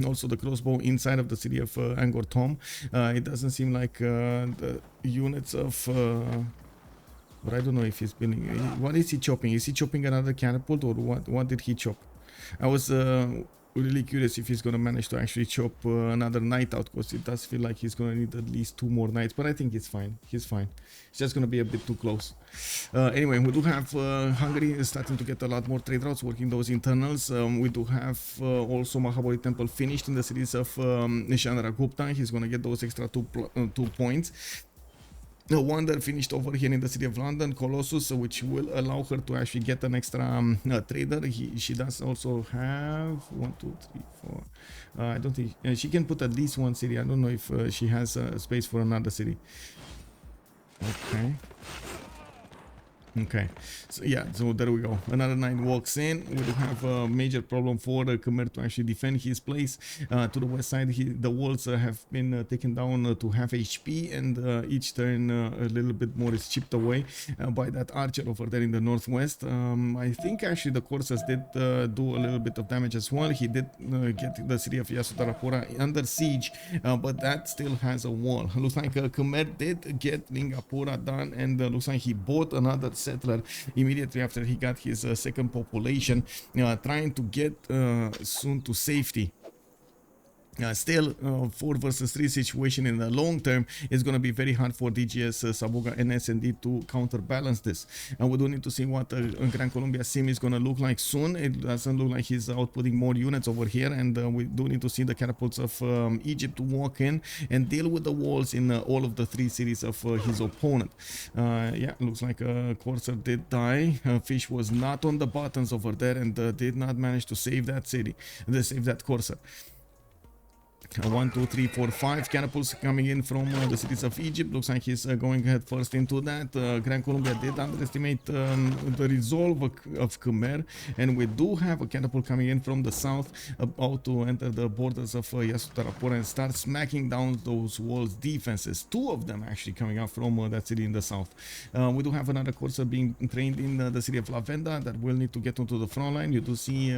also the crossbow inside of the city of Angkor Thom. It doesn't seem like the units of... but I don't know if he's building... What is he chopping? Is he chopping another catapult, or what did he chop? I was really curious if he's going to manage to actually chop another knight out, because it does feel like he's going to need at least 2 more knights, but I think it's fine. He's fine. It's just going to be a bit too close. Anyway, we do have Hungary starting to get a lot more trade routes, working those internals. We do have also Mahabodhi Temple finished in the cities of Chandragupta. He's going to get those extra 2 points. Wonder finished over here in the city of London, Colossus, which will allow her to actually get an extra trader. She does also have 1, 2, 3, 4. I don't think she can put at least 1 city. I don't know if she has space for another city. Okay. Okay, so yeah, so there we go. Another knight walks in. We do have a major problem for Khmer to actually defend his place. To the west side, the walls have been taken down to half HP, and each turn a little bit more is chipped away by that archer over there in the northwest. I think actually the Corsairs did do a little bit of damage as well. He did get the city of Yasutarapura under siege, but that still has a wall. Looks like Khmer did get Lingapura done, and looks like he bought another settler immediately after he got his second population, trying to get soon to safety. Still, 4 versus 3 situation in the long term is going to be very hard for DGS, Sabuga, and SND to counterbalance this. And we do need to see what Gran Colombia sim is going to look like soon. It doesn't look like he's outputting more units over here, and we do need to see the catapults of Egypt to walk in and deal with the walls in all of the 3 cities of his opponent. Yeah, looks like Corsair did die. Fish was not on the buttons over there, and did not manage to save that city, save that Corsair. 1, 2, 3, 4, 5 catapults coming in from the cities of Egypt. Looks like he's going head first into that. Gran Colombia did underestimate the resolve of Khmer, and we do have a catapult coming in from the south, about to enter the borders of Yasutarapura and start smacking down those walls defenses. 2 of them actually coming out from that city in the south. We do have another Corsair being trained in the city of Lavenda that will need to get onto the front line. You do see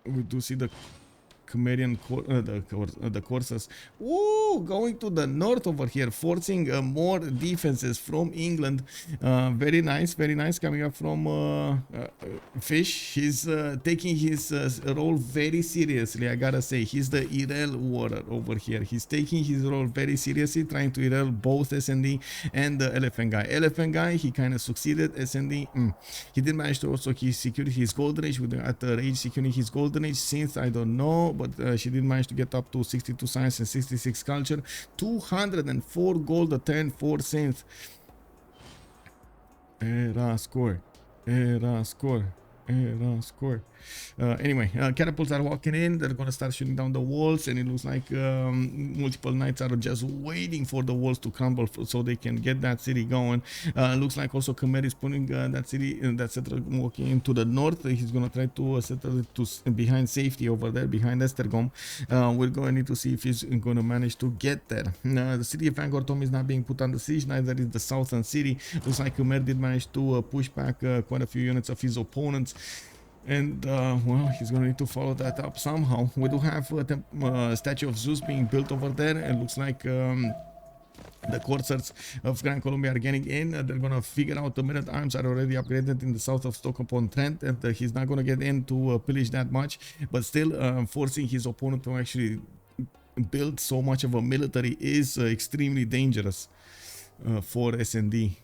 we do see the Khmerian the courses. Ooh, going to the north over here, forcing more defenses from England. Very nice, very nice. Coming up from Fish. He's taking his role very seriously. I gotta say, he's the Irel warrior over here. He's taking his role very seriously, trying to Irel both SND and the Elaphantguy. Elaphantguy, he kind of succeeded. SND, he did manage to also secure his golden age at the rage securing his golden age. Cynth, I don't know, but she did manage to get up to 62 science and 66 culture. 204 gold a turn for Cynth. Era score. Anyway, catapults are walking in. They're gonna start shooting down the walls, and it looks like multiple knights are just waiting for the walls to crumble so they can get that city going. Looks like also Khmer is putting that city, that settler walking into the north. He's gonna try to settle it to behind safety over there, behind Estergom. We're going to need to see if he's gonna manage to get there. The city of Angkor is not being put under siege. Neither is the southern city. Looks like Khmer did manage to push back quite a few units of his opponents. And well, he's gonna need to follow that up somehow. We do have a statue of Zeus being built over there. It looks like the corsairs of Gran Colombia are getting in. They're gonna figure out the minute arms are already upgraded in the south of Stoke-upon-Trent, and he's not gonna get in to pillage that much, but still forcing his opponent to actually build so much of a military is extremely dangerous for SND.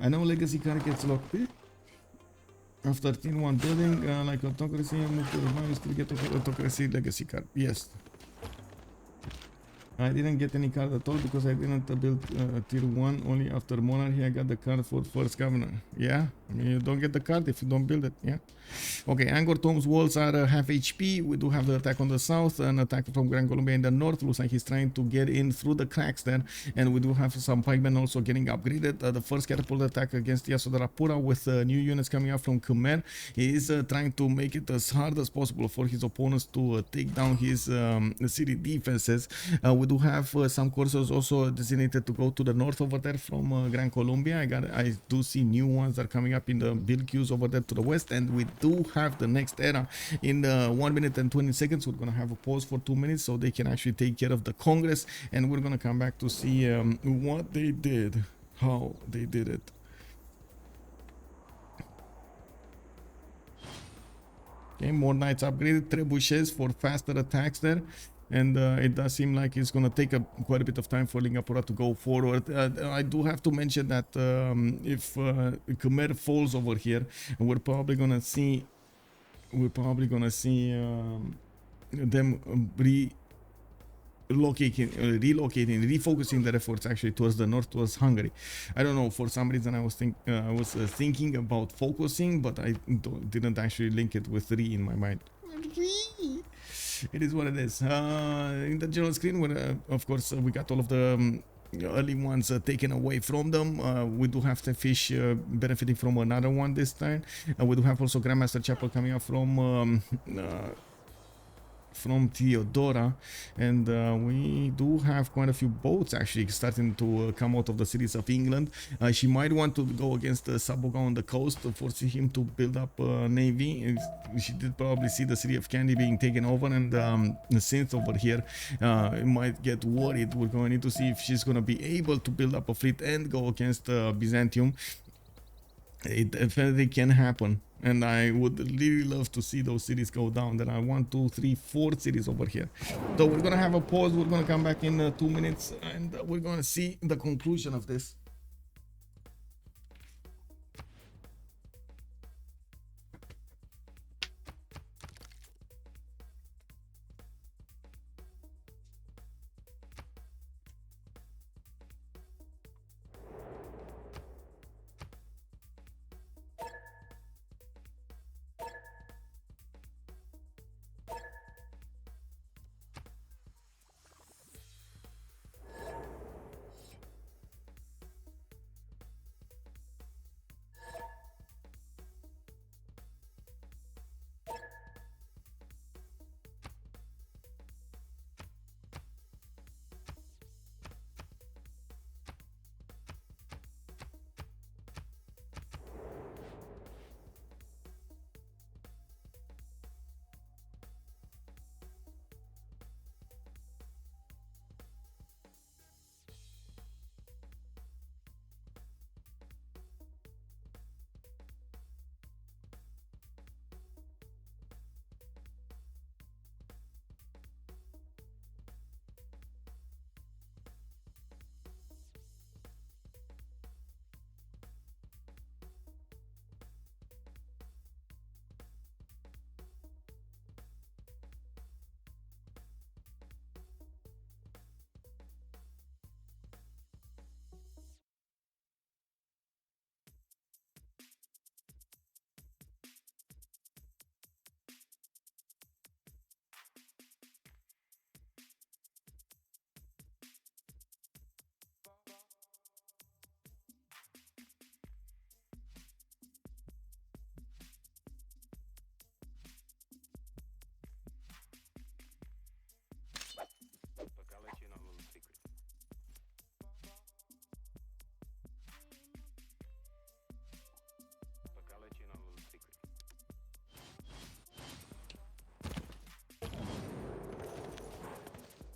I know legacy card gets locked after tier 1 building, like autocracy, move to the minus to get autocracy legacy card. Yes. I didn't get any card at all because I didn't build tier 1. Only after monarchy I got the card for first governor. Yeah, I mean, you don't get the card if you don't build it. Yeah. Okay, Angkor Tom's walls are half HP. We do have the attack on the south, an attack from Gran Colombia in the north. Looks like he's trying to get in through the cracks there, and we do have some pikemen also getting upgraded. The first catapult attack against Yasodhara Pura with new units coming up from Khmer. He is trying to make it as hard as possible for his opponents to take down his city defenses. We do have some courses also designated to go to the north over there from Gran Colombia. I do see new ones that are coming up in the build queues over there to the west, and we do have the next era in 1 minute and 20 seconds. We're gonna have a pause for 2 minutes so they can actually take care of the Congress, and we're gonna come back to see what they did, how they did it. Okay, more knights upgraded, trebuchets for faster attacks there. And it does seem like it's going to take quite a bit of time for Lingapura to go forward. I do have to mention that if Khmer falls over here, we're probably going to see them relocating, refocusing their efforts actually towards the north, towards Hungary. I don't know, for some reason I was thinking about focusing, but I didn't actually link it with re in my mind. It is what it is. In the general screen, where of course we got all of the early ones taken away from them. We do have the fish benefiting from another one this time. We do have also Grandmaster Chapel coming up from Theodora, and we do have quite a few boats actually starting to come out of the cities of England. She might want to go against Sabuga on the coast, forcing him to build up a navy. She did probably see the city of Candy being taken over, and the Cynth over here might get worried. We're going to need to see if she's going to be able to build up a fleet and go against Byzantium. It definitely can happen, and I would really love to see those cities go down. There are 1, 2, 3, 4 cities over here. So we're gonna have a pause. We're gonna come back in 2 minutes, and we're gonna see the conclusion of this.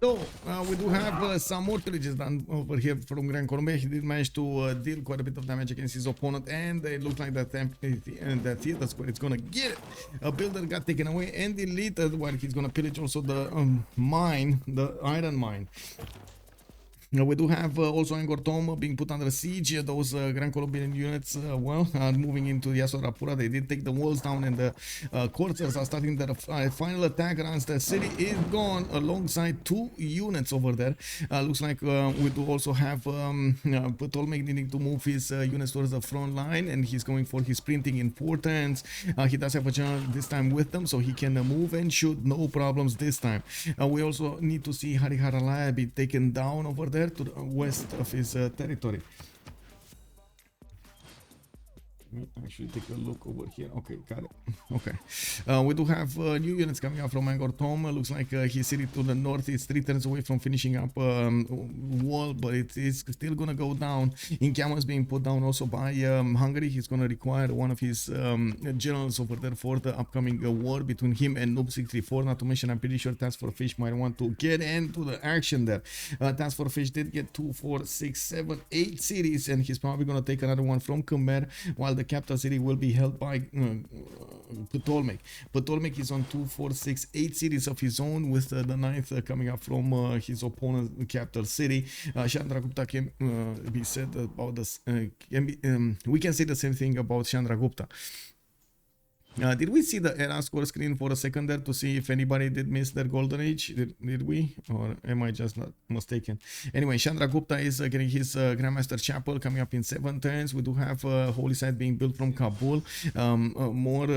So, we do have some more pillages done over here from Gran Colombia. He did manage to deal quite a bit of damage against his opponent, and it looks like that Theodora square is gonna get it. A builder got taken away and deleted, while he's gonna pillage also the mine, the iron mine. We do have also Angortom being put under siege. Those Gran Colombian units, well, are moving into Yasorapura. They did take the walls down, and the corsairs are starting their final attack runs. The city is gone alongside 2 units over there. Looks like we do also have Ptolmeic needing to move his units towards the front line, and he's going for his printing importance. He does have a general this time with them, so he can move and shoot, no problems this time. We also need to see Hariharalaya be taken down over there to the west of his territory. Let me actually take a look over here. Okay, got it. Okay. We do have new units coming up from Angortom. Looks like his city to the north is 3 turns away from finishing up wall, but it is still gonna go down. Inkama is being put down also by Hungary. He's gonna require one of his generals over there for the upcoming war between him and Noob634. Not to mention, I'm pretty sure TaskForceFish might want to get into the action there. TaskForceFish did get 2, 4, 6, 7, 8 cities, and he's probably gonna take another one from Khmer, while the capital city will be held by Ptolmeic. Ptolmeic is on 2, 4, 6, 8 cities of his own, with the 9th coming up from his opponent's capital city. Chandragupta can be said about this. We can say the same thing about Chandragupta. Did we see the era score screen for a second there to see if anybody did miss their golden age? Did we? Or am I just not mistaken? Anyway, Chandragupta is getting his Grandmaster Chapel coming up in 7 turns. We do have Holy Site being built from Kabul. More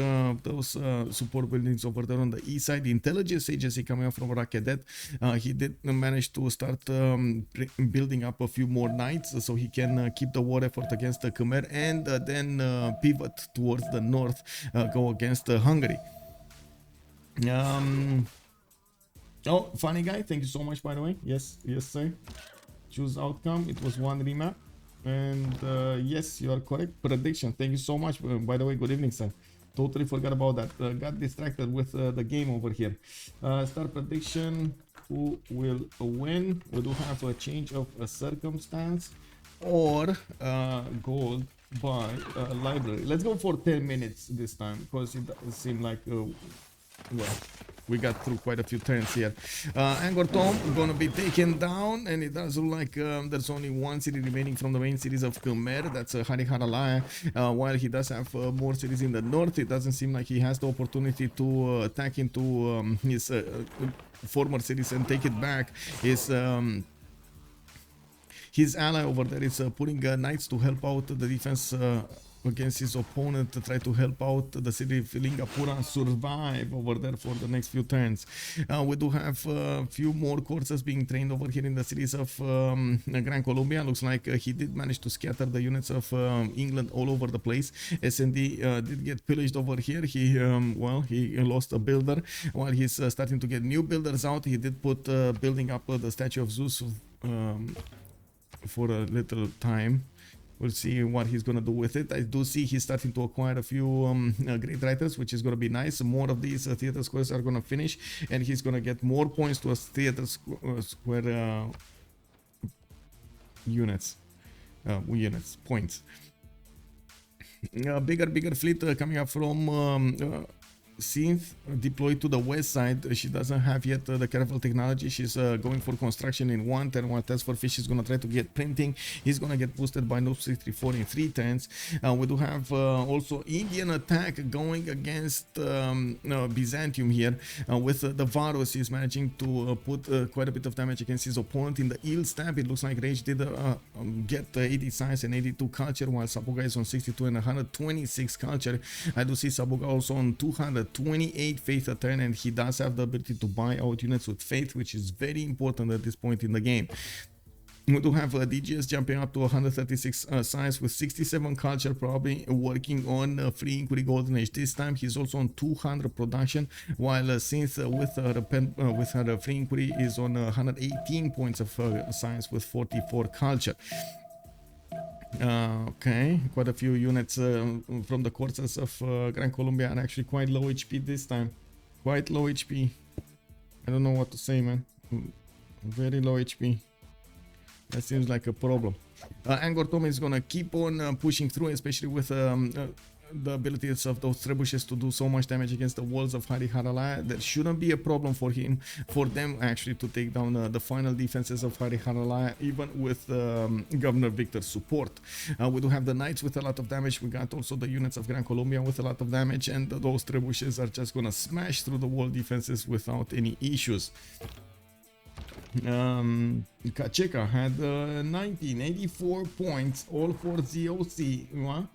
those support buildings over there on the east side. The Intelligence Agency coming up from Rakedet. He did manage to start building up a few more knights, so he can keep the war effort against the Khmer, and then pivot towards the north, go against Hungary. Oh, funny guy, thank you so much, by the way. Yes, sir. Choose outcome. It was 1 remap, and yes, you are correct. Prediction. Thank you so much. By the way, good evening, sir. Totally forgot about that. Got distracted with the game over here. Start prediction. Who will win? We do have a change of a circumstance or gold by library. Let's go for 10 minutes this time, because it seemed like well, we got through quite a few turns here. Angortom gonna be taken down, and it does look like there's only 1 city remaining from the main cities of Khmer. That's Hariharalaya. While he does have more cities in the north, it doesn't seem like he has the opportunity to attack into his former cities and take it back. His ally over there is putting knights to help out the defense against his opponent, to try to help out the city of Lingapura survive over there for the next few turns. We do have a few more courses being trained over here in the cities of Gran Colombia. Looks like he did manage to scatter the units of England all over the place. SND did get pillaged over here. He well, he lost a builder. While he's starting to get new builders out, he did put building up the statue of Zeus for a little time. We'll see what he's gonna do with it. I do see he's starting to acquire a few great writers, which is gonna be nice. More of these theater squares are gonna finish, and he's gonna get more points to a theater square units points. Bigger fleet coming up from Cynth, deployed to the west side. She doesn't have yet the careful technology. She's going for construction in 1 turn, while TaskForceFish is gonna try to get printing. He's gonna get boosted by Noob634 in 3 turns. We do have also Indian attack going against Byzantium here, with the Varus. He's managing to put quite a bit of damage against his opponent in the eel stab. It looks like Rage did get 80 science and 82 culture, while Sabuga is on 62 and 126 culture. I do see Sabuga also on 228 faith a turn, and he does have the ability to buy out units with faith, which is very important at this point in the game. We do have DGS jumping up to 136 science with 67 culture, probably working on free inquiry golden age. This time he's also on 200 production, while Cynth with her free inquiry is on 118 points of science with 44 culture. Okay, quite a few units from the courses of Gran Colombia are actually quite low HP this time. Quite low HP. I don't know what to say, man. Very low HP. That seems like a problem. Angkor Thom is gonna keep on pushing through, especially with the abilities of those trebuchets to do so much damage against the walls of Hariharalaya. There shouldn't be a problem for them actually to take down the final defenses of Hariharalaya, even with Governor Victor's support. We do have the knights with a lot of damage. We got also the units of Gran Colombia with a lot of damage, and those trebuchets are just gonna smash through the wall defenses without any issues. Kacheka had 1984 points, all for ZOC.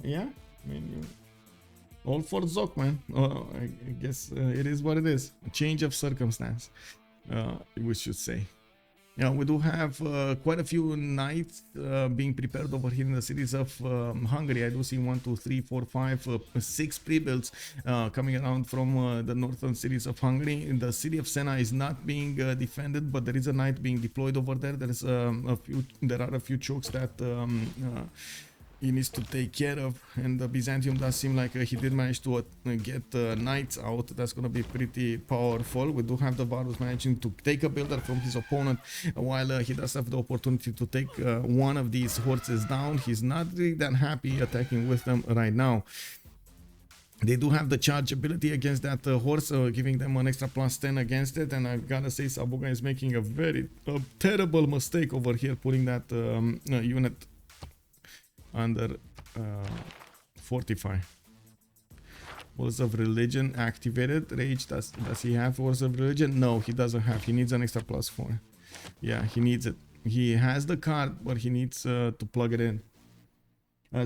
Yeah, I mean, all for Zok, man. I guess it is what it is. A change of circumstance, we should say. Yeah, we do have quite a few knights being prepared over here in the cities of Hungary. I do see 1, 2, 3, 4, 5, 6 pre-builds coming around from the northern cities of Hungary. The city of Sena is not being defended, but there is a knight being deployed over there. There are a few chokes that he needs to take care of, and the Byzantium does seem like he did manage to get knights out. That's going to be pretty powerful. We do have the Varus managing to take a builder from his opponent, while he does have the opportunity to take one of these horses down. He's not really that happy attacking with them right now. They do have the charge ability against that horse, giving them an extra +10 against it, and I gotta say Sabuga is making a very terrible mistake over here, putting that unit under fortify. Words of religion activated. Rage, does he have words of religion? No, he doesn't have. He needs an extra +4. Yeah, he needs it. He has the card, but he needs to plug it in.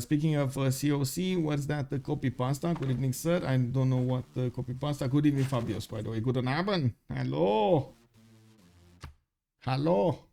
Speaking of COC, what's that? The copy pasta. Good evening, sir. I don't know what the copy pasta. Good evening, Fabius, by the way. Guten Abend. Hello. Hello.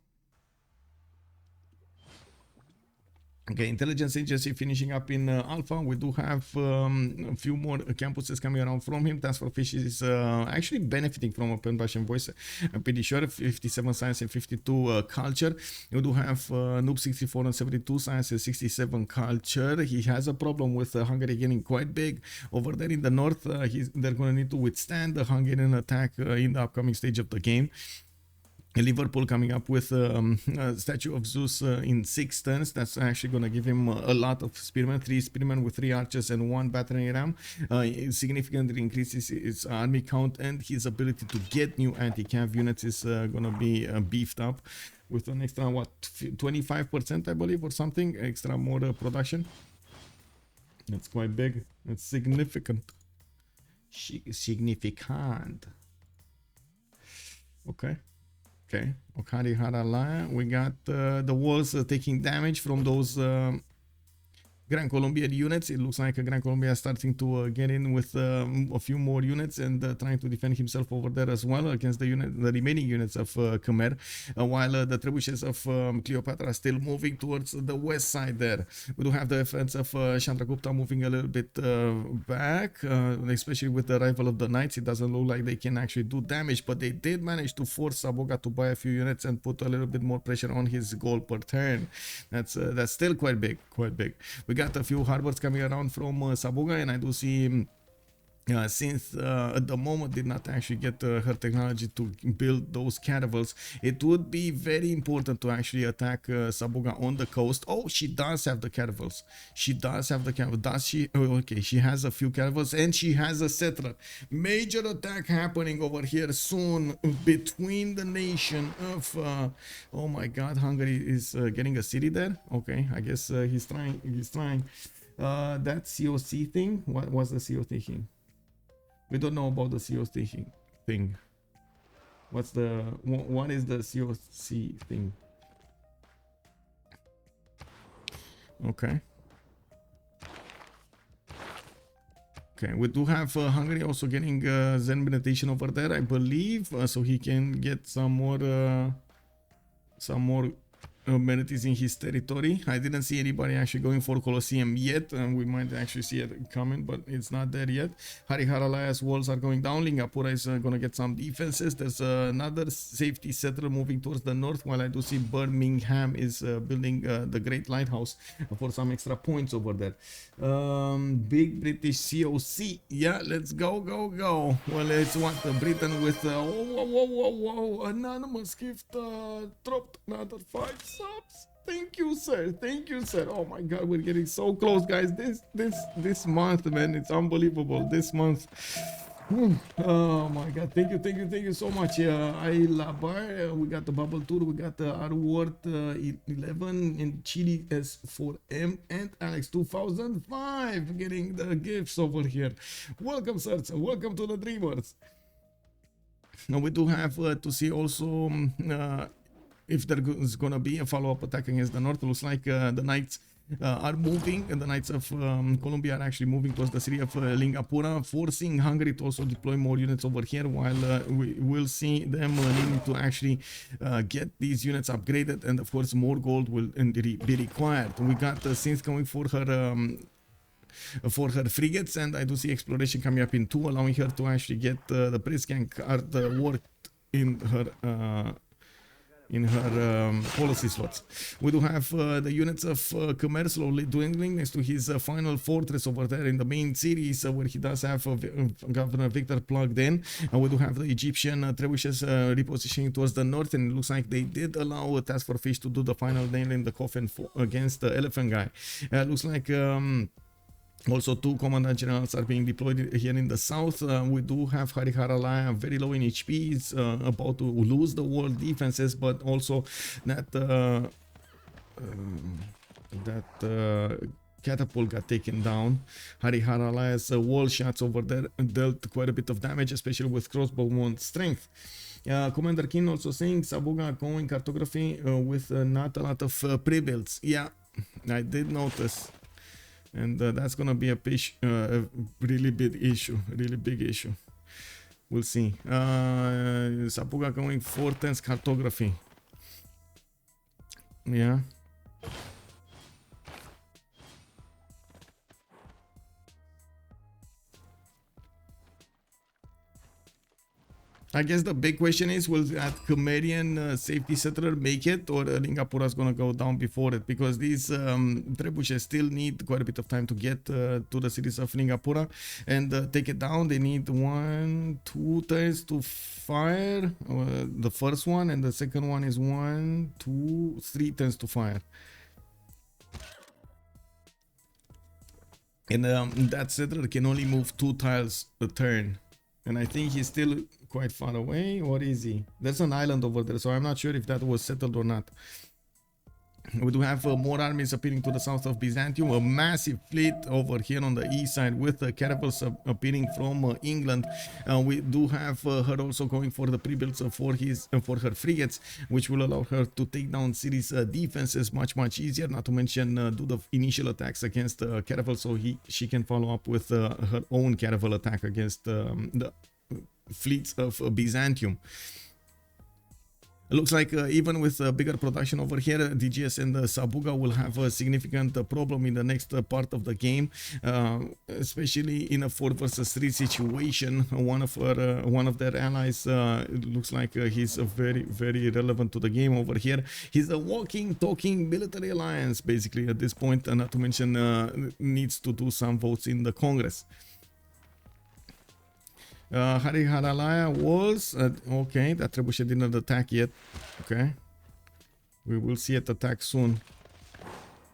Okay, intelligence agency finishing up in alpha. We do have a few more campuses coming around from him. TaskForceFish is actually benefiting from open Russian voice. I'm pretty sure 57 science and 52 culture. We do have Noob 64 and 72 science and 67 culture. He has a problem with Hungary getting quite big over there in the north. They're going to need to withstand the Hungarian attack in the upcoming stage of the game. Liverpool coming up with a statue of Zeus in 6 turns. That's actually going to give him a lot of spearmen, 3 spearmen with 3 archers and 1 battering ram. It significantly increases his army count, and his ability to get new anti-cav units is going to be beefed up with an extra, what, 25% I believe, or something, extra more production. That's quite big. That's significant. Significant. Okay. Okay, Okari Harala, we got the walls taking damage from those Gran Colombian units. It looks like Gran Colombia is starting to get in with a few more units and trying to defend himself over there as well against the remaining units of Khmer, while the trebuchets of Cleopatra are still moving towards the west side there. We do have the defense of Chandragupta moving a little bit back, especially with the arrival of the knights. It doesn't look like they can actually do damage, but they did manage to force Sabuga to buy a few units and put a little bit more pressure on his goal per turn. That's still quite big, We got a few harbors coming around from Sabuga, and I do see Cynth at the moment did not actually get her technology to build those caravels. It would be very important to actually attack Sabuga on the coast. Oh, she does have the caravels. She does have the caravels. Does she? Oh, okay, she has a few caravels and she has a settler. Major attack happening over here soon between the nation of oh my god, Hungary is getting a city there. Okay, I guess he's trying. That COC thing. What was the COC thing? We don't know about the COC thing. What is the COC thing? Okay. Okay, we do have Hungary also getting Zen meditation over there, I believe, so he can get some more amenities in his territory. I didn't see anybody actually going for Colosseum yet, and we might actually see it coming, but it's not there yet. Hariharalaya's walls are going down. Lingapura is going to get some defenses. There's another safety settler moving towards the north, while I do see Birmingham is building the Great Lighthouse for some extra points over there. Big British COC. Yeah, let's go, go, go. Well, it's what Britain with whoa, anonymous gift dropped another 5 subs. Thank you, sir. Thank you, sir. Oh my god, we're getting so close, guys. This month, man, it's unbelievable. This month. Oh my god, thank you so much. I Labar, we got the bubble tour, we got the Arward 11 in Chile S4M, and Alex 2005 getting the gifts over here. Welcome, sirs. Welcome to the Dreamers. Now we do have to see also if there is gonna be a follow-up attack against the north. It looks like the Knights are moving, and the Knights of Colombia are actually moving towards the city of Lingapura, forcing Hungary to also deploy more units over here, while we will see them needing to actually get these units upgraded, and of course more gold will be required. We got Cynth going for her frigates, and I do see exploration coming up in 2, allowing her to actually get the Priscan card worked in her policy slots. We do have the units of Khmer slowly dwindling next to his final fortress over there in the main cities, where he does have Governor Victor plugged in. We do have the Egyptian trebuchets repositioning towards the north, and it looks like they did allow TaskForceFish to do the final nail in the coffin against the Elaphantguy. Looks like also 2 commandant generals are being deployed here in the south. We do have Hariharalaya very low in HP. It's about to lose the world defenses, but also that catapult got taken down. Hariharalaya's wall shots over there dealt quite a bit of damage, especially with crossbow strength. Commander King also saying Sabuga going cartography with not a lot of pre-builds. Yeah, I did notice. And that's gonna be a really big issue. We'll see. Sabuga going 410s cartography. Yeah. I guess the big question is, will that Khmerian safety settler make it, or Lingapura is going to go down before it? Because these trebuchets still need quite a bit of time to get to the cities of Lingapura and take it down. They need 1, 2 turns to fire, the first one, and the second one is 1, 2, 3 turns to fire. And that settler can only move 2 tiles a turn. And I think he's still quite far away, or is he? There's an island over there, so I'm not sure if that was settled or not. We do have more armies appearing to the south of Byzantium, a massive fleet over here on the east side with caravels appearing from England. We do have her also going for the pre-builds for her frigates, which will allow her to take down cities' defenses much easier, not to mention do the initial attacks against caravels, so she can follow up with her own caravel attack against the fleets of Byzantium. It looks like even with bigger production over here, DGS and Sabuga will have a significant problem in the next part of the game, especially in a 4 versus 3 situation. One of their allies it looks like he's very relevant to the game over here. He's a walking, talking military alliance basically at this point, and not to mention needs to do some votes in the Congress. Hariharalaya walls. Okay, that trebuchet didn't attack yet. Okay, we will see it attack soon.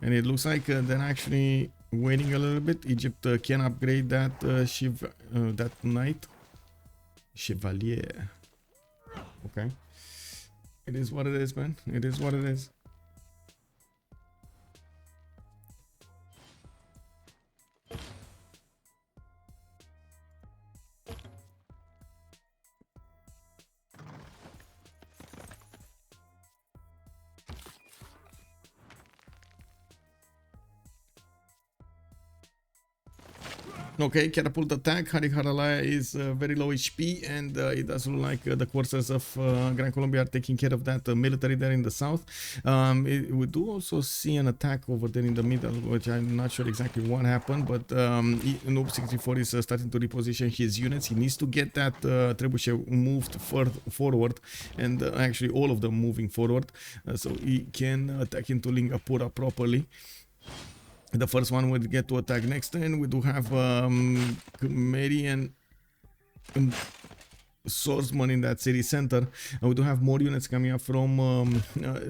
And it looks like they're actually waiting a little bit. Egypt can upgrade that that knight. Chevalier. Okay, it is what it is, man. It is what it is. Okay, catapult attack. Hariharalaya is very low HP, and it does look like the forces of Gran Colombia are taking care of that military there in the south. We do also see an attack over there in the middle, which I'm not sure exactly what happened, but Noob 64 is starting to reposition his units. He needs to get that trebuchet moved forward, and actually all of them moving forward, so he can attack into Lingapura properly. The first one will get to attack next turn. We do have Khmer and swordsman in that city center. We do have more units coming up from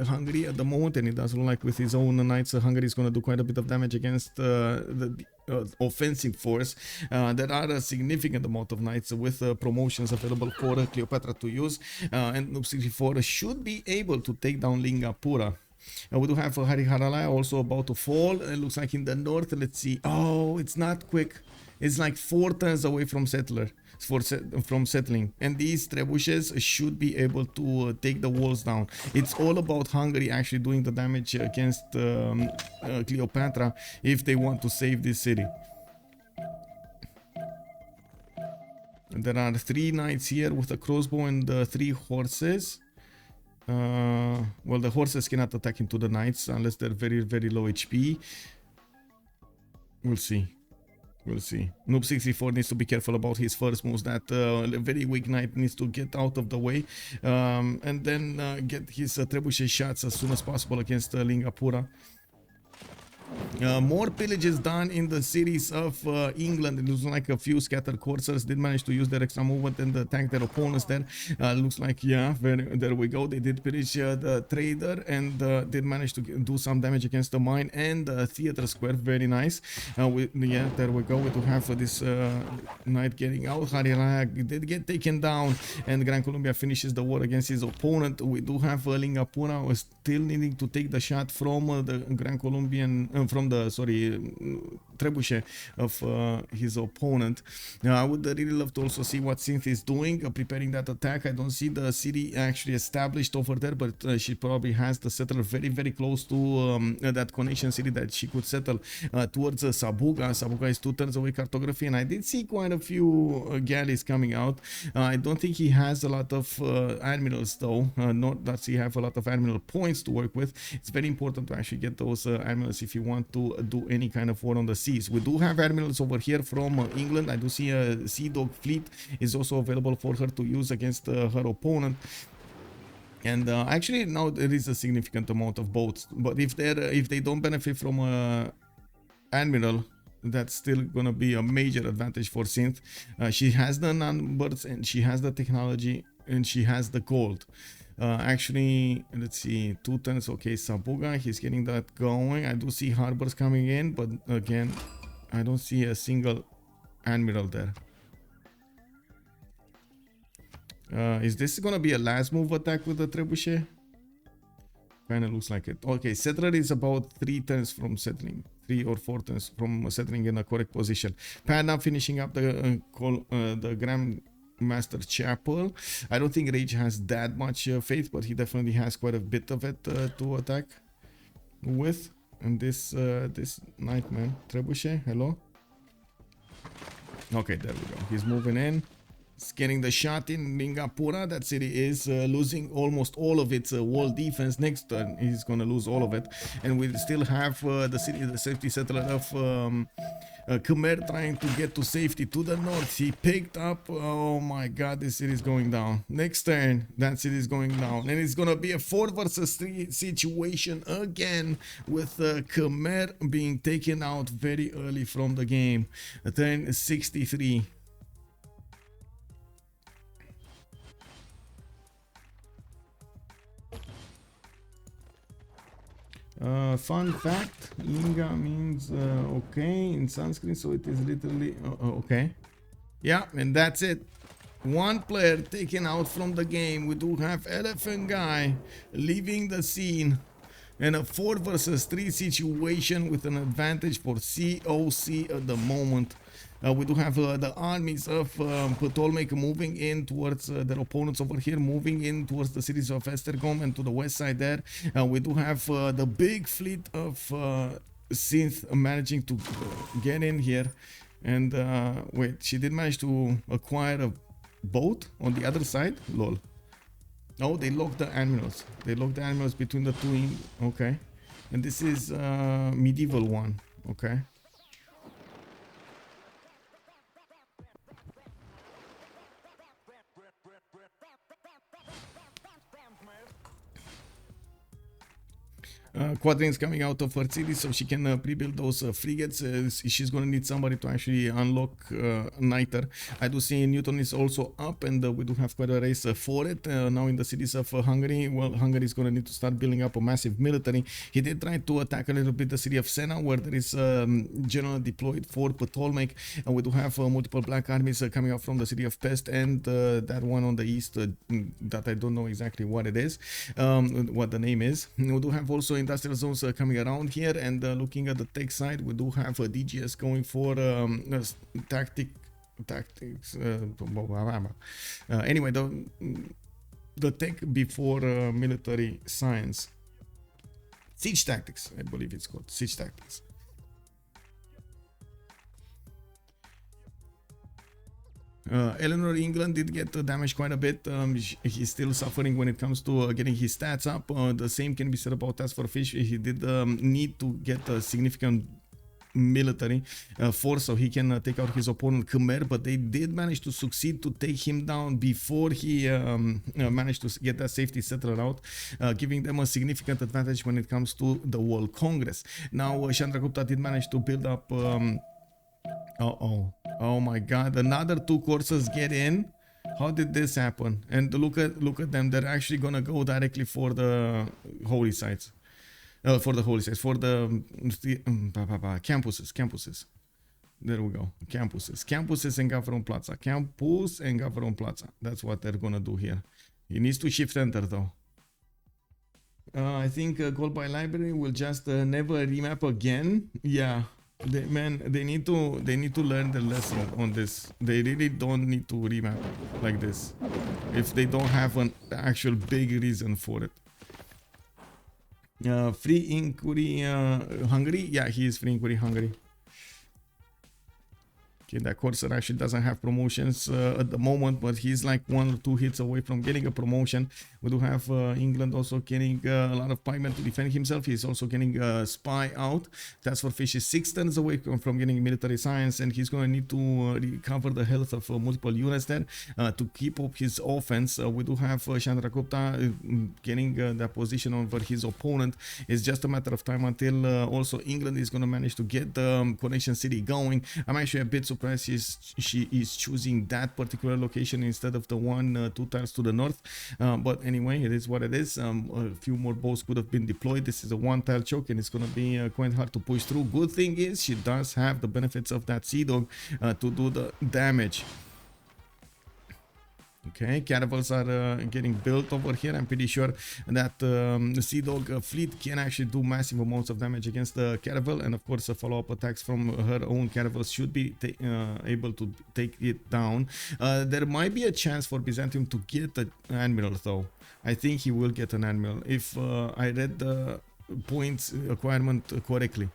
Hungary at the moment, and it does look like with his own knights, Hungary is going to do quite a bit of damage against the offensive force. There are a significant amount of knights with promotions available for Cleopatra to use, and Noob 64 should be able to take down Lingapura. We do have Hariharalaya also about to fall. It looks like in the north. Let's see. Oh, it's not quick. It's like 4 turns away from from settling. And these trebuchets should be able to take the walls down. It's all about Hungary actually doing the damage against Cleopatra if they want to save this city. There are 3 knights here with a crossbow and 3 horses. Well, the horses cannot attack into the knights unless they're very, very low HP. We'll see. We'll see. Noob 64 needs to be careful about his first moves. That very weak knight needs to get out of the way, and then get his trebuchet shots as soon as possible against Lingapura. More pillages done in the cities of England. It looks like a few scattered coursers did manage to use their extra movement and attack their opponents there. Looks like, yeah, there we go. They did pillage the trader and did manage to do some damage against the mine and the theater square. Very nice. Yeah, there we go. We do have this knight getting out. Hariharalaya did get taken down, and Gran Colombia finishes the war against his opponent. We do have Lingapura still needing to take the shot from the Gran Colombian, from the trebuchet of his opponent. I would really love to also see what Cynth is doing, preparing that attack. I don't see the city actually established over there, but she probably has the settler very, very close to that connection city that she could settle towards Sabuga. Sabuga is 2 turns away cartography, and I did see quite a few galleys coming out. I don't think he has a lot of admirals though, not that he have a lot of admiral points to work with. It's very important to actually get those admirals if you want to do any kind of war on the seas. We do have admirals over here from England. I do see a Sea Dog fleet is also available for her to use against her opponent. And actually now there is a significant amount of boats, but if they don't benefit from admiral, that's still gonna be a major advantage for Cynth. She has the numbers and she has the technology and she has the gold. Actually, let's see, 2 turns. Okay, Sabuga, he's getting that going. I do see harbors coming in, but again, I don't see a single admiral there. Is this gonna be a last move attack with the trebuchet? Kinda looks like it. Okay, settler is about 3 turns from settling. 3 or 4 turns from settling in a correct position. Panda finishing up the Grand Master Chapel. I don't think Rage has that much faith, but he definitely has quite a bit of it to attack with. And this Nightman Trebuchet, hello. Okay, there we go. He's moving in. He's getting the shot in Lingapura. That city is losing almost all of its wall defense. Next turn, he's gonna lose all of it, and we still have the safety settler of Khmer trying to get to safety to the north. He picked up. Oh my God, this city is going down. Next turn, that city is going down, and it's gonna be a 4 versus 3 situation again, with Khmer being taken out very early from the game. Turn 63. Fun fact, Linga means okay in Sanskrit, so it is literally okay. Yeah, and that's it. 1 player taken out from the game. We do have Elaphantguy leaving the scene, and a 4 versus 3 situation with an advantage for COC at the moment. We do have the armies of Ptolmeic moving in towards their opponents over here, moving in towards the cities of Esztergom and to the west side there. We do have the big fleet of Cynth managing to get in here. And wait, she did manage to acquire a boat on the other side. Lol. Oh, they locked the admirals. They locked the admirals between the two. Okay. And this is medieval one. Okay. Quadrine's coming out of her city, so she can pre-build those frigates. She's gonna need somebody to actually unlock Niter. I do see Newton is also up, and we do have quite a race for it. Now in the cities of Hungary, well, Hungary is gonna need to start building up a massive military. He did try to attack a little bit the city of Sena, where there is general deployed for Ptolmeic, and we do have multiple black armies coming out from the city of Pest, and that one on the east that I don't know exactly what it is, what the name is. We do have also industrial zones coming around here, and looking at the tech side, we do have a DGS going for tactics. Anyway, the tech before military science, siege tactics, I believe it's called siege tactics. Eleanor England did get damaged quite a bit. He's still suffering when it comes to getting his stats up. The same can be said about TaskForceFish. He did need to get a significant military force so he can take out his opponent Khmer, but they did manage to succeed to take him down before he managed to get that safety settler out, giving them a significant advantage when it comes to the World Congress. Now Chandragupta did manage to build up oh my god, another two courses get in. How did this happen? And look at them, they're actually gonna go directly for the holy sites. For the campuses. There we go. Campuses and Gavron Plaza. Campus and Gavron Plaza. That's what they're gonna do here. He needs to shift enter though. I think Gold by Library will just never remap again. Yeah. They need to learn the lesson on this. They really don't need to remap like this if they don't have an actual big reason for it. Free inquiry Hungary. Yeah, he is free inquiry Hungary. Okay, that Corsair actually doesn't have promotions at the moment, but he's like 1 or 2 hits away from getting a promotion. We do have England also getting a lot of pikemen to defend himself. He's also getting a spy out. TaskForceFish is 6 turns away from getting military science, and he's going to need to recover the health of multiple units there to keep up his offense. We do have Chandragupta getting that position over his opponent. It's just a matter of time until also England is going to manage to get the Coronation City going. I'm actually a bit surprised she is choosing that particular location instead of the one 2 tiles to the north, but anyway, it is what it is. A few more bows could have been deployed. This is a 1 tile choke, and it's gonna be quite hard to push through. Good thing is she does have the benefits of that Sea Dog to do the damage. Okay, caravels are getting built over here. I'm pretty sure that the Sea Dog fleet can actually do massive amounts of damage against the caravel, and of course follow-up attacks from her own caravels should be able to take it down. There might be a chance for Byzantium to get an admiral though. I think he will get an admiral if I read the points requirement correctly.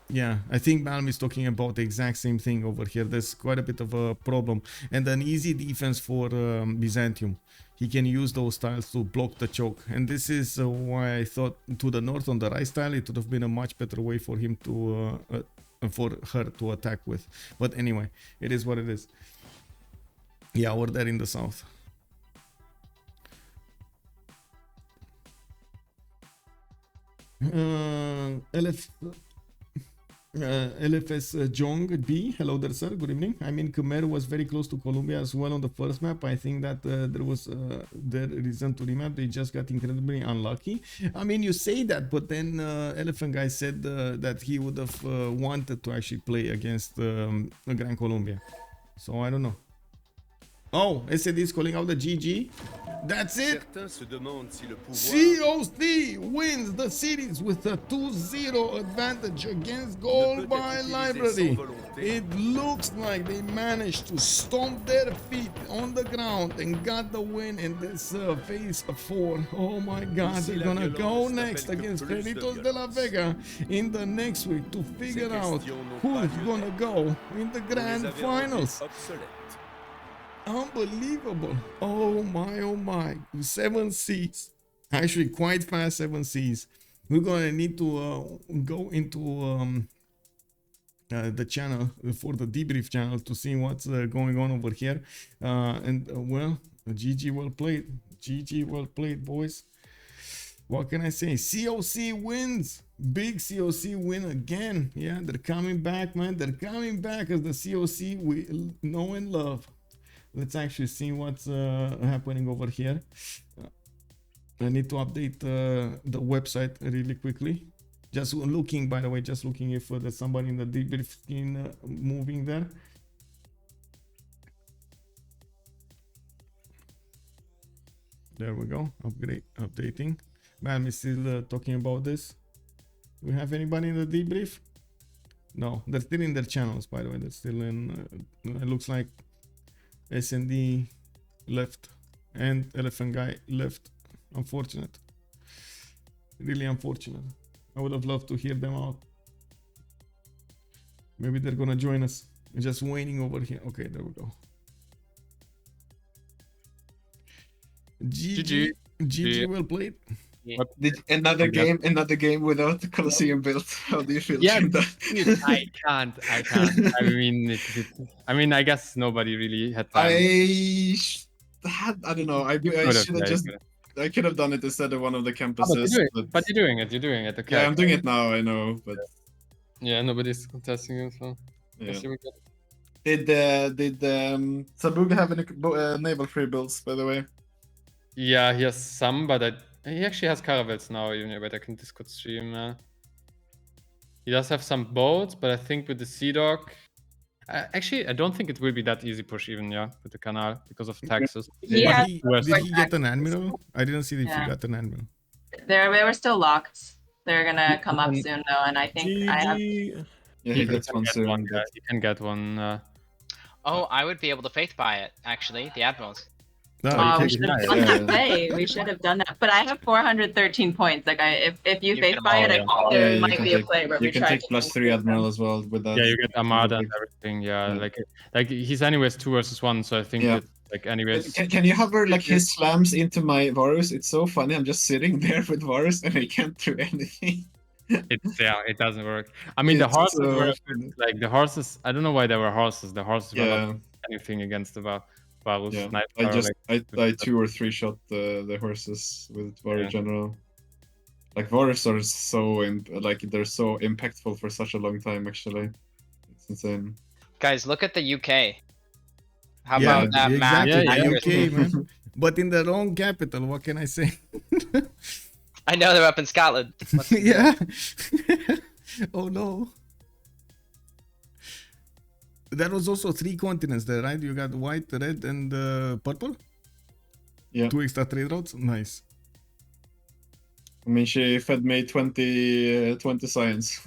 Yeah, I think Malm is talking about the exact same thing over here. There's quite a bit of a problem and an easy defense for Byzantium. He can use those tiles to block the choke, and this is why I thought to the north on the right tile it would have been a much better way for him to for her to attack with. But anyway, it is what it is. Yeah, we're there in the south. LFS Jong B, hello there sir, good evening. I mean, Khmer was very close to Colombia as well on the first map. I think that there was their reason to remap. They just got incredibly unlucky. I mean, you say that, but then Elaphantguy said that he would have wanted to actually play against Gran Colombia. So I don't know. Oh, SAD is calling out the GG. That's it. Certains se demandent si le pouvoir COC wins the cities with a 2-0 advantage against Gold by Library. It looks like they managed to stomp their feet on the ground and got the win in this phase 4. Oh my god, they're gonna go next against Creditos de la Vega in the next week to figure out who's gonna go in the grand finals. Unbelievable. Oh my. 7 Cs. Actually quite fast 7 Cs. We're gonna need to go into the channel for the debrief channel to see what's going on over here. Well, GG well played. GG well played, boys. What can I say? COC wins. Big COC win again. Yeah, they're coming back, man. They're coming back as the COC we know and love. Let's actually see what's happening over here. I need to update the website really quickly. Just looking, by the way, just looking if there's somebody in the debrief skin moving there. There we go. Updating. Man, is still talking about this. Do we have anybody in the debrief? No, they're still in their channels, by the way. They're still in. It looks like SND left and Elaphantguy left. Unfortunate. Really unfortunate. I would have loved to hear them out. Maybe they're gonna join us. Just waiting over here. Okay, there we go. GG well played. Yeah. Another game without the Colosseum built. How do you feel? Yeah, I can't. I mean, I guess nobody really had time. I don't know. I should have just. I could have done it instead of one of the campuses. But you're doing it. You're doing it. Okay. Yeah, I'm doing it now. I know, but yeah, nobody's contesting it. So yeah. Did Sabuga have any naval free builds, by the way? Yeah, he has some, but he actually has caravels now. Even but I can Discord stream. He does have some boats, but I think with the Sea Dog. Actually, I don't think it will be that easy push even, with the canal because of taxes. Yeah. Did he get an admiral? I didn't see if he got an admiral. They were still locked. They're gonna come up soon though, and I think I have. Yeah, he gets one soon. He can get one. Oh, I would be able to faith buy it. Actually, the admirals. No, we should have done that way. We should have done that. But I have 413 points. Like if you faith buy it, I think there might be a play where we try. You can take +3 admiral as well with that. Yeah, you get Armada and everything. Yeah, like he's anyways 2 versus 1, so I think that, like anyways. Can you hover like his slams into my Varus? It's so funny. I'm just sitting there with Varus and I can't do anything. It doesn't work. I mean, the horses were like the horses. I don't know why there were horses. The horses were not anything against the Varus. Yeah, I 2 or 3 shot the horses with Varus general. Like Varus are so they're so impactful for such a long time. Actually, it's insane. Guys, look at the UK. How about that map? UK, man. But in the wrong capital. What can I say? I know they're up in Scotland. Yeah. Oh no. That was also 3 continents there, right? You got white, red, and purple? Yeah. 2 extra trade routes? Nice. I mean, she fed me 20 science.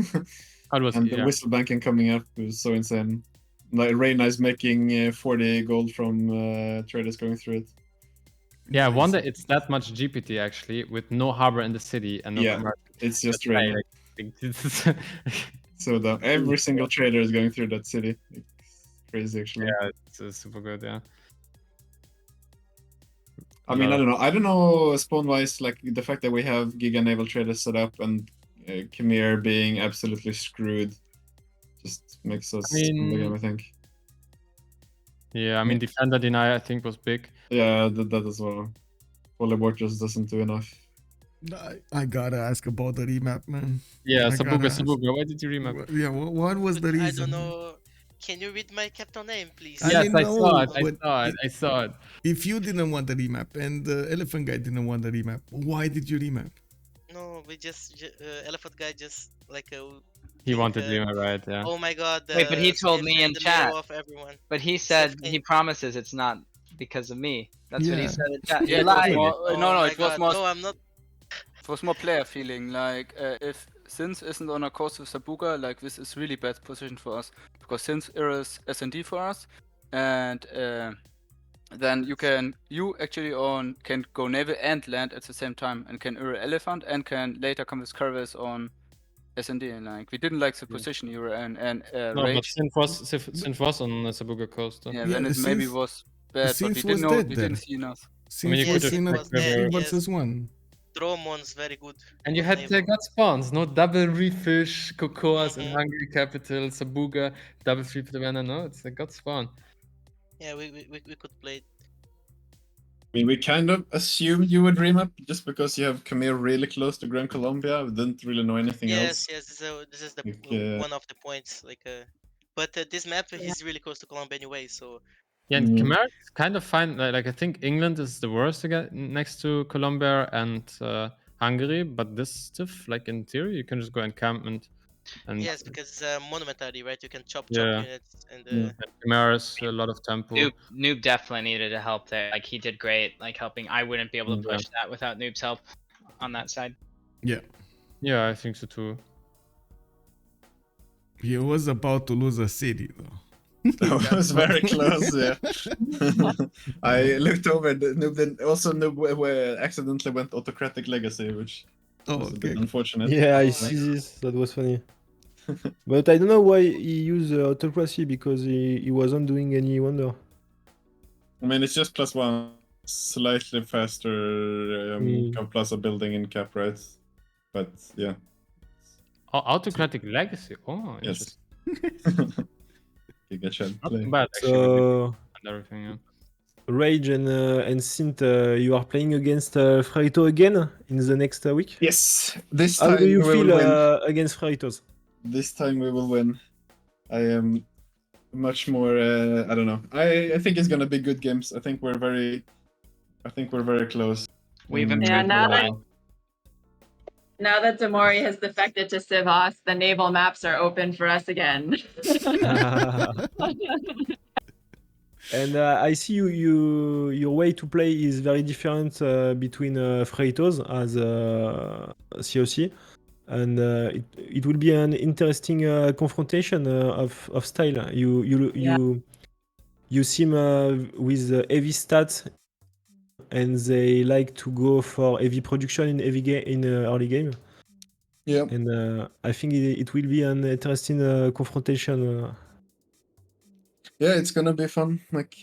And the whistle banking coming up was so insane. Like, Reina is making 40 gold from traders going through it. Yeah, I wonder it's that much GPT actually, with no harbor in the city and no market. It's just Reina. So every single trader is going through that city. It's crazy, actually. Yeah, it's super good. Yeah. I mean, I don't know spawn-wise, like the fact that we have Giga Naval traders set up and Khmer being absolutely screwed just makes us in the game, I think. Yeah, I mean, Defender Deny, I think, was big. Yeah, that as well. Volleyball just doesn't do enough. I gotta ask about the remap, man. Yeah, Sabuga, why did you remap? Yeah, what was the reason? I don't know. Can you read my captain name, please? Yes, I saw it. If you didn't want the remap and the Elaphantguy didn't want the remap, why did you remap? No, we just Elaphantguy just like he wanted remap, right? Yeah. Oh my god. Wait, but he told me in chat. But he said he promises it's not because of me. That's what he Yeah. said in chat. Yeah, You lied. no, it was more. No, I'm not. It was more player feeling. Like if Cynth isn't on a course with Sabuga, like this is really bad position for us because Cynth is S&D for us, and then you actually can go naval and land at the same time and can elephant and can later come with caravels on S&D. And like we didn't like the position you were in and No, but rage. Cynth was on the Sabuga coast. Yeah, then it maybe was bad, but we was dead there. didn't see enough. Since you was could in a have 3 yes. versus 1. Dromon's very good. And you on had naval. god spawns, no double refish, Cocoas in Mhm. Hungary capital, Sabuga, double triple banner, no, it's a god spawn. Yeah, we could play it. I mean, we kind of assumed you would remap just because you have Khmer really close to Gran Colombia. We didn't really know anything else. Yes, this is the Like, one of the points. Like, but this map is really close to Colombia anyway, so Yeah, and Mm. Khmer is kind of fine. Like I think England is the worst next to Colombia and Hungary, but this stuff, like in theory, you can just go and camp and yes, because it's monumentary, right? You can chop Yeah. units and Yeah. Khmer is a lot of tempo. Noob definitely needed a help there. Like he did great, like helping. I wouldn't be able to push that without Noob's help on that side. Yeah, I think so too. He was about to lose a city though. That was very close, yeah. I looked over, Noob accidentally went autocratic legacy, which was a bit unfortunate. Yeah, I see this. That was funny. But I don't know why he used autocracy because he wasn't doing any wonder. I mean, it's just +1, slightly faster plus a building in cap, right? But yeah. Oh, autocratic legacy. Oh, Yes. You get not play. too bad actually. So, And everything. Yeah. Rage and Cynth, you are playing against Freito again in the next week? Yes, this How time do you we will feel win. against Freitos? This time we will win. I am much more. I don't know. I think it's gonna be good games. I think we're very close. We've Yeah, now that Demori has defected to Civ6, the naval maps are open for us again. And I see your way to play is very different between Freitos as COC, and it will be an interesting confrontation of style. You seem with heavy stats, and they like to go for heavy production in early game. Yeah. And I think it will be an interesting confrontation. Yeah, it's gonna be fun. Like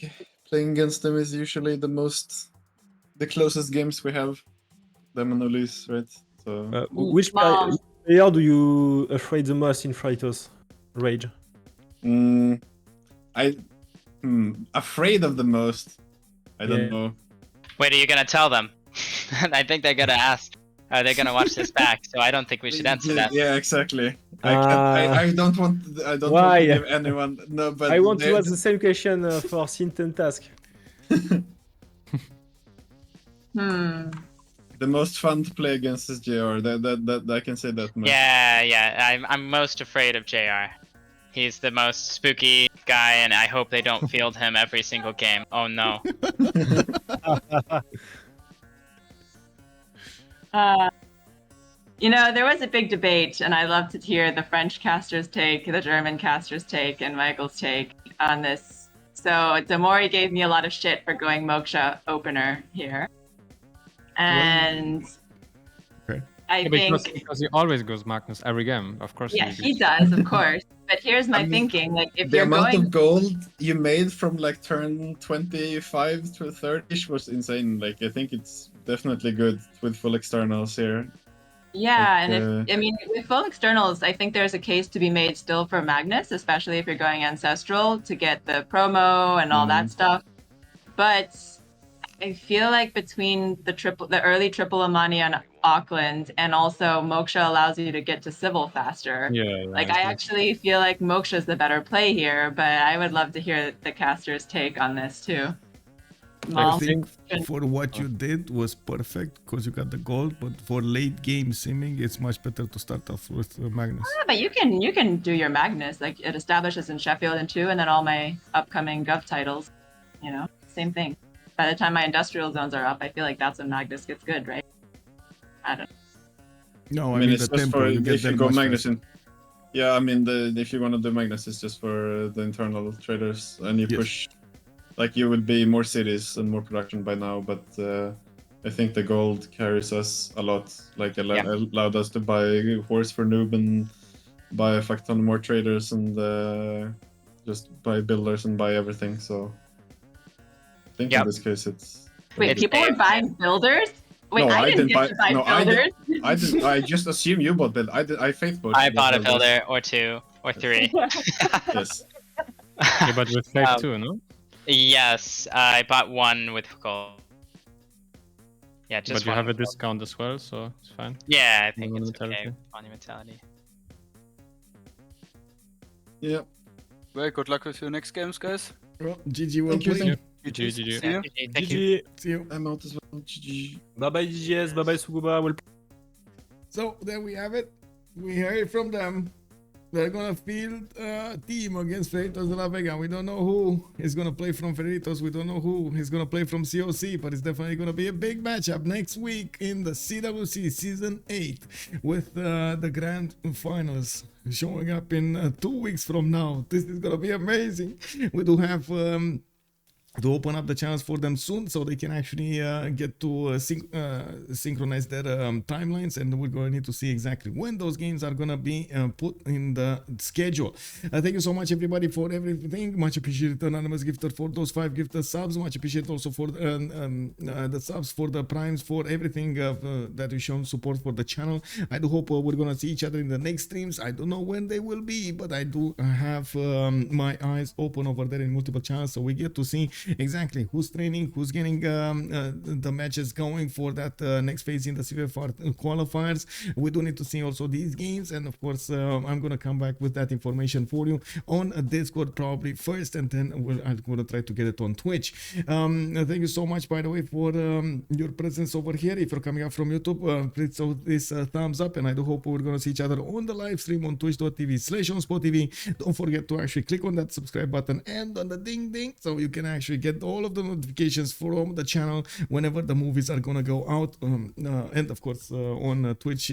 playing against them is usually the closest games we have. Them and Ulysse, right? So Which player do you afraid the most in Freitos? Rage. Afraid of the most. I don't know. Wait, are you gonna tell them? I think they're gonna ask. Are they gonna watch this back? So I don't think we should answer that. Yeah, exactly. I don't want to give anyone no, but I want to ask the same question for Cynth and Task. The most fun to play against is JR. That I can say that much. Yeah. I'm most afraid of JR. He's the most spooky guy, and I hope they don't field him every single game. Oh no. You know, there was a big debate, and I love to hear the French caster's take, the German caster's take, and Michael's take on this. So Demori gave me a lot of shit for going Moksha opener here. And I think... Because he always goes Magnus every game, of course. Yeah, he does, of course. But here's my thinking, like, if the you're amount going... of gold you made from like turn 25 to 30 was insane. Like, I think it's definitely good with full externals here. Yeah, and I mean, with full externals, I think there's a case to be made still for Magnus, especially if you're going Ancestral to get the promo and all that stuff. But I feel like between the early triple Amani on Auckland and also Moksha allows you to get to Civil faster. Yeah. Like, I actually feel like Moksha is the better play here, but I would love to hear the caster's take on this too. I think for what you did was perfect because you got the gold, but for late game simming, it's much better to start off with Magnus. Yeah, but you can do your Magnus, like it establishes in Sheffield and 2, and then all my upcoming Gov titles, you know, same thing. by the time my industrial zones are up, I feel like that's when Magnus gets good, right? I don't know. No, I mean it's the just tempo, for you get if you there go much Magnus faster. in. Yeah, I mean if you want to do Magnus, it's just for the internal traders, and you Yes. push. Like you would be more cities and more production by now, but I think the gold carries us a lot. Like allowed us to buy horse for noob and buy a fuck ton more traders and just buy builders and buy everything. So I think in this case it's. Wait, people were buying builders? Wait, No, I didn't get buy. to buy No, builders. I didn't. I just assume you bought build. I faith bought. I bought a builder or two or three. Yes. Yeah, but with fake too, no? Yes, I bought one with gold. Yeah, just But you one have a with gold. discount as well, so it's fine. Yeah, I think it's Monumentality. okay. Monumentality. Yeah. Well, good luck with your next games, guys. Well, GG, well Thank you. played. GG. See you. Thank you. GG. See you. I'm out as well. GG. Bye bye DGS, bye bye Suguba. Well So there we have it. We heard from them. They're gonna field a team against Ferritos de la Vega. We don't know who is gonna play from Ferritos. We don't know who is gonna play from COC, but it's definitely gonna be a big matchup next week in the CWC Season 8 with the Grand Finals showing up in 2 weeks from now. This is gonna be amazing. We do have to open up the channels for them soon so they can actually get to synchronize their timelines, and we're going to need to see exactly when those games are going to be put in the schedule. Thank you so much everybody for everything. Much appreciated anonymous gifter for those 5 gifted subs. Much appreciated also for the subs, for the primes, for everything that you shown support for the channel. I do hope we're going to see each other in the next streams. I don't know when they will be, but I do have my eyes open over there in multiple channels, so we get to see exactly who's training, who's getting the matches going for that next phase in the CWC qualifiers. We do need to see also these games, and of course I'm gonna come back with that information for you on Discord probably first, and then I'm gonna try to get it on Twitch. Thank you so much, by the way, for your presence over here. If you're coming up from YouTube, please throw this thumbs up, and I do hope we're gonna see each other on the live stream on twitch.tv/OnSpotTV. Don't forget to actually click on that subscribe button and on the ding ding so you can actually get all of the notifications from the channel whenever the movies are gonna go out, and of course on Twitch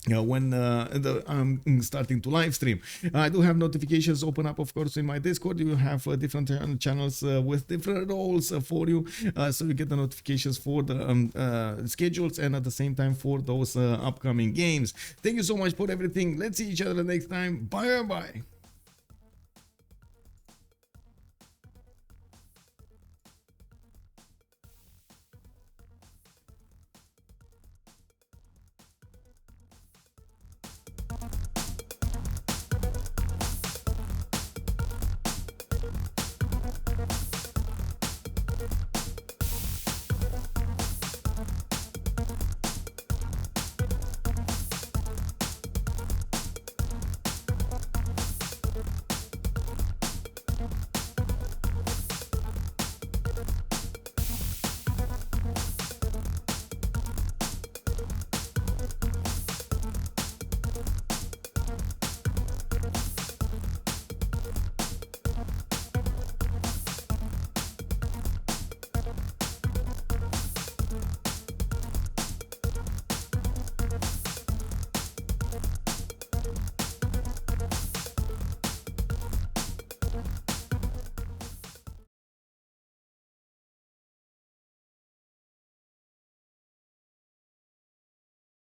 when I'm starting to live stream. I do have notifications open up, of course, in my Discord. You have different channels with different roles for you, so you get the notifications for the schedules, and at the same time for those upcoming games. Thank you so much for everything. Let's see each other next time. Bye bye.